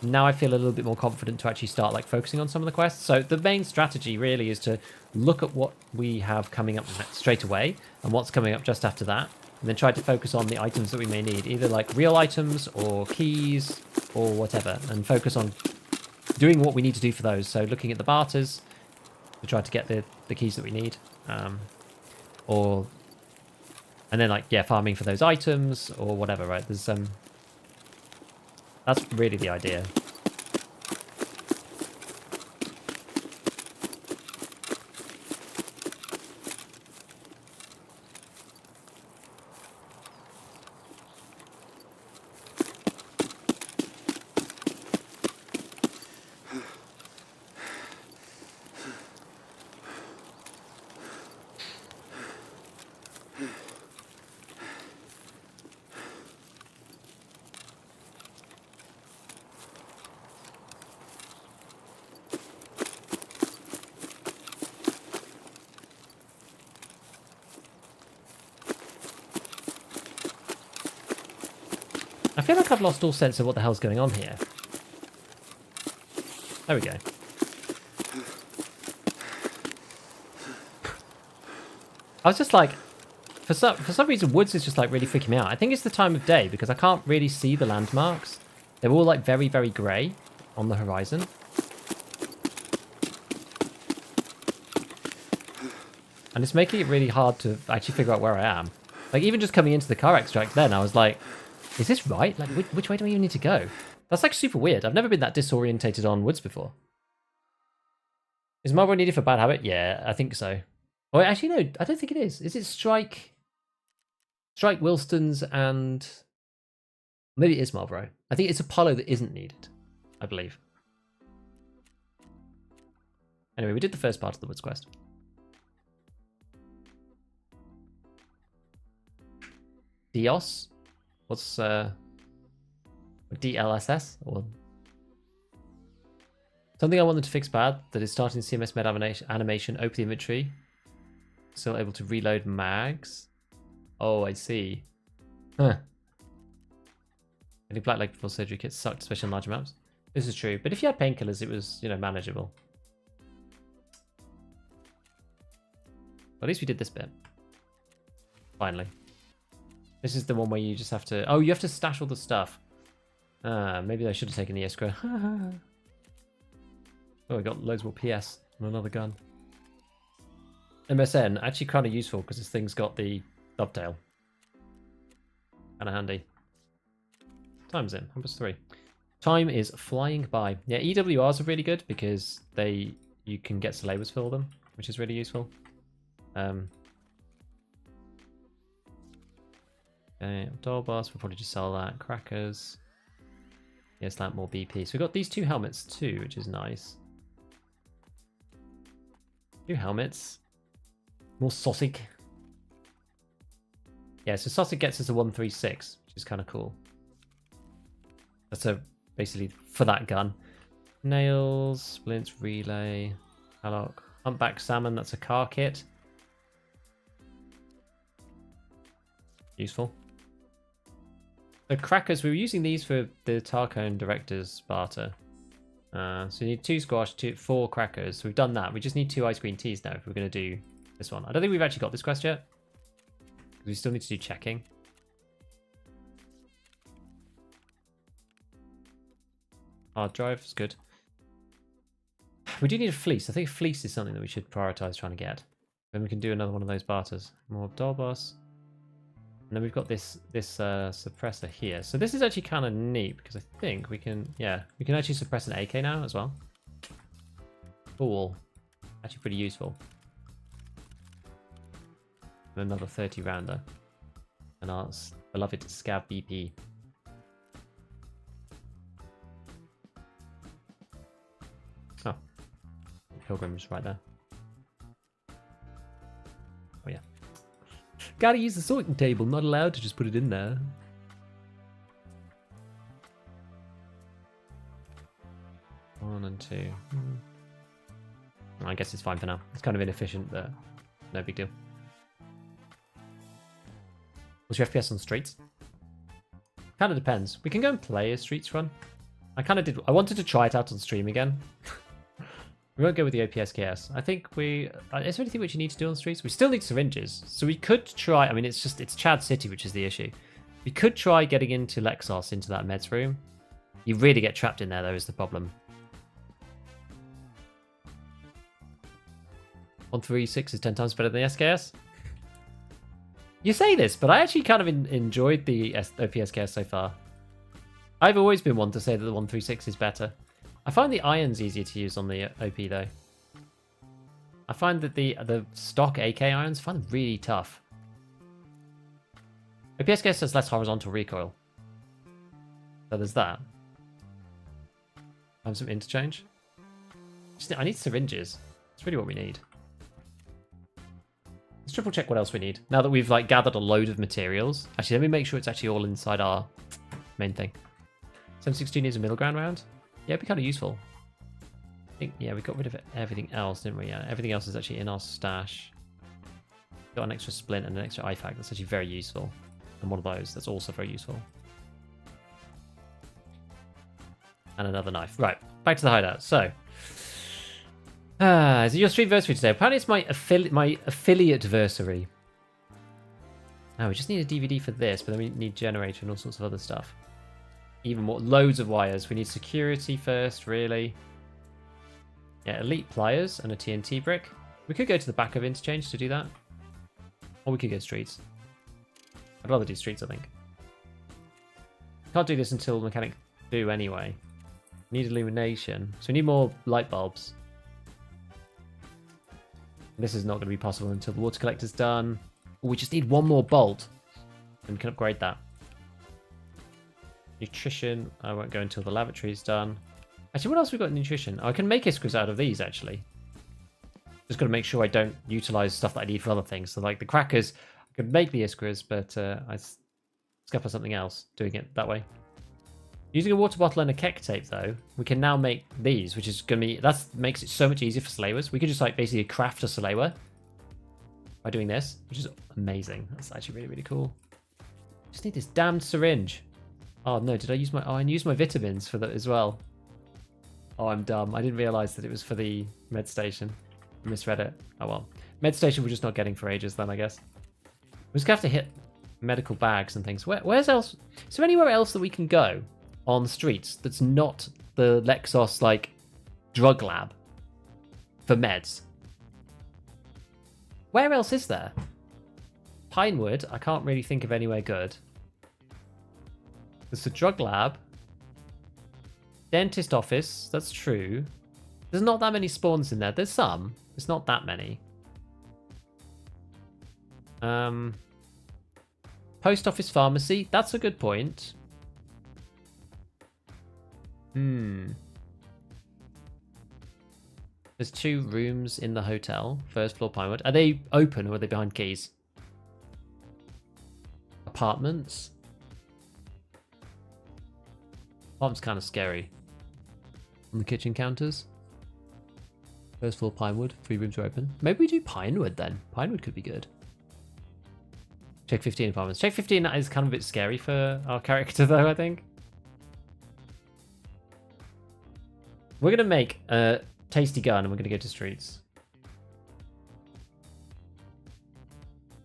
now I feel a little bit more confident to actually start like focusing on some of the quests. So the main strategy really is to look at what we have coming up straight away and what's coming up just after that, and then try to focus on the items that we may need, either like real items or keys or whatever, and focus on doing what we need to do for those. So looking at the barters to try to get the keys that we need, and then like, yeah, farming for those items or whatever, right? There's that's really the idea. I feel like I've lost all sense of what the hell's going on here. There we go. I was just like, for some reason, woods is just like really freaking me out. I think it's the time of day because I can't really see the landmarks. They're all like very, very grey on the horizon. And it's making it really hard to actually figure out where I am. Like, even just coming into the car extract then, I was like, is this right? Like, which way do I even need to go? That's like super weird. I've never been that disorientated on woods before. Is Marlborough needed for bad habit? Yeah, I think so. Oh, actually, no, I don't think it is. Is it Strike, Wilston's, and maybe it is Marlborough. I think it's Apollo that isn't needed, I believe. Anyway, we did the first part of the woods quest. Dios? What's DLSS? Or something I wanted to fix bad that is starting CMS med animation. Open the inventory. Still able to reload mags. Oh, I see. Huh. Getting black leg before surgery kits sucked, especially on larger maps. This is true, but if you had painkillers, it was, you know, manageable. Well, at least we did this bit. Finally. This is the one where you just have to... Oh, you have to stash all the stuff. Maybe I should have taken the escrow. Oh, I got loads more PS and another gun. MSN, actually kind of useful because this thing's got the dovetail. Kind of handy. Time's in, 3. Time is flying by. Yeah, EWRs are really good because you can get syllabus for them, which is really useful. Okay, doll bars, we'll probably just sell that. Crackers. Yes, that more BP. So we've got these 2 helmets too, which is nice. 2 helmets. More sausage. Yeah, so sausage gets us a 136, which is kind of cool. That's basically for that gun. Nails, splints, relay, Hallock. Humpback salmon, that's a car kit. Useful. The crackers, we were using these for the Tarkov Director's barter. So you need 2 squash, 4 crackers. So we've done that. We just need 2 ice cream teas now if we're going to do this one. I don't think we've actually got this quest yet. Because we still need to do checking. Hard drive is good. We do need a fleece. I think a fleece is something that we should prioritize trying to get. Then we can do another one of those barters. More doll boss. And then we've got this suppressor here. So this is actually kind of neat because I think we can actually suppress an AK now as well. Cool. Actually pretty useful. And another 30 rounder. And our beloved Scav BP. Oh. Pilgrim's right there. Oh yeah. Gotta use the sorting table, not allowed to just put it in there. One and 2. I guess it's fine for now. It's kind of inefficient, but no big deal. What's your FPS on streets? Kind of depends. We can go and play a streets run. I wanted to try it out on stream again. We won't go with the OPSKS. I think is there anything which you need to do on streets? We still need syringes. So we could try, I mean, it's Chad City, which is the issue. We could try getting into Lexos, into that meds room. You really get trapped in there, though, is the problem. 136 is 10 times better than the SKS. You say this, but I actually kind of enjoyed the OPSKS so far. I've always been one to say that the 136 is better. I find the irons easier to use on the OP though. I find that the stock AK irons, I find them really tough. OPSKS has less horizontal recoil. So there's that. I have some interchange. I need syringes. That's really what we need. Let's triple check what else we need. Now that we've gathered a load of materials. Actually, let me make sure it's actually all inside our main thing. 716 is a middle ground round. Yeah, it'd be kind of useful. I think, yeah, we got rid of everything else, didn't we? Yeah, everything else is actually in our stash. Got an extra splint and an extra IFAC. That's actually very useful. And one of those, that's also very useful. And another knife. Right, back to the hideout. So, is it your stream anniversary today? Apparently it's my affiliate versary. Now we just need a DVD for this, but then we need generator and all sorts of other stuff. Even more, loads of wires. We need security first, really. Yeah, elite pliers and a TNT brick. We could go to the back of interchange to do that. Or we could go streets. I'd rather do streets, I think. Can't do this until mechanic 2 anyway. Need illumination. So we need more light bulbs. This is not going to be possible until the water collector's done. We just need one more bolt. And we can upgrade that. Nutrition. I won't go until the lavatory's done. Actually, what else have we got in nutrition? Oh, I can make iskras out of these, actually. Just got to make sure I don't utilize stuff that I need for other things. So, like the crackers, I could make the iskras, but I scupper something else doing it that way. Using a water bottle and a kek tape, though, we can now make these, which is going to be... That makes it so much easier for Salewers. We could just, basically craft a Salewer by doing this, which is amazing. That's actually really, really cool. Just need this damned syringe. Oh, no, did I use my... Oh, I used my vitamins for that as well. Oh, I'm dumb. I didn't realize that it was for the med station. I misread it. Oh, well. Med station we're just not getting for ages then, I guess. We're just going to have to hit medical bags and things. Where's else? Is there anywhere else that we can go on the streets that's not the Lexos, drug lab for meds? Where else is there? Pinewood, I can't really think of anywhere good. There's the drug lab. Dentist office, that's true. There's not that many spawns in there. There's some. It's not that many. Post office pharmacy, that's a good point. There's 2 rooms in the hotel. First floor Pinewood. Are they open or are they behind keys? Apartments. Apartment's kind of scary. On the kitchen counters. First floor Pinewood. 3 rooms are open. Maybe we do Pinewood then. Pinewood could be good. Check 15 apartments. Check 15 is kind of a bit scary for our character though, I think. We're going to make a tasty gun and we're going to go to streets.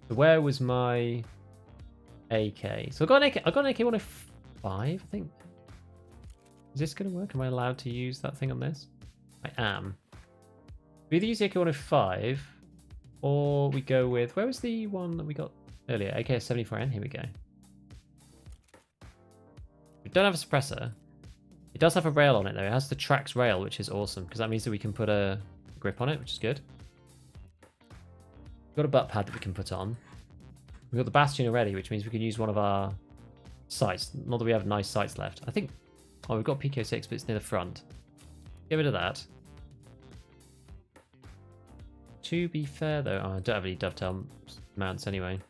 So where was my AK? So I got an AK-105, I think. Is this going to work? Am I allowed to use that thing on this? I am. We either use the AK-105 or we go with... Where was the one that we got earlier? AK-74N. Here we go. We don't have a suppressor. It does have a rail on it though. It has the Trax rail, which is awesome because that means that we can put a grip on it, which is good. We've got a butt pad that we can put on. We've got the Bastion already, which means we can use one of our sights. Not that we have nice sights left. I think... Oh, we've got PK6, but it's near the front. Get rid of that. To be fair though... Oh, I don't have any dovetail mounts anyway.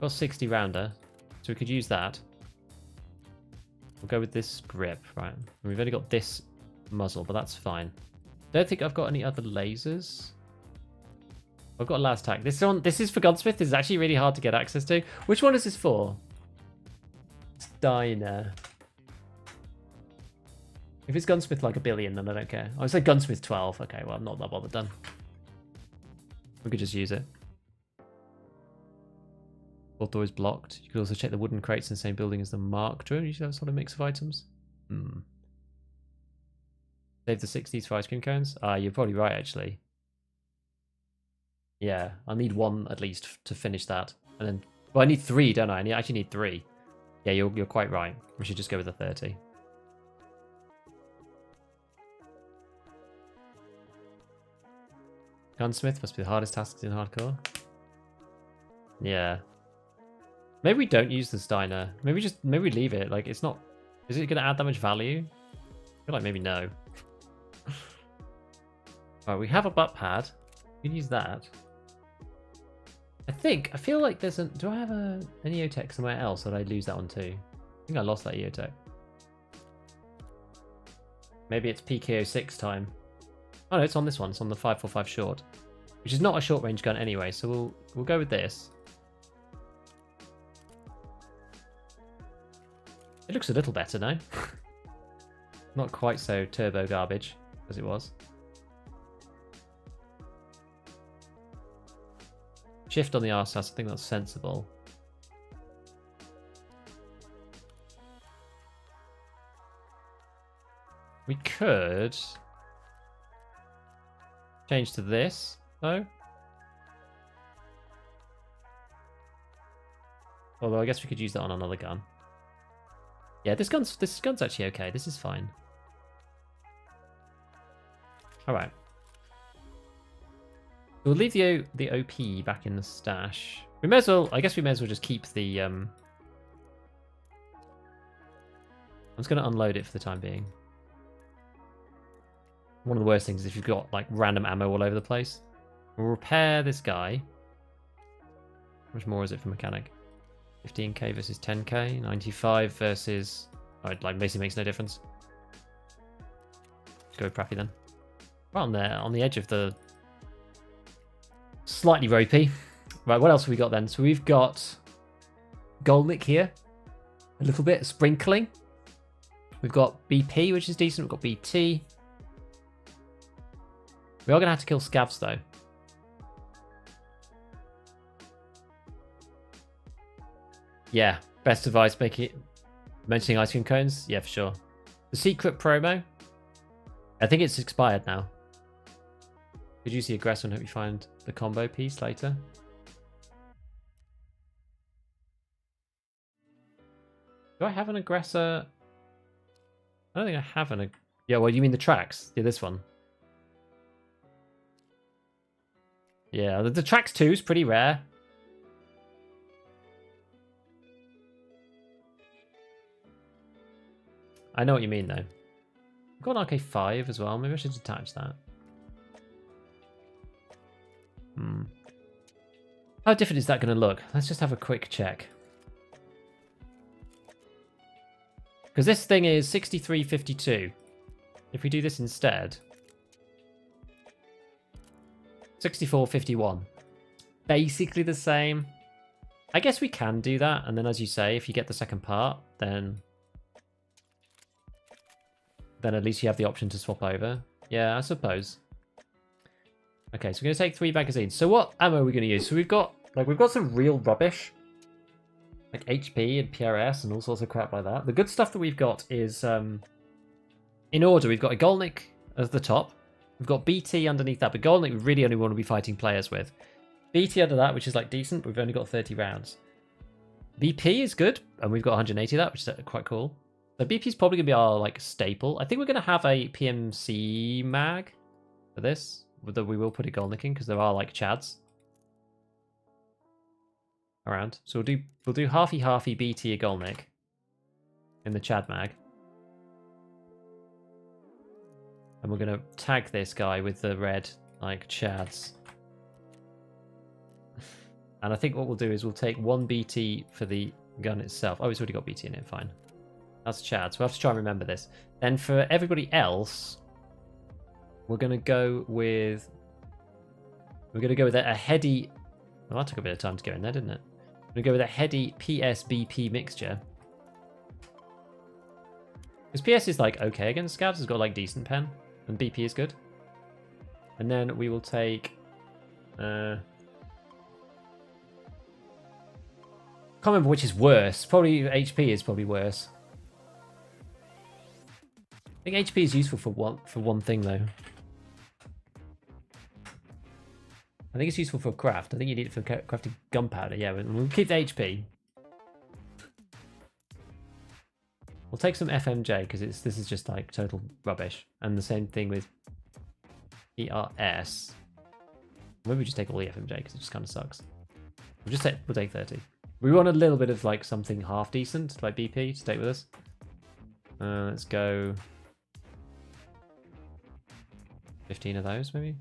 Got 60 rounder, so we could use that. We'll go with this grip, right? We've only got this muzzle, but that's fine. Don't think I've got any other lasers. I've got a last tack. This is for Gunsmith. This is actually really hard to get access to. Which one is this for? Steiner. If it's Gunsmith like 1 billion, then I don't care. I would say Gunsmith 12. Okay, well, I'm not that bothered then. We could just use it. Fourth door is blocked. You could also check the wooden crates in the same building as the Mark drone. You should have a sort of mix of items. Save the 60s for ice cream cones. You're probably right, actually. Yeah, I'll need 1 at least to finish that. And then, well, I need 3, don't I? I actually need 3. Yeah, you're quite right. We should just go with the 30. Gunsmith must be the hardest task in hardcore. Yeah. Maybe we don't use the Steiner. Maybe we leave it. Like, it's not... Is it going to add that much value? I feel like maybe no. Alright, we have a butt pad. We can use that. I feel like there's a... Do I have an EOTech somewhere else, or did I lose that one too? I think I lost that EOTech. Maybe it's PKO6 time. Oh no, it's on this one. It's on the 545 short. Which is not a short range gun anyway, so we'll go with this. It looks a little better now. Not quite so turbo garbage as it was. Shift on the RSAS, I think that's sensible. We could change to this, though. Although I guess we could use that on another gun. Yeah, this gun's actually okay. This is fine. All right. We'll leave the OP back in the stash. We may as well. I guess we may as well just keep the. I'm just going to unload it for the time being. One of the worst things is if you've got like random ammo all over the place. We'll repair this guy. How much more is it for mechanic? 15k versus 10k, 95 versus... Oh, it like basically makes no difference. Let's go with Prappy then. Right on there, on the edge of the... Slightly ropey. Right, what else have we got then? So we've got Golnick here. A little bit, sprinkling. We've got BP, which is decent. We've got BT. We are going to have to kill Scavs though. Yeah, best advice, mentioning ice cream cones. Yeah, for sure. The secret promo. I think it's expired now. Could use the aggressor and hope you find the combo piece later. Do I have an aggressor? I don't think I have an... Yeah, well, you mean the tracks? Yeah, this one. Yeah, the tracks 2 is pretty rare. I know what you mean, though. I've got an RK5 as well. Maybe I should attach that. How different is that going to look? Let's just have a quick check. Because this thing is 6352. If we do this instead... 6451. Basically the same. I guess we can do that, and then as you say, if you get the second part, then at least you have the option to swap over. Yeah, I suppose. Okay, so we're going to take 3 magazines. So what ammo are we going to use? So we've got some real rubbish. Like HP and PRS and all sorts of crap like that. The good stuff that we've got is, in order, we've got a Golnik at the top. We've got BT underneath that, but Golnik we really only want to be fighting players with. BT under that, which is like decent, we've only got 30 rounds. BP is good, and we've got 180 of that, which is quite cool. So BP is probably going to be our like staple. I think we're going to have a PMC mag for this. Though we will put a Golnik in because there are like Chads around. So we'll do halfy BT a Golnik in the Chad mag. And we're going to tag this guy with the red like Chads. And I think what we'll do is we'll take 1 BT for the gun itself. Oh, it's already got BT in it, fine. That's Chad, so we'll have to try and remember this. Then for everybody else, we're going to go with... a heady... Well, that took a bit of time to go in there, didn't it? We're going to go with a heady PS-BP mixture. Because PS is like okay against scouts, it's got like decent pen, and BP is good. And then we will take... can't remember which is worse. Probably HP is probably worse. I think HP is useful for one thing though. I think it's useful for craft. I think you need it for crafting gunpowder. Yeah, we'll keep the HP. We'll take some FMJ because this is just like total rubbish. And the same thing with ERS. Maybe we just take all the FMJ because it just kind of sucks. We'll take 30. We want a little bit of like something half decent, like BP, to stay with us. Let's go 15 of those, maybe.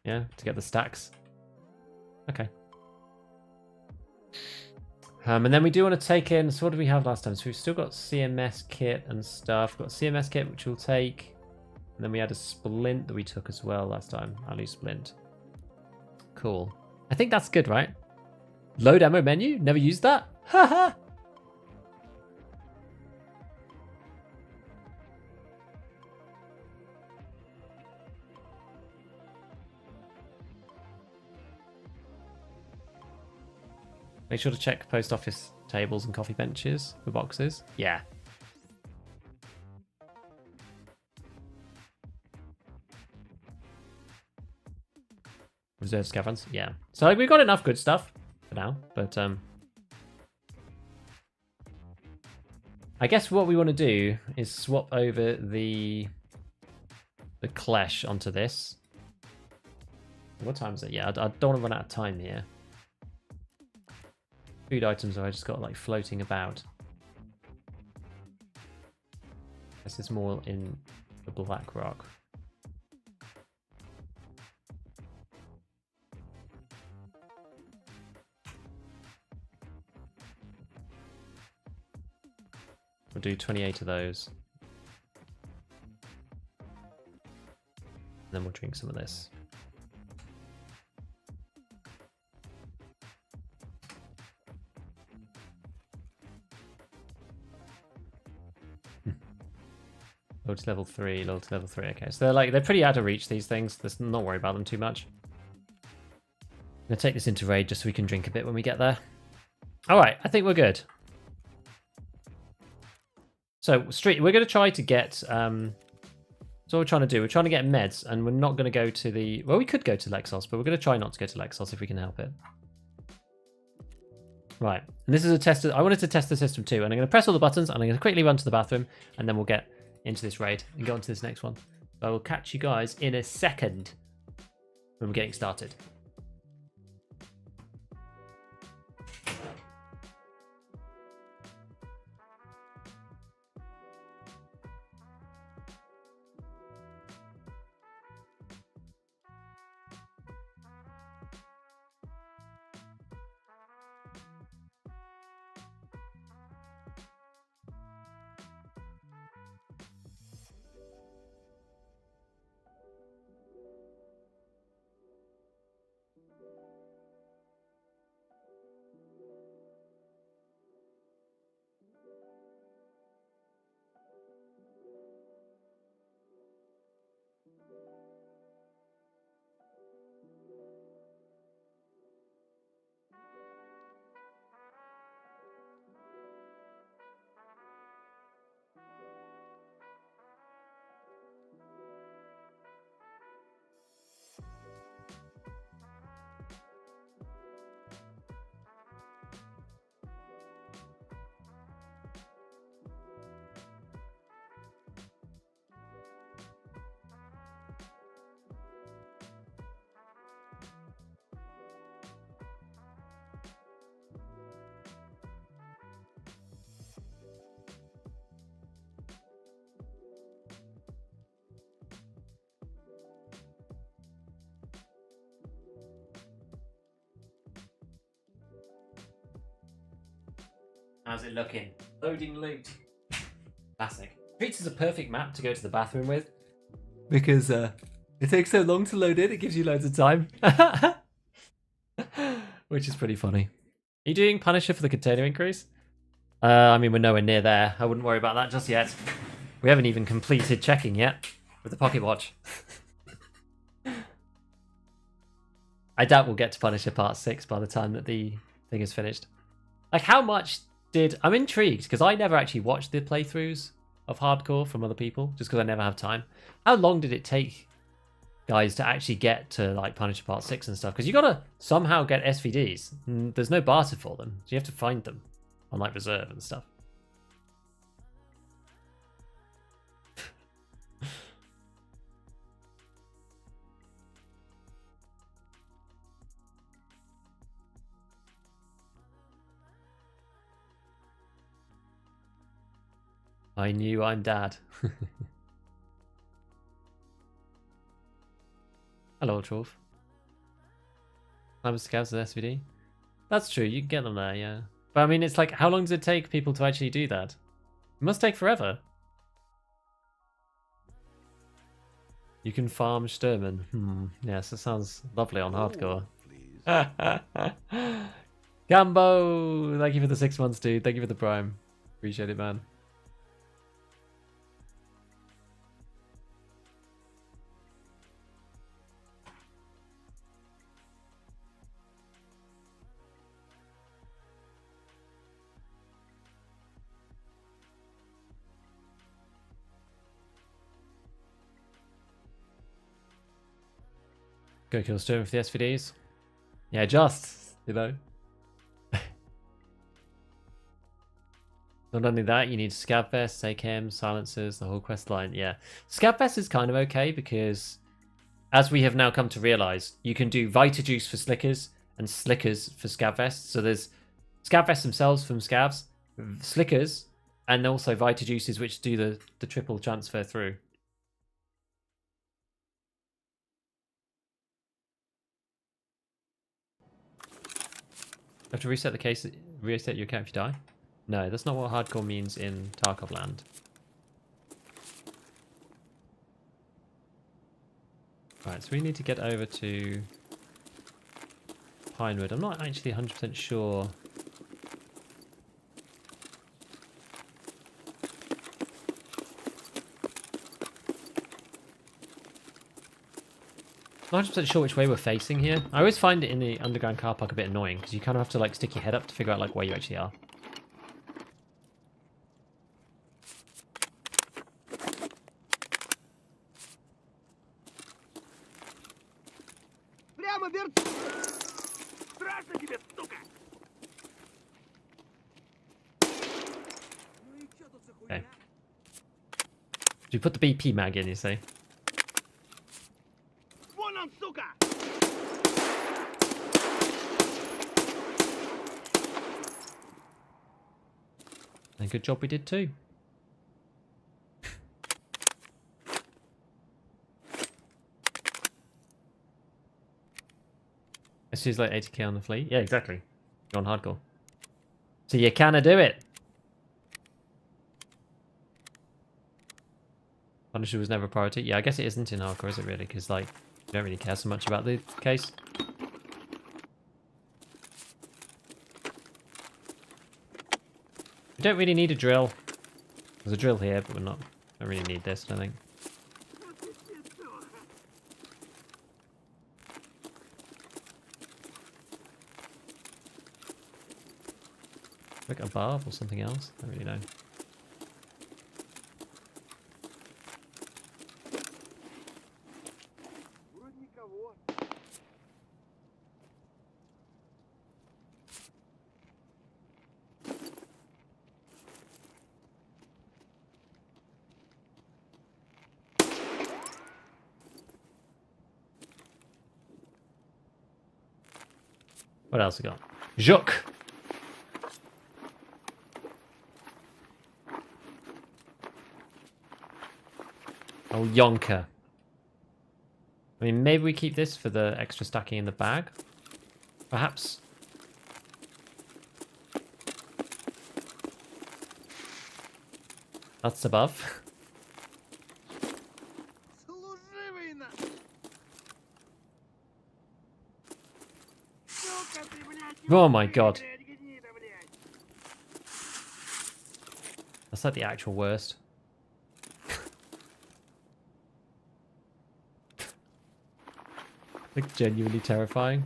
Yeah, to get the stacks. Okay. And then we do want to take in. So what did we have last time? So we've still got CMS kit and stuff. We've got CMS kit, which we'll take. And then we had a splint that we took as well last time. Alu splint. Cool. I think that's good, right? Load ammo menu? Never used that? Haha! Make sure to check post office tables and coffee benches for boxes. Yeah. Reserve scavens. Yeah. So like, we've got enough good stuff for now, but I guess what we want to do is swap over the Clash onto this. What time is it? Yeah, I don't want to run out of time here. Food items I just got like floating about. This is more in the Black Rock. We'll do 28 of those. And then we'll drink some of this. Low to level 3, low to level 3. Okay, so they're pretty out of reach, these things. Let's not worry about them too much. I'm going to take this into raid just so we can drink a bit when we get there. Alright, I think we're good. So, street, we're going to try to get... so what we're trying to do, we're trying to get meds, and we're not going to go to the... Well, we could go to Lexos, but we're going to try not to go to Lexos if we can help it. Right, and this is a test. I wanted to test the system too, and I'm going to press all the buttons, and I'm going to quickly run to the bathroom, and then we'll get into this raid and go on to this next one. So I will catch you guys in a second when we're getting started. How's it looking? Loading loot. Classic. Treats is a perfect map to go to the bathroom with because it takes so long to load in. It gives you loads of time, which is pretty funny. Are you doing Punisher for the container increase? I mean, we're nowhere near there. I wouldn't worry about that just yet. We haven't even completed checking yet with the pocket watch. I doubt we'll get to Punisher Part 6 by the time that the thing is finished. Like, how much did... I'm intrigued, because I never actually watched the playthroughs of Hardcore from other people, just because I never have time. How long did it take guys to actually get to, like, Punisher Part 6 and stuff? Because you got to somehow get SVDs. And there's no barter for them, so you have to find them on, like, Reserve and stuff. I knew I'm dad. Hello, Trough. Climbers scouts and SVD. That's true, you can get them there, yeah. But I mean, it's like, how long does it take people to actually do that? It must take forever. You can farm Sturman. Yes, that sounds lovely on Hardcore. Gambo! Thank you for the 6 months, dude. Thank you for the Prime. Appreciate it, man. Go kill Sturm for the SVDs. Yeah, just, you know. Not only that, you need Scav Vest, AKM, silencers, the whole quest line. Yeah. Scav Vest is kind of okay because, as we have now come to realize, you can do Vita Juice for Slickers and Slickers for Scav Vests. So there's Scav Vests themselves from Scavs, Slickers, and also Vita Juices which do the triple transfer through. Have to reset the case, reset your account if you die? No, that's not what hardcore means in Tarkov land. Right, so we need to get over to Pinewood. I'm not actually 100% sure. I'm not 100% sure which way we're facing here. I always find it in the underground car park a bit annoying because you kind of have to like stick your head up to figure out like where you actually are. You put the BP mag in, you see. And good job we did too. It's just like 80k on the fleet. Yeah, exactly. You're on hardcore. So you kinda do it. Punisher was never a priority. Yeah, I guess it isn't in hardcore, is it really? Because like you don't really care so much about the case. We don't really need a drill. There's a drill here, but don't really need this, I don't think. Like a barb or something else? I don't really know. What else we got? Juk! Oh, Yonka. I mean, maybe we keep this for the extra stacking in the bag. Perhaps. That's above. Oh my god. That's like the actual worst. Like genuinely terrifying.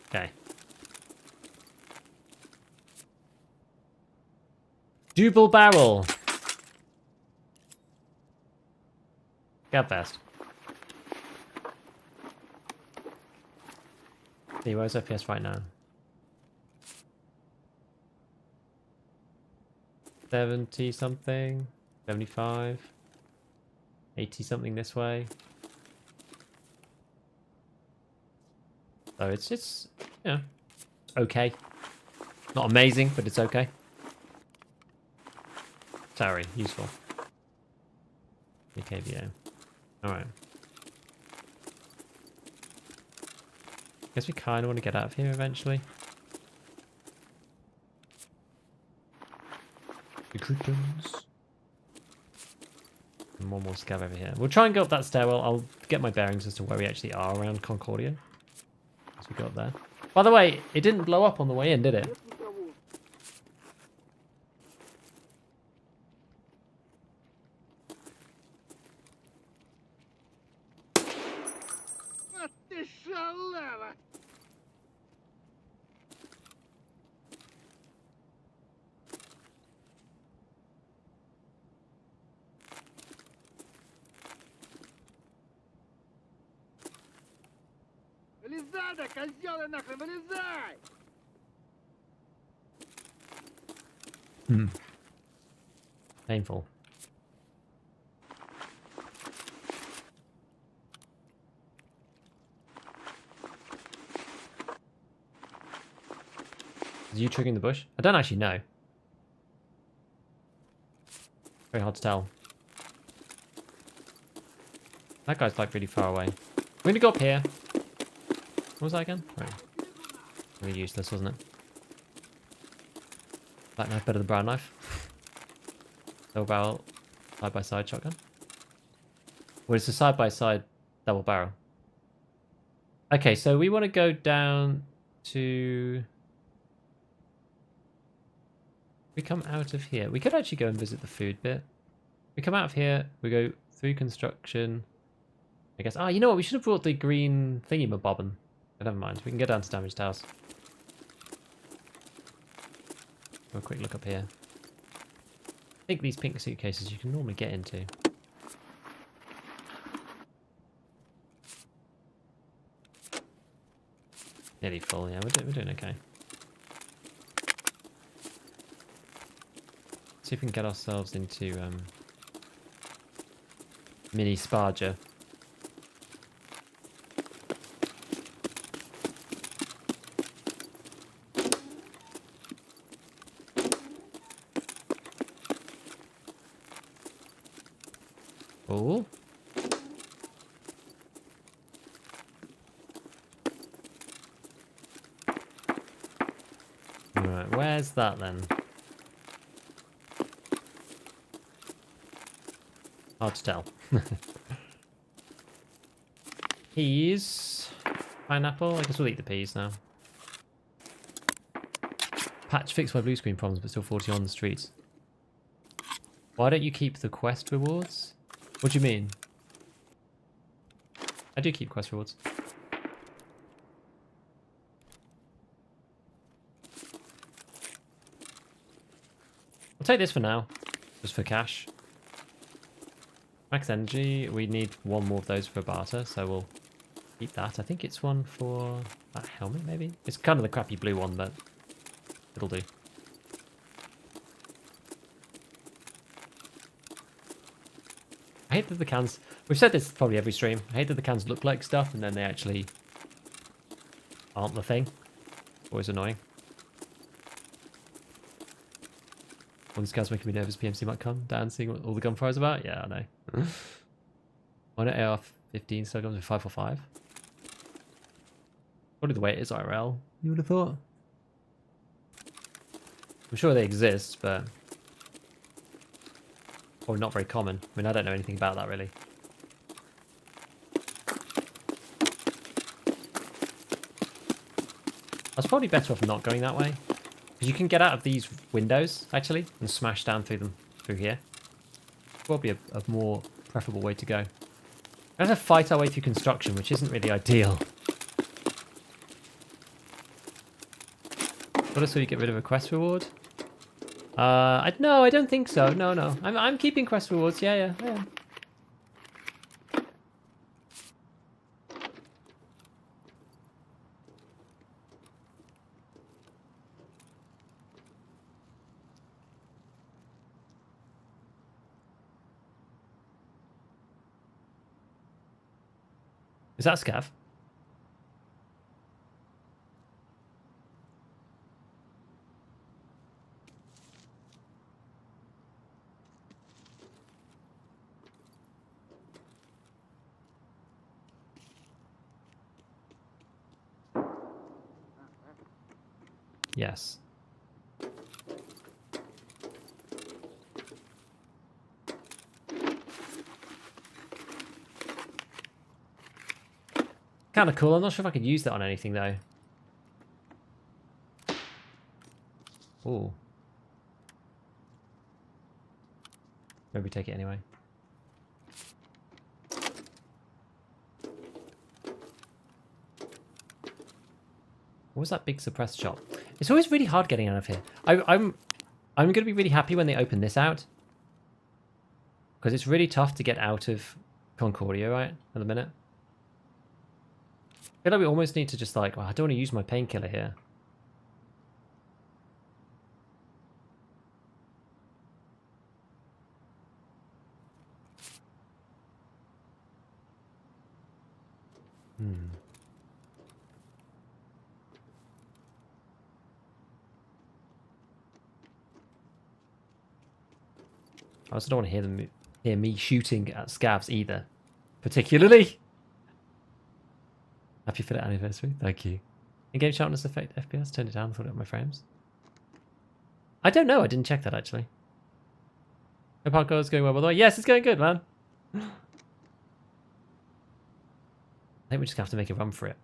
Okay. Double barrel. Get fast. See, where's FPS right now? 70 something, 75, 80 something this way. So it's you know, okay. Not amazing, but it's okay. Sorry, useful. KVO. Alright. Guess we kind of want to get out of here eventually. Recruiters. And one more scav over here. We'll try and go up that stairwell. I'll get my bearings as to where we actually are around Concordia. As we go up there. By the way, it didn't blow up on the way in, did it? Painful. Is you triggering the bush? I don't actually know. Very hard to tell. That guy's like really far away. We're gonna go up here. What was that again? Right. Really useless, wasn't it? Black knife better than brown knife. Double barrel, side by side shotgun. Well, it's a side by side double barrel. Okay, so we want to go down to. We come out of here. We could actually go and visit the food bit. We come out of here. We go through construction. I guess. Ah, you know what? We should have brought the green thingy-mabobbin. But never mind. We can go down to damaged house. Have a quick look up here. think these pink suitcases you can normally get into. Nearly full, yeah, we're doing okay. See if we can get ourselves into mini Sparger. Oh. Alright, where's that then? Hard to tell. Peas. Pineapple. I guess we'll eat the peas now. Patch fixed my blue screen problems, but still 40 on the streets. Why don't you keep the quest rewards? What do you mean? I do keep quest rewards. I'll take this for now, just for cash. Max energy, we need one more of those for barter, so we'll keep that. I think it's one for that helmet, maybe? It's kind of the crappy blue one, but it'll do. I hate that the cans... We've said this probably every stream. I hate that the cans look like stuff and then they actually aren't the thing. Always annoying. One scouts making me nervous. PMC might come down seeing what all the gunfire's about. Yeah, I know. Why not AR-15 still guns with 545? Probably the way it is IRL, you would have thought. I'm sure they exist, but probably not very common. I mean, I don't know anything about that really. I was probably better off not going that way. Because you can get out of these windows, actually, and smash down through them through here. Probably a more preferable way to go. We have to fight our way through construction, which isn't really ideal. What else will you get rid of a quest reward? No, I don't think so. No. I'm keeping quest rewards. Yeah. Is that Scav? Yes. Kind of cool. I'm not sure if I could use that on anything though. Ooh. Maybe take it anyway. What was that big suppressed shop? It's always really hard getting out of here. I'm going to be really happy when they open this out. Because it's really tough to get out of Concordia, right? At the minute. I feel like we almost need to just like, well, I don't want to use my painkiller here. I also don't want to hear me shooting at scavs either, particularly. Happy for the anniversary, thank you. In-game sharpness affect FPS. Turned it down. Thought it up my frames. I don't know. I didn't check that actually. The parkour is going well by the way. Yes, it's going good, man. I think we just have to make a run for it.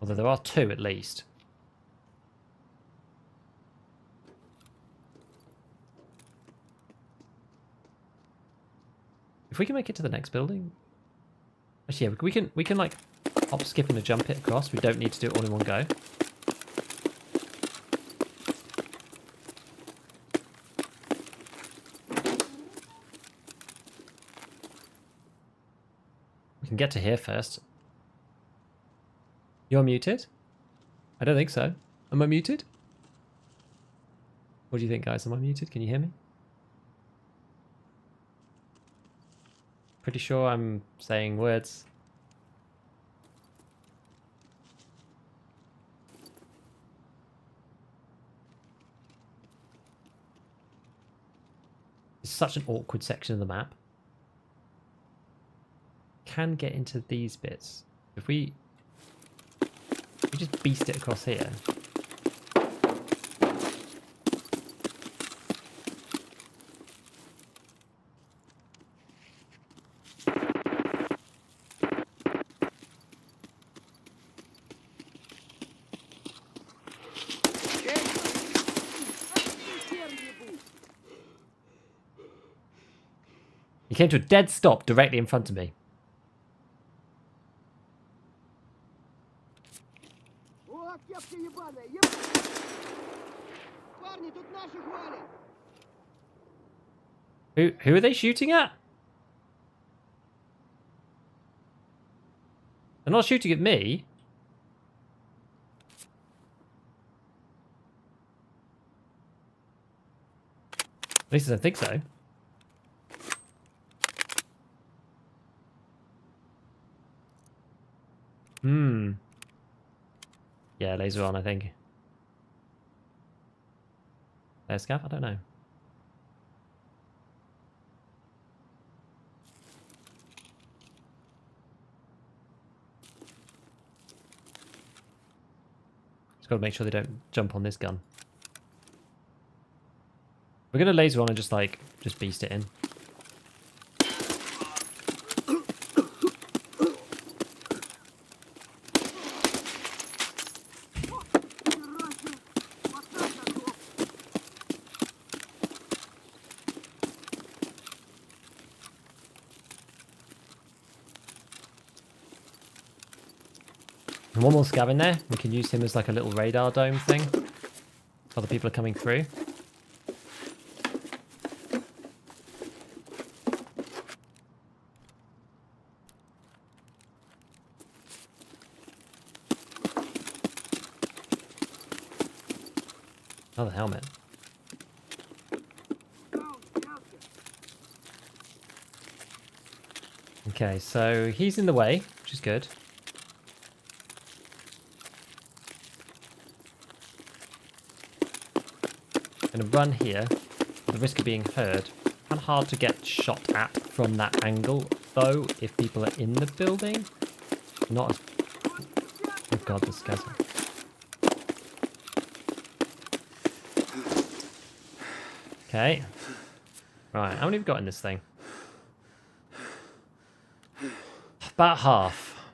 Although there are two at least. If we can make it to the next building, actually, yeah, we can like hop, skip, and a jump it across. We don't need to do it all in one go. We can get to here first. You're muted? I don't think so. Am I muted? What do you think, guys? Am I muted? Can you hear me? Pretty sure I'm saying words. It's such an awkward section of the map. Can get into these bits. If we just beast it across here. He came to a dead stop directly in front of me. Who are they shooting at? They're not shooting at me. At least I don't think so. Yeah, laser on, I think. There's Scav? I don't know. Just got to make sure they don't jump on this gun. We're going to laser on and just beast it in. And one more scav in there. We can use him as like a little radar dome thing. Other people are coming through. Another helmet. Okay, so he's in the way, which is good. I'm gonna run here at the risk of being heard. Kind of hard to get shot at from that angle, though, if people are in the building. Not as... Oh god, the scazzer. Okay. Right, how many have we got in this thing? About half.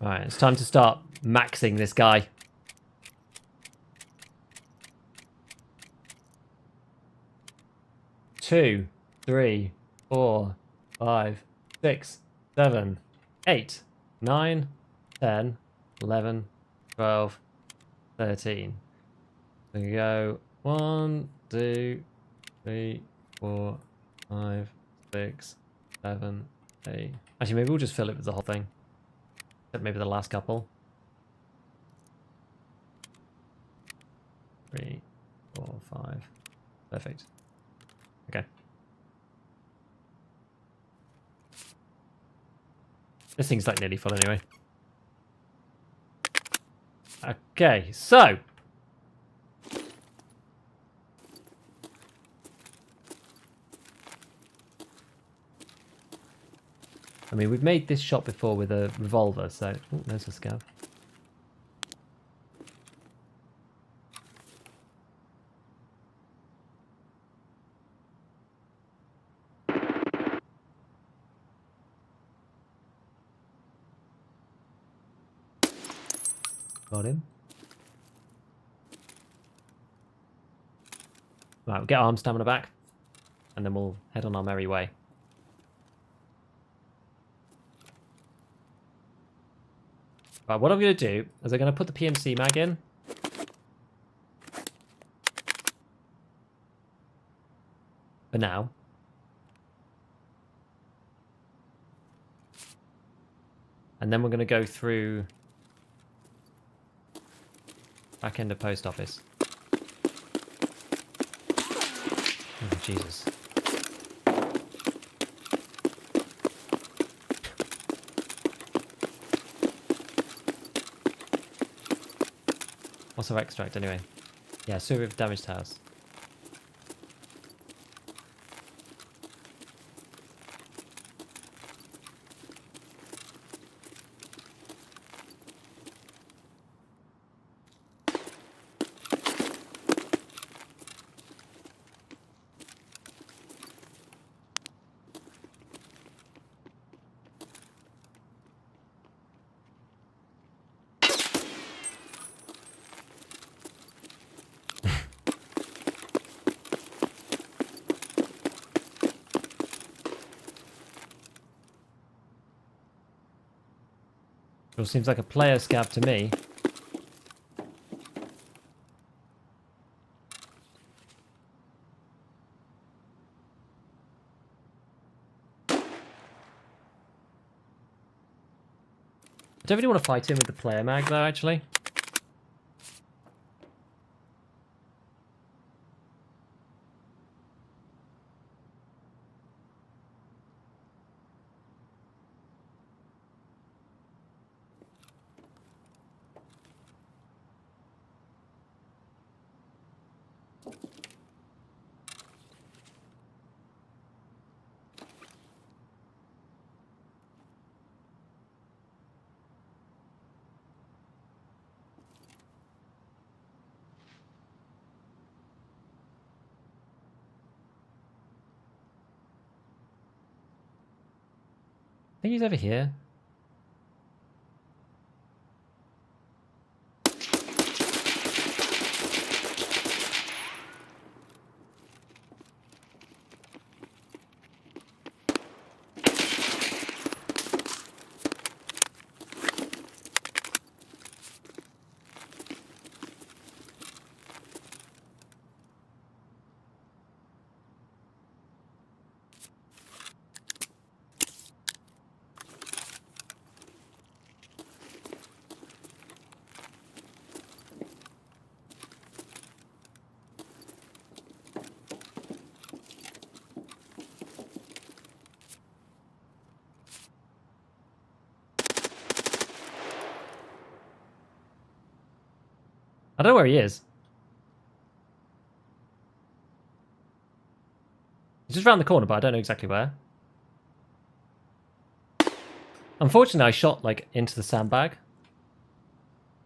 Right, it's time to start maxing this guy. Two, 3, 4, 5, 6, 7, 8, 9, 10, 11, 12, 13. There we go. 1, 2, 3, 4, 5, 6, 7, 8. Actually, maybe we'll just fill it with the whole thing. Except maybe the last couple. 3, 4, 5. Perfect. Okay. This thing's like nearly full anyway. Okay, so. I mean, we've made this shot before with a revolver, so... Oh, there's a scav. Got him. Right, we'll get arm stamina back, and then we'll head on our merry way. Right, what I'm going to do is I'm going to put the PMC mag in. For now. And then we're going to go through back end of post office. Oh, Jesus. What's our extract anyway? Yeah, sewer of damaged house. Sure seems like a player scav to me. I don't really want to fight him with the player mag though, actually. I think he's over here. I don't know where he is. He's just around the corner, but I don't know exactly where. Unfortunately, I shot, like, into the sandbag.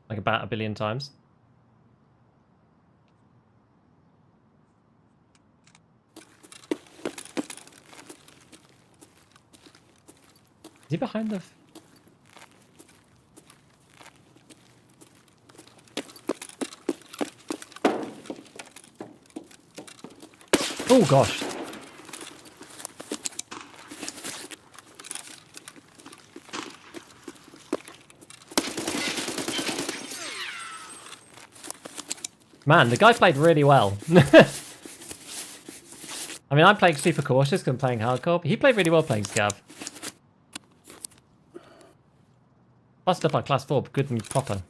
Like, about 1 billion times. Is he behind the... Oh, gosh. Man, the guy played really well. I mean, I'm playing super cautious because I'm playing hardcore, but he played really well playing Scav. Busted up our class 4, but good and proper.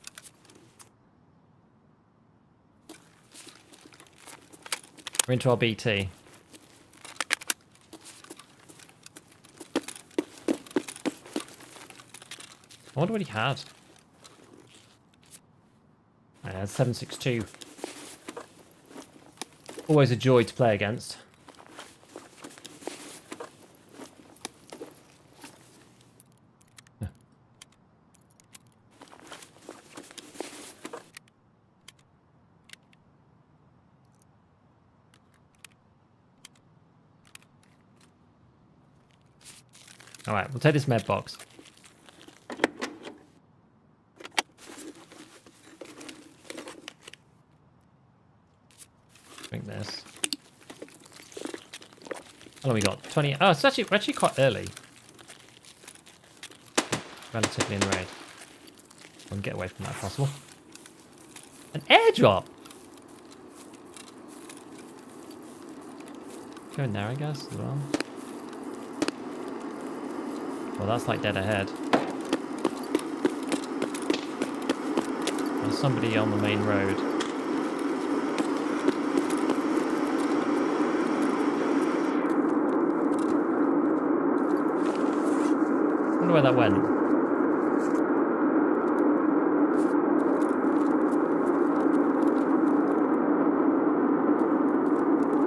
We're into our BT. I wonder what he had. 762. Always a joy to play against. Alright, we'll take this med box. Drink this. How long we got? 20. Oh, it's actually, we're actually quite early. Relatively in the raid. and get away from that if possible. An airdrop! Go in there, I guess, as well. Well, that's like dead ahead. There's somebody on the main road. I wonder where that went.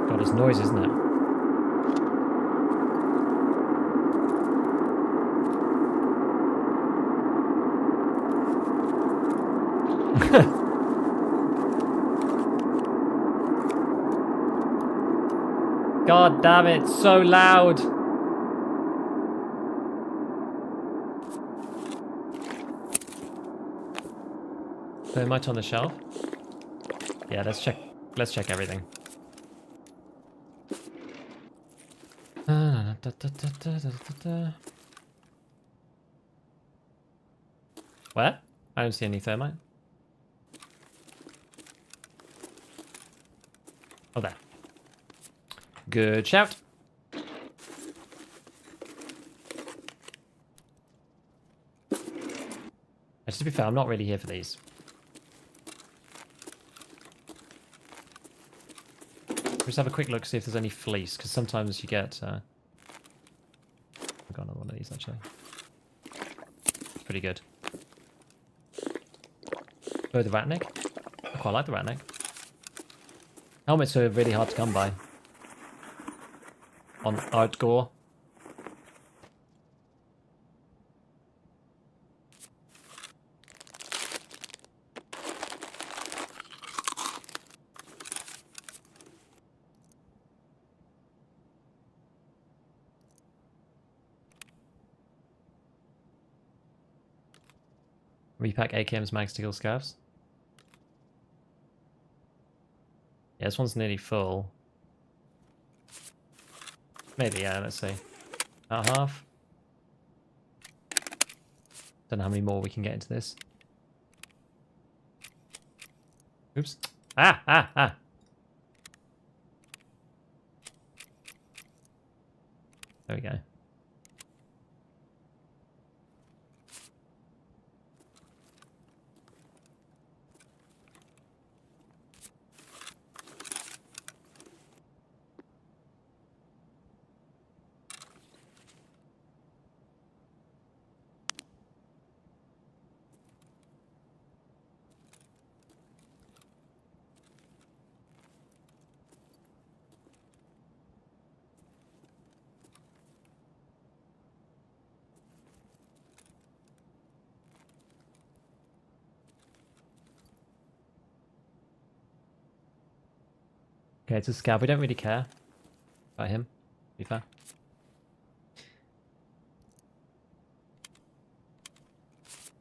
God, it's noise, isn't it? God damn it, so loud. So much on the shelf. Yeah, let's check everything. Where? I don't see any thermite. Oh, there. Good shout. To be fair, I'm not really here for these. Just have a quick look, see if there's any fleece, because sometimes you get... I've got another one of these, actually. Pretty good. Oh, the ratneck. I quite like the ratneck. Helmets are really hard to come by. On hardcore. Repack AKM's mags to kill scavs. Yeah, this one's nearly full. Maybe, yeah, let's see. About half. Don't know how many more we can get into this. Oops. Ah! There we go. Okay, it's a scav. We don't really care about him, to be fair.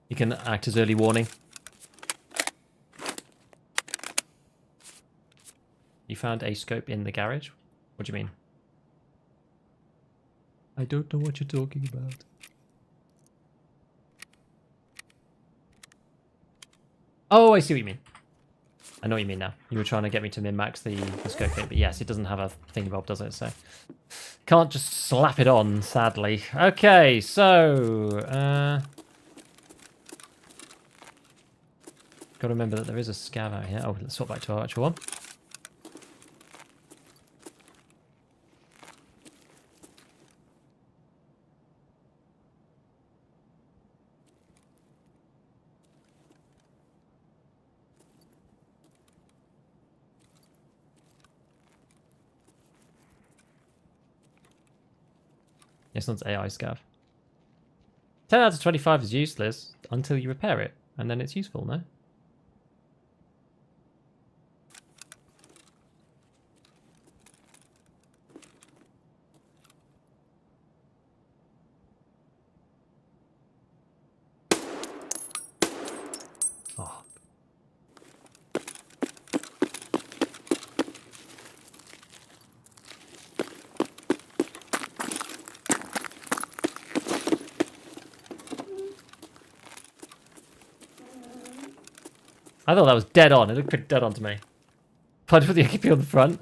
You can act as early warning. You found a scope in the garage? What do you mean? I don't know what you're talking about. Oh, I see what you mean. I know what you mean now. You were trying to get me to min-max the scope thing, but yes, it doesn't have a thingy-bob, does it? So can't just slap it on, sadly. Okay, so got to remember that there is a scav out here. Oh, let's swap back to our actual one. This one's AI scav. 10 out of 25 is useless until you repair it, and then it's useful, no? Oh. I thought that was dead on. It looked pretty dead on to me. If I put the XP on the front,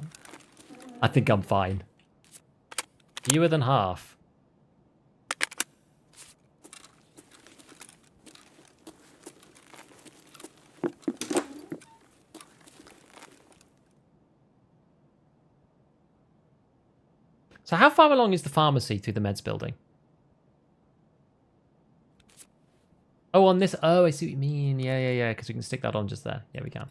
I think I'm fine. Fewer than half. So how far along is the pharmacy through the meds building? Oh, on this. Oh, I see what you mean. Yeah. Because we can stick that on just there. Yeah, we can.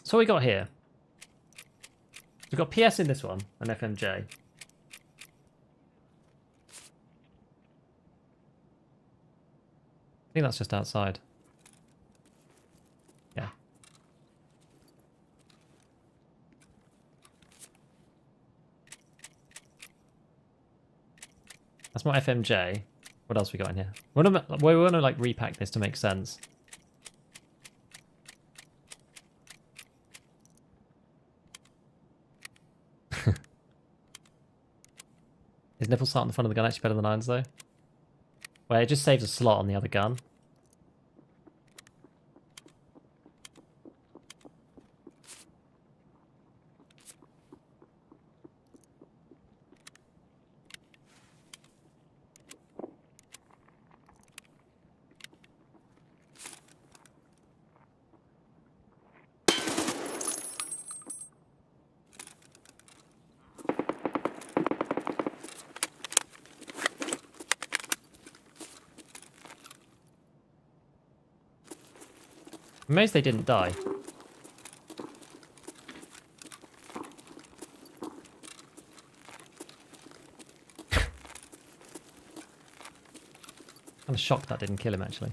So what we got here. We've got PS in this one and FMJ. I think that's just outside. Yeah. That's more FMJ. What else we got in here? We want to like repack this to make sense. Is nipple slot on the front of the gun actually better than irons though? Well, it just saves a slot on the other gun. I'm amazed they didn't die. I'm shocked that didn't kill him actually.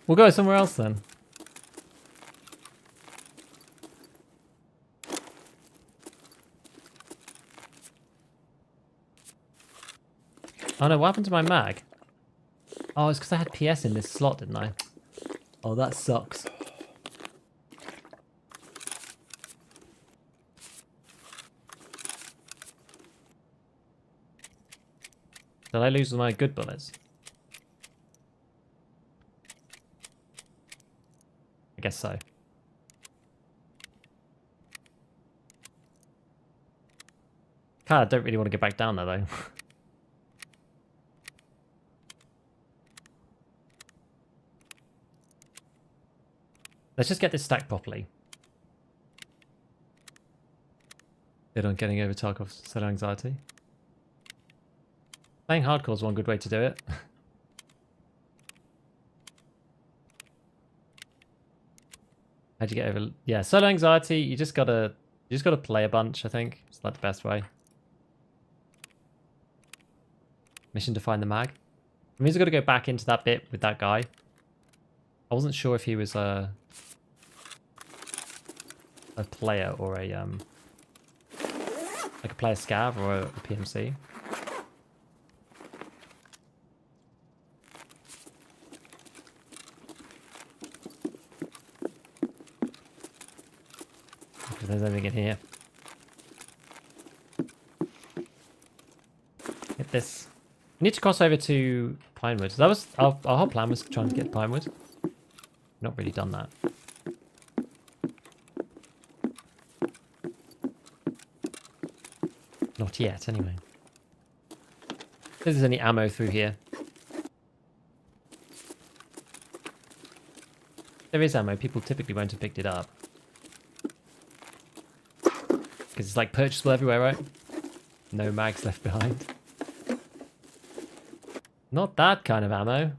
We'll go somewhere else then. Oh no, what happened to my mag? Oh, it's because I had PS in this slot, didn't I? Oh, that sucks. Did I lose my good bullets? I guess so. God, I don't really want to get back down there though. Let's just get this stacked properly. Good on getting over Tarkov's solo anxiety. Playing hardcore is one good way to do it. How'd you get over? Yeah, solo anxiety. You just gotta play a bunch. I think it's like the best way. Mission to find the mag. It means I've got to go back into that bit with that guy. I wasn't sure if he was a player or a like a player scav or a PMC. If there's anything in here. Hit this. I need to cross over to Pinewood. That was our whole plan was trying to get Pinewood. Not really done that. Not yet, anyway. If there's any ammo through here. There is ammo. People typically won't have picked it up. Because it's like purchasable everywhere, right? No mags left behind. Not that kind of ammo.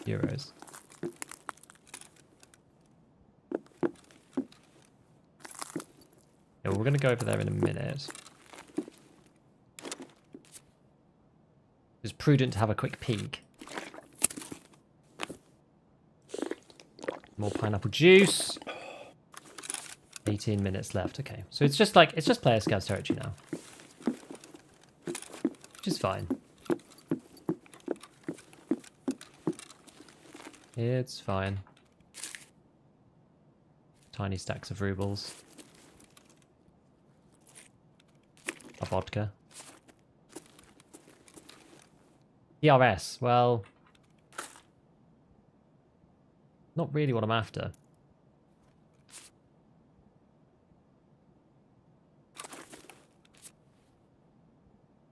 Euros. Yeah, well, we're going to go over there in a minute. prudent to have a quick peek. More pineapple juice. 18 minutes left. Okay, so it's just player scouts territory now, which is fine. It's fine. Tiny stacks of rubles. A vodka. PRS. Well, not really what I'm after.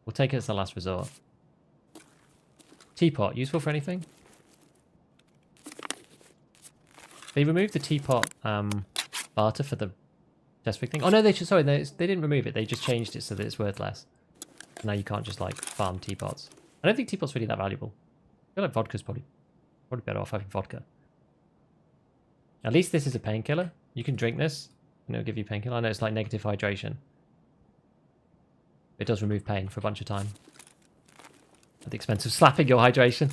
We'll take it as the last resort. Teapot. Useful for anything? They removed the teapot barter for the test rig thing. Oh no, they didn't remove it. They just changed it so that it's worth less. Now you can't just like farm teapots. I don't think teapot's really that valuable. I feel like vodka's probably better off having vodka. At least this is a painkiller. You can drink this and it'll give you painkiller. I know it's like negative hydration. It does remove pain for a bunch of time. At the expense of slapping your hydration.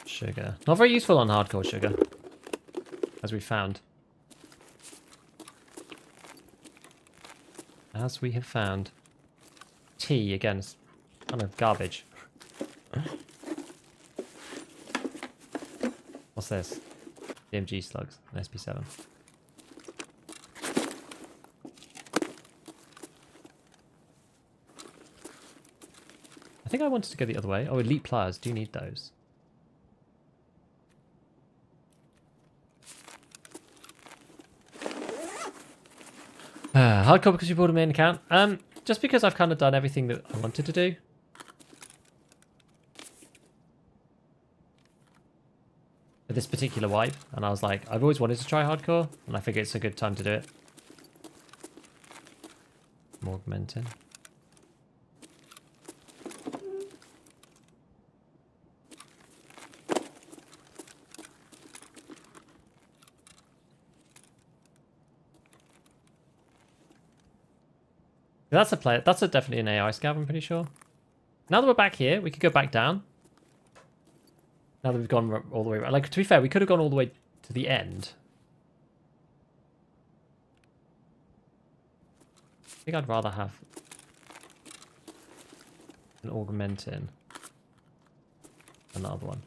Sugar. Not very useful on hardcore sugar, as we found. As we have found. Tea, again, is kind of garbage. What's this? DMG slugs, an SP7. I think I wanted to go the other way. Oh, elite pliers, do need those. Hardcore because you bought a main account? Just because I've kind of done everything that I wanted to do. For this particular wipe. And I was like, I've always wanted to try hardcore. And I figure it's a good time to do it. More augmenting. That's a player. That's definitely an AI scav, I'm pretty sure. Now that we're back here, we could go back down. Now that we've gone all the way around. Like, to be fair, we could have gone all the way to the end. I think I'd rather have an augmentin than the other one.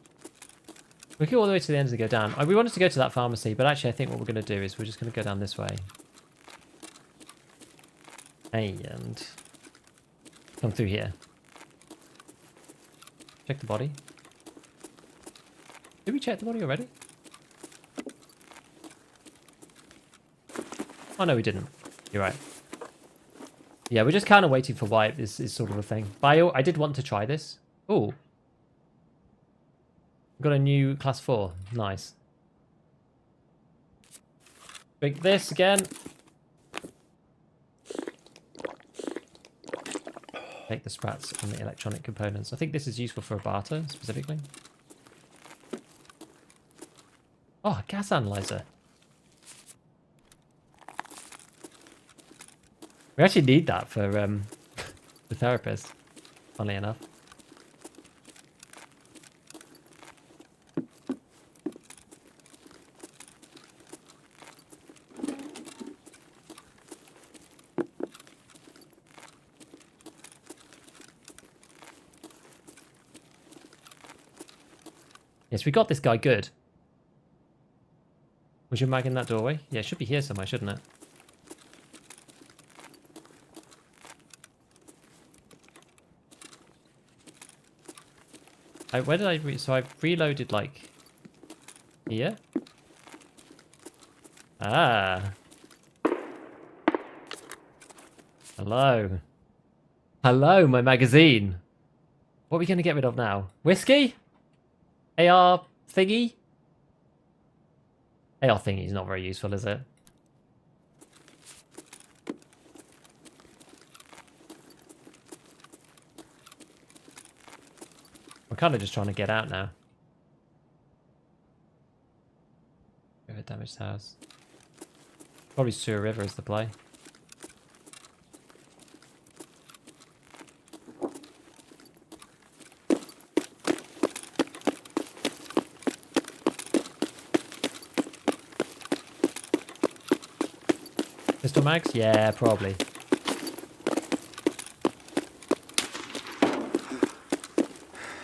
We could go all the way to the end and go down. We wanted to go to that pharmacy, but actually I think what we're going to do is we're just going to go down this way. And come through here. Check the body. Did we check the body already? Oh no, we didn't. You're right. Yeah, we're just kind of waiting for wipe is sort of a thing. Bio, I did want to try this. Oh. Got a new class 4. Nice. Drink this again. Take the sprats and the electronic components. I think this is useful for a barter, specifically. Oh, a gas analyzer. We actually need that for the therapist, funnily enough. Yes, we got this guy good. Was your mag in that doorway? Yeah, it should be here somewhere, shouldn't it? Where did I so I reloaded like here? Ah. Hello. Hello, my magazine. What are we going to get rid of now? Whiskey? AR thingy? AR thingy is not very useful, is it? We're kind of just trying to get out now. River damaged house. Probably Sewer River is the play. Pistol mags? Yeah, probably.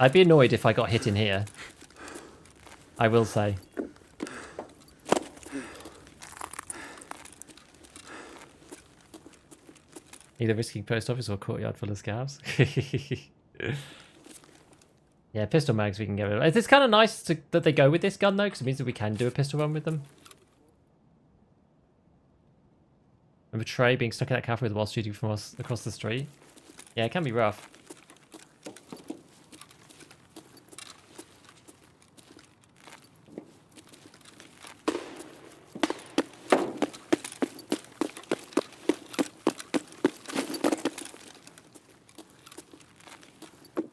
I'd be annoyed if I got hit in here. I will say. Either risking post office or courtyard full of scavs. Yeah, pistol mags we can get rid of. It's kind of nice that they go with this gun though, because it means that we can do a pistol run with them. Remember Trey being stuck in that cafe while shooting from us across the street? Yeah, it can be rough.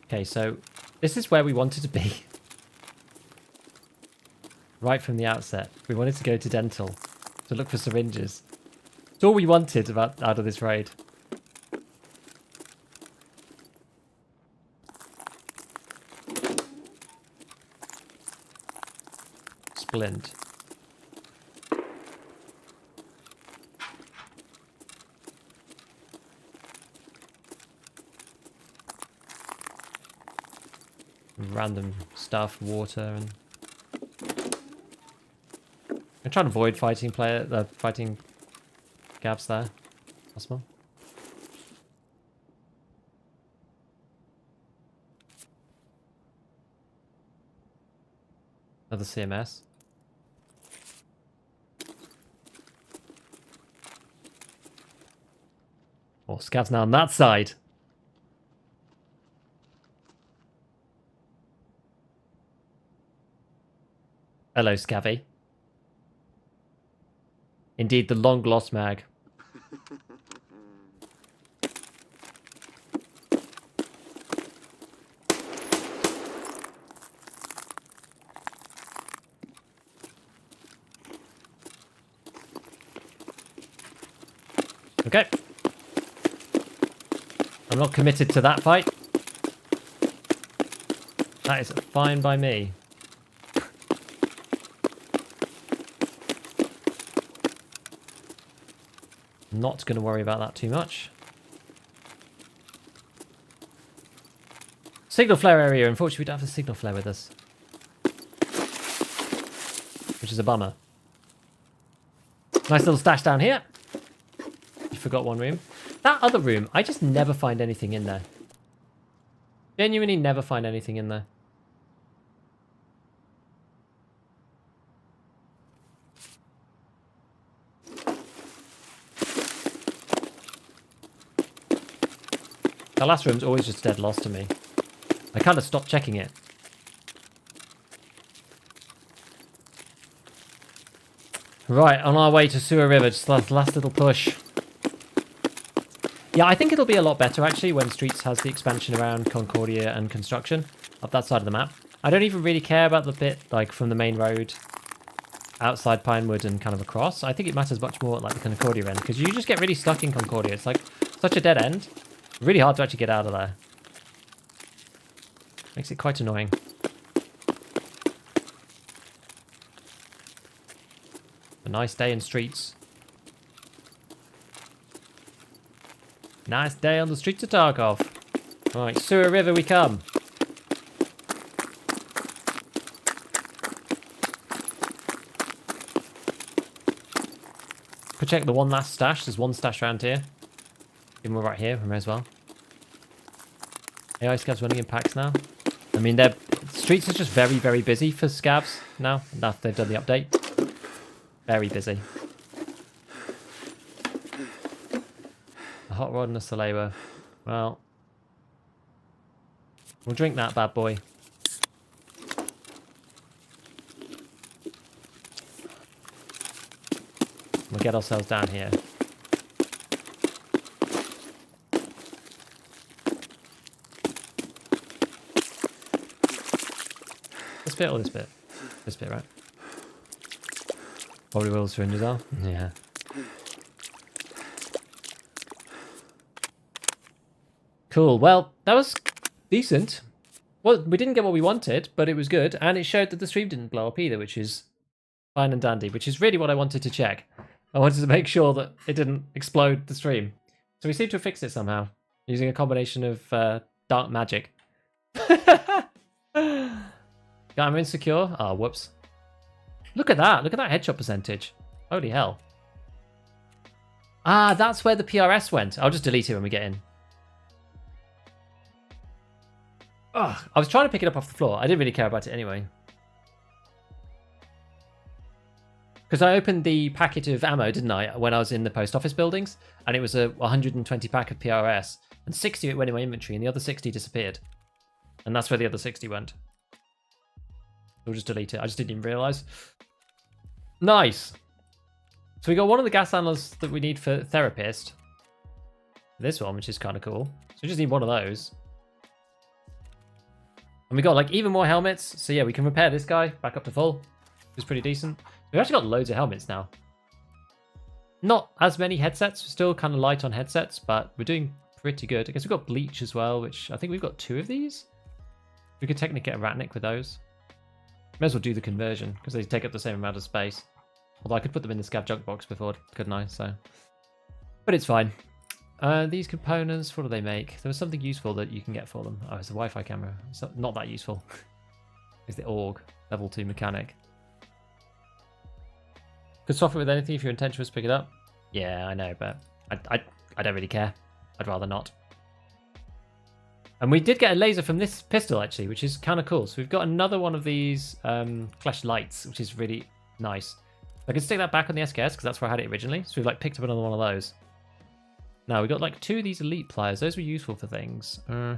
Okay, so this is where we wanted to be. Right from the outset. We wanted to go to dental to look for syringes. It's all we wanted out of this raid. Splint. Random stuff, water, and I'm trying to avoid fighting gaps there. Possible. Another CMS. Oh, scavs now on that side. Hello, Scavvy. Indeed, the long lost mag. Okay. I'm not committed to that fight. That is fine by me. Not going to worry about that too much. Signal flare area. Unfortunately, we don't have the signal flare with us. Which is a bummer. Nice little stash down here. You forgot one room. That other room, I just never find anything in there. Genuinely never find anything in there. The last room's always just dead lost to me. I kind of stopped checking it. Right, on our way to Sewer River, just last little push. Yeah, I think it'll be a lot better actually when Streets has the expansion around Concordia and Construction up that side of the map. I don't even really care about the bit like from the main road outside Pinewood and kind of across. I think it matters much more at like the Concordia end because you just get really stuck in Concordia. It's like such a dead end. Really hard to actually get out of there. Makes it quite annoying. A nice day in Streets. Nice day on the streets of Tarkov. Right, Sewer River we come. Could check the one last stash. There's one stash around here. Even we're right here, we may as well. AI scavs running in packs now. I mean, Streets is just very, very busy for scavs now. After they've done the update. Very busy. A hot rod and a Salewa. Well, we'll drink that bad boy. We'll get ourselves down here. This bit or this bit? This bit, right? Probably will syringes are. Yeah. Cool. Well, that was decent. Well, we didn't get what we wanted, but it was good. And it showed that the stream didn't blow up either, which is fine and dandy, which is really what I wanted to check. I wanted to make sure that it didn't explode the stream. So we seem to have fixed it somehow, using a combination of dark magic. I'm insecure. Oh, whoops. Look at that. Look at that headshot percentage. Holy hell. Ah, that's where the PRS went. I'll just delete it when we get in. Ugh, I was trying to pick it up off the floor. I didn't really care about it anyway. Because I opened the packet of ammo, didn't I, when I was in the post office buildings? And it was a 120 pack of PRS. And 60 of it went in my inventory, and the other 60 disappeared. And that's where the other 60 went. We'll just delete it. I just didn't even realise. Nice. So we got one of the gas handlers that we need for therapist. This one, which is kind of cool. So we just need one of those. And we got like even more helmets. So yeah, we can repair this guy back up to full. It's pretty decent. We've actually got loads of helmets now. Not as many headsets. We're still kind of light on headsets, but we're doing pretty good. I guess we've got bleach as well, which I think we've got 2 of these. We could technically get a ratnik with those. May as well do the conversion because they take up the same amount of space. Although I could put them in the scav junk box before, couldn't I? So, but it's fine. These components, what do they make? There was something useful that you can get for them. Oh, it's a Wi-Fi camera. It's not that useful. It's the AUG, level 2 mechanic. Could swap it with anything if your intention was to pick it up. Yeah, I know, but I don't really care. I'd rather not. And we did get a laser from this pistol, actually, which is kind of cool. So we've got another one of these flashlights, which is really nice. I can stick that back on the SKS because that's where I had it originally. So we've like picked up another one of those. Now we've got like 2 of these elite pliers. Those were useful for things. I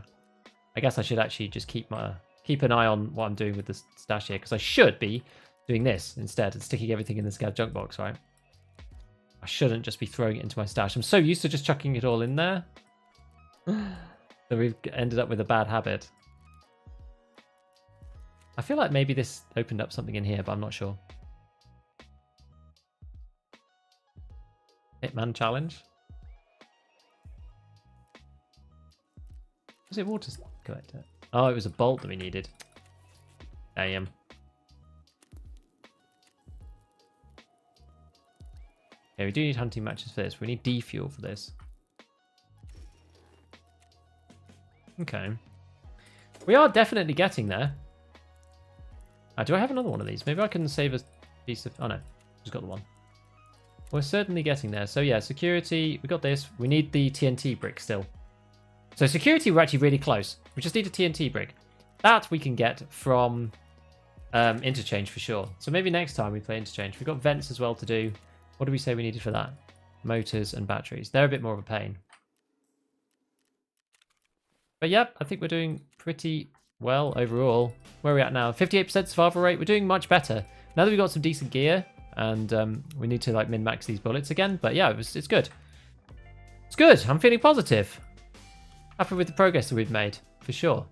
guess I should actually just keep an eye on what I'm doing with the stash here because I should be doing this instead and sticking everything in the scav junk box, right? I shouldn't just be throwing it into my stash. I'm so used to just chucking it all in there that we've ended up with a bad habit. I feel like maybe this opened up something in here, but I'm not sure. Hitman challenge. Was it water collector? Oh, it was a bolt that we needed. Damn. Okay, we do need hunting matches for this. We need D-fuel for this. Okay. We are definitely getting there. Do I have another one of these? Maybe I can save a piece of... Oh, no. Just got the one. We're certainly getting there. So, yeah, security. We got this. We need the TNT brick still. So, security, we're actually really close. We just need a TNT brick. That we can get from interchange for sure. So, maybe next time we play interchange. We've got vents as well to do. What did we say we needed for that? Motors and batteries. They're a bit more of a pain. But yep, I think we're doing pretty well overall. Where are we at now? 58% survival rate. We're doing much better. Now that we've got some decent gear and we need to like min-max these bullets again. But yeah, it's good. It's good. I'm feeling positive. Happy with the progress that we've made, for sure.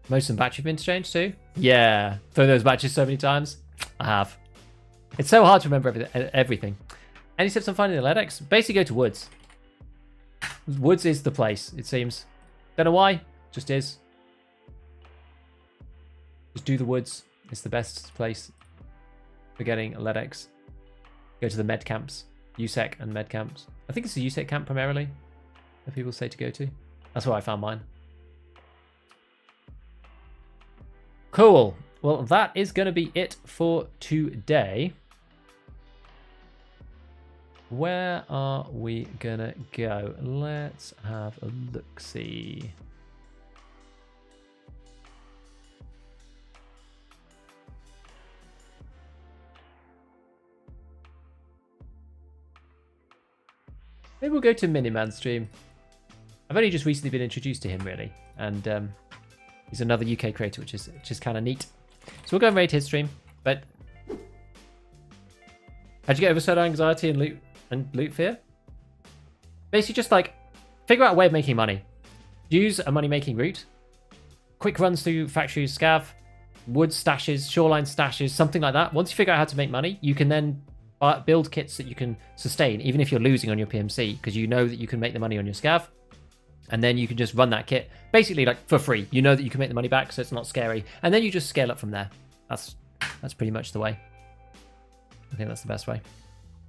Most and battery interchange too? Yeah. Thrown those batteries so many times. I have. It's so hard to remember everything. Any tips on finding the LEDX? Basically go to Woods. Woods is the place, it seems. Don't know why, just is. Just do the Woods. It's the best place for getting a LEDX. Go to the med camps. USEC and med camps. I think it's a USEC camp primarily that people say to go to. That's where I found mine. Cool. Well, that is going to be it for today. Where are we going to go? Let's have a look-see. Maybe we'll go to Miniman's stream. I've only just recently been introduced to him, really. And he's another UK creator, which is kind of neat. So we'll go and raid his stream. But how'd you get over soda anxiety and loot fear? Basically just like figure out a way of making money. Use a money making route quick runs through factories, scav, wood stashes, shoreline stashes, something like that. Once you figure out how to make money, you can then build kits that you can sustain, even if you're losing on your PMC, because you know that you can make the money on your scav. And then you can just run that kit basically like for free. You know that you can make the money back, so it's not scary. And then you just scale up from there. That's pretty much the way. I think that's the best way.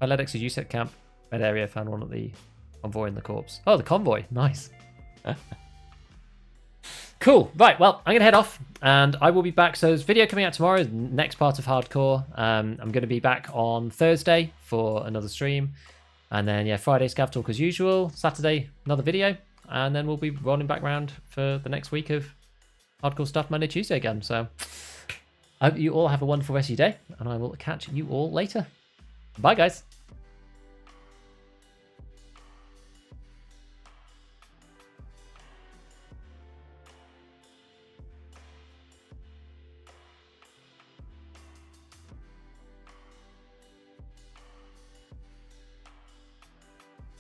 Athletics is you set camp. Red area, found one at the convoy in the corpse. Oh, the convoy. Nice. Cool. Right, well, I'm going to head off and I will be back. So there's video coming out tomorrow, next part of Hardcore. I'm going to be back on Thursday for another stream. And then, yeah, Friday, ScavTalk as usual. Saturday, another video. And then we'll be rolling back around for the next week of Hardcore stuff Monday, Tuesday again. So I hope you all have a wonderful rest of your day. And I will catch you all later. Bye, guys.